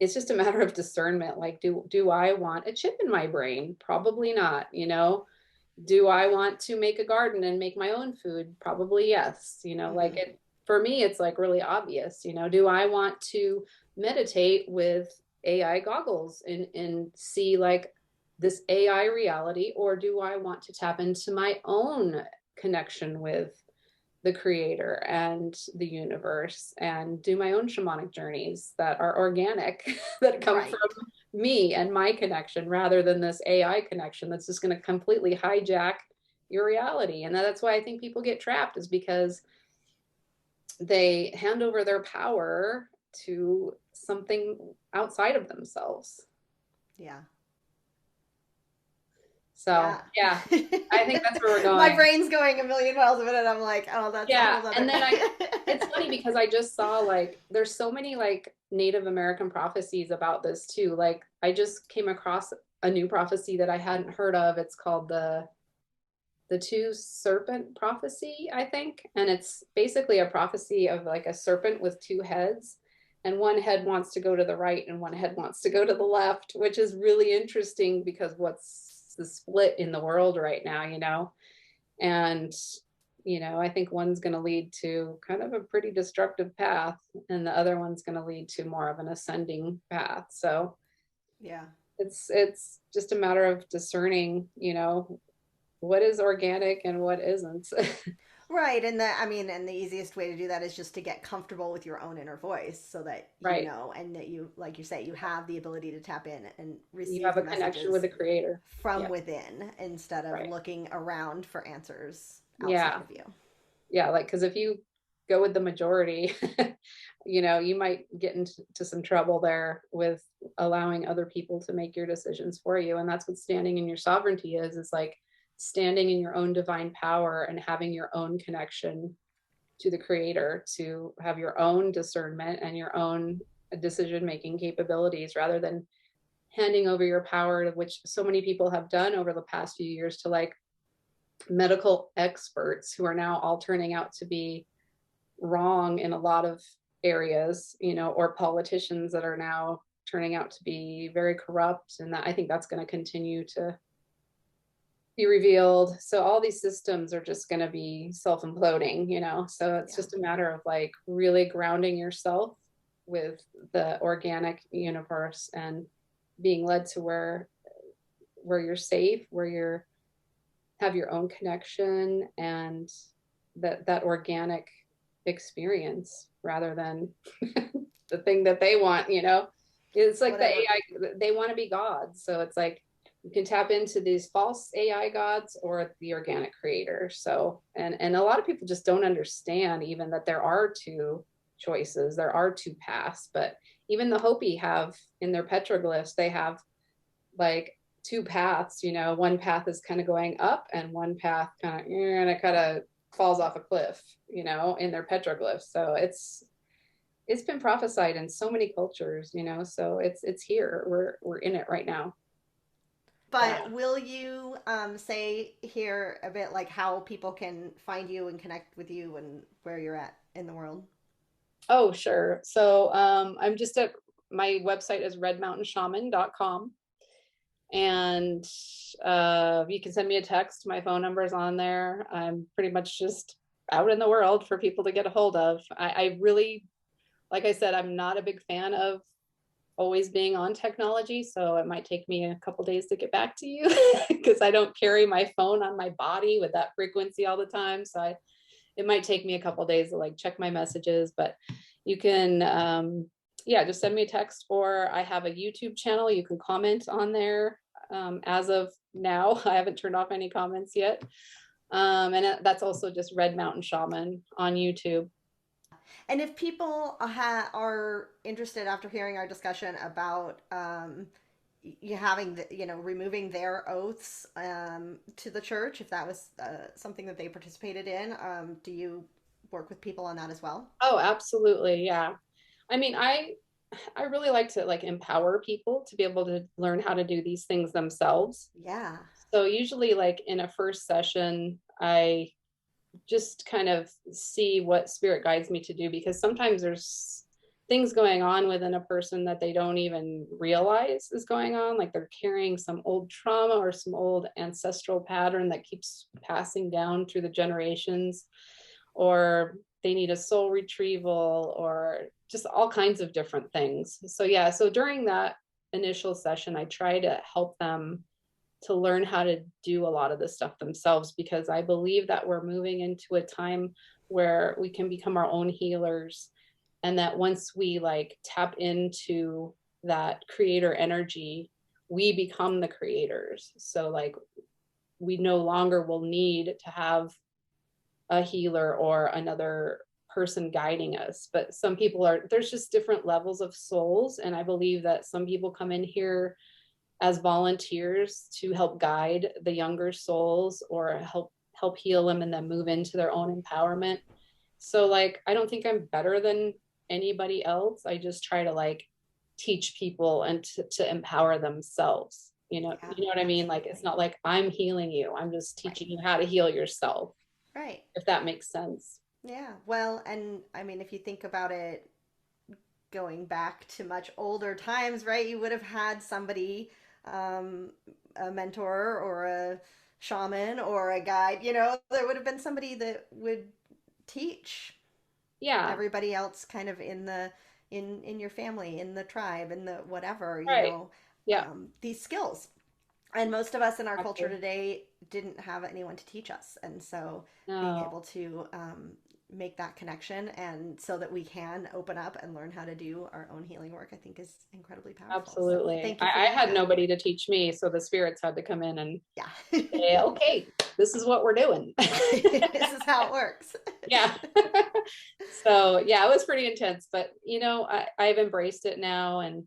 [SPEAKER 2] just a matter of discernment. Like, do I want a chip in my brain? Probably not. Do I want to make a garden and make my own food? Probably yes. Like
[SPEAKER 1] Mm-hmm.
[SPEAKER 2] it for me, it's like really obvious. Do I want to meditate with AI goggles and see like this AI reality, or do I want to tap into my own connection with the creator and the universe and do my own shamanic journeys that are organic, that come from
[SPEAKER 1] Right.
[SPEAKER 2] me and my connection rather than this AI connection that's just going to completely hijack your reality. And that's why I think people get trapped, is because they hand over their power to something outside of themselves.
[SPEAKER 1] Yeah.
[SPEAKER 2] So,
[SPEAKER 1] Yeah.
[SPEAKER 2] yeah, I think that's where we're
[SPEAKER 1] My
[SPEAKER 2] going.
[SPEAKER 1] brain's going a million miles a minute. I'm like, oh, that's a
[SPEAKER 2] Yeah,
[SPEAKER 1] whole other.
[SPEAKER 2] and then it's funny because I just saw like there's so many like Native American prophecies about this too. Like I just came across a new prophecy that I hadn't heard of. It's called the two serpent prophecy, I think, and it's basically a prophecy of like a serpent with two heads, and one head wants to go to the right and one head wants to go to the left, which is really interesting because what's the split in the world right now. And I think one's going to lead to kind of a pretty destructive path, and the other one's going to lead to more of an ascending path. So
[SPEAKER 1] Yeah.
[SPEAKER 2] it's just a matter of discerning, what is organic and what isn't.
[SPEAKER 1] Right, and and the easiest way to do that is just to get comfortable with your own inner voice so that you
[SPEAKER 2] Right.
[SPEAKER 1] know and that you, like you say, you have the ability to tap in and
[SPEAKER 2] You
[SPEAKER 1] receive
[SPEAKER 2] have
[SPEAKER 1] the
[SPEAKER 2] a connection with
[SPEAKER 1] messages
[SPEAKER 2] the creator.
[SPEAKER 1] from
[SPEAKER 2] Yeah.
[SPEAKER 1] within instead of
[SPEAKER 2] Right.
[SPEAKER 1] looking around for answers outside
[SPEAKER 2] Yeah.
[SPEAKER 1] of you.
[SPEAKER 2] Yeah. Like, because if you go with the majority, you might get into some trouble there with allowing other people to make your decisions for you. And that's what standing in your sovereignty is like standing in your own divine power and having your own connection to the creator, to have your own discernment and your own decision making capabilities rather than handing over your power, which so many people have done over the past few years, to like medical experts who are now all turning out to be wrong in a lot of areas, or politicians that are now turning out to be very corrupt. And that, I think that's going to continue to be revealed. So all these systems are just going to be self-imploding. So it's
[SPEAKER 1] Yeah.
[SPEAKER 2] just a matter of like really grounding yourself with the organic universe and being led to where you're safe, where you're have your own connection and that organic experience rather than the thing that they want, It's like the
[SPEAKER 1] whatever.
[SPEAKER 2] AI, they want to be gods. So it's like you can tap into these false AI gods or the organic creator. So, and a lot of people just don't understand even that there are two choices, there are two paths. But even the Hopi have in their petroglyphs, they have like two paths, you know, one path is kind of going up and one path kind of, and it kind of falls off a cliff, you know, in their petroglyphs. So it's been prophesied in so many cultures, you know, so it's here. We're in it right now. Yeah.
[SPEAKER 1] But will you say here a bit like how people can find you and connect with you and where you're at in the world?
[SPEAKER 2] Oh, sure. So I'm just at my website is redmountainshaman.com. And you can send me a text. My phone number is on there. I'm pretty much just out in the world for people to get a hold of. I really, like I said, I'm not a big fan of always being on technology. So it might take me a couple days to get back to you because I don't carry my phone on my body with that frequency all the time. So it might take me a couple days to like check my messages, but you can, yeah, just send me a text, or I have a YouTube channel. You can comment on there. As of now, I haven't turned off any comments yet. And that's also just Red Mountain Shaman on YouTube.
[SPEAKER 1] And if people are interested after hearing our discussion about you having removing their oaths to the church, if that was something that they participated in, do you work with people on that as well?
[SPEAKER 2] Oh, absolutely. Yeah. I mean, I really like to like empower people to be able to learn how to do these things themselves.
[SPEAKER 1] Yeah.
[SPEAKER 2] So usually like in a first session, I just kind of see what spirit guides me to do, because sometimes there's things going on within a person that they don't even realize is going on. Like they're carrying some old trauma or some old ancestral pattern that keeps passing down through the generations, or they need a soul retrieval, or just all kinds of different things. So yeah, so during that initial session, I try to help them to learn how to do a lot of this stuff themselves, because I believe that we're moving into a time where we can become our own healers, and that once we like tap into that creator energy, we become the creators. So like we no longer will need to have a healer or another person guiding us. But some people are, there's just different levels of souls, and I believe that some people come in here as volunteers to help guide the younger souls or help heal them and then move into their own empowerment. So like I don't think I'm better than anybody else. I just try to like teach people and to empower themselves.
[SPEAKER 1] Yeah,
[SPEAKER 2] You know what I mean? Like it's
[SPEAKER 1] absolutely.
[SPEAKER 2] not like I'm healing you. I'm just
[SPEAKER 1] Right.
[SPEAKER 2] teaching you how to heal yourself,
[SPEAKER 1] Right.
[SPEAKER 2] if that makes sense.
[SPEAKER 1] Yeah. Well, and I mean, if you think about it, going back to much older times, right? You would have had somebody, um, a mentor or a shaman or a guide, there would have been somebody that would teach
[SPEAKER 2] Yeah.
[SPEAKER 1] everybody else kind of in your family, in the tribe, in the whatever,
[SPEAKER 2] Right. Yeah.
[SPEAKER 1] these skills. And most of us in our culture
[SPEAKER 2] Exactly.
[SPEAKER 1] today didn't have anyone to teach us. And so being
[SPEAKER 2] No.
[SPEAKER 1] able to make that connection and so that we can open up and learn how to do our own healing work, I think is incredibly powerful. So
[SPEAKER 2] Absolutely.
[SPEAKER 1] thank you for
[SPEAKER 2] I
[SPEAKER 1] doing
[SPEAKER 2] had
[SPEAKER 1] that.
[SPEAKER 2] nobody to teach me, so the spirits had to come in and
[SPEAKER 1] Yeah.
[SPEAKER 2] say, okay, this is what we're doing.
[SPEAKER 1] This is how it works.
[SPEAKER 2] Yeah. So yeah, it was pretty intense, but I've embraced it now. And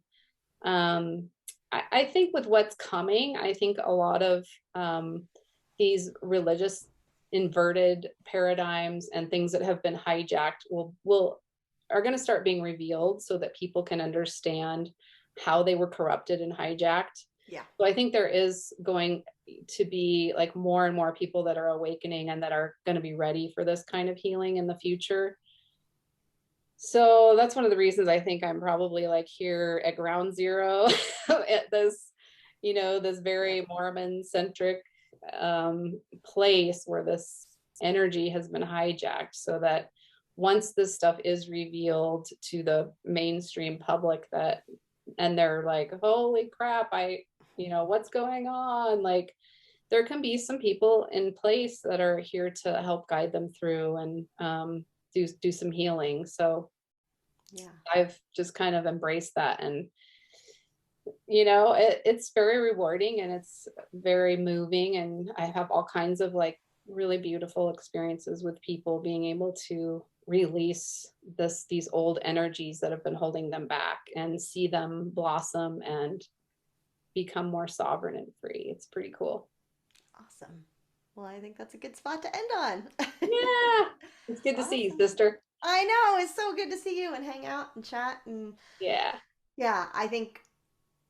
[SPEAKER 2] I think with what's coming, I think a lot of these religious inverted paradigms and things that have been hijacked will are going to start being revealed so that people can understand how they were corrupted and hijacked.
[SPEAKER 1] Yeah.
[SPEAKER 2] So I think there is going to be like more and more people that are awakening and that are going to be ready for this kind of healing in the future. So that's one of the reasons I think I'm probably like here at ground zero at this
[SPEAKER 1] Yeah.
[SPEAKER 2] very Mormon centric place where this energy has been hijacked, so that once this stuff is revealed to the mainstream public, and they're like, holy crap, what's going on? Like there can be some people in place that are here to help guide them through and do some healing. So
[SPEAKER 1] Yeah.
[SPEAKER 2] I've just kind of embraced that, and it's very rewarding and it's very moving. And I have all kinds of like really beautiful experiences with people being able to release these old energies that have been holding them back and see them blossom and become more sovereign and free. It's pretty cool.
[SPEAKER 1] Awesome. Well, I think that's a good spot to end on.
[SPEAKER 2] Yeah. It's good to see you,
[SPEAKER 1] Awesome.
[SPEAKER 2] sister.
[SPEAKER 1] I know. It's so good to see you and hang out and chat. And
[SPEAKER 2] Yeah.
[SPEAKER 1] yeah, I think,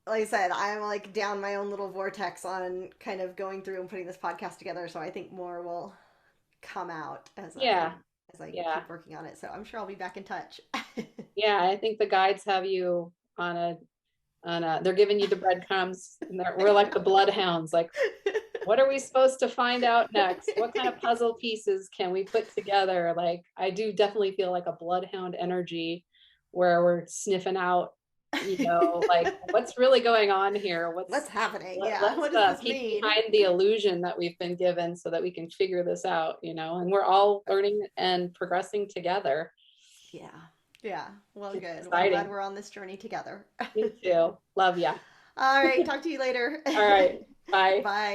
[SPEAKER 1] like I said, I'm like down my own little vortex on kind of going through and putting this podcast together. So I think more will come out
[SPEAKER 2] Yeah.
[SPEAKER 1] as I
[SPEAKER 2] Yeah.
[SPEAKER 1] keep working on it. So I'm sure I'll be back in touch.
[SPEAKER 2] Yeah. I think the guides have you they're giving you the breadcrumbs and we're like the bloodhounds. Like, what are we supposed to find out next? What kind of puzzle pieces can we put together? Like, I do definitely feel like a bloodhound energy where we're sniffing out, like what's really going on here?
[SPEAKER 1] What's happening? Yeah.
[SPEAKER 2] Let's
[SPEAKER 1] What does this
[SPEAKER 2] peek
[SPEAKER 1] mean?
[SPEAKER 2] behind the illusion that we've been given so that we can figure this out, and we're all learning and progressing together.
[SPEAKER 1] Yeah. Yeah. Well,
[SPEAKER 2] It's
[SPEAKER 1] good. Well, I'm glad
[SPEAKER 2] exciting.
[SPEAKER 1] we're on this journey together.
[SPEAKER 2] Me too. Love ya.
[SPEAKER 1] All right. Talk to you later.
[SPEAKER 2] All right. Bye.
[SPEAKER 1] Bye.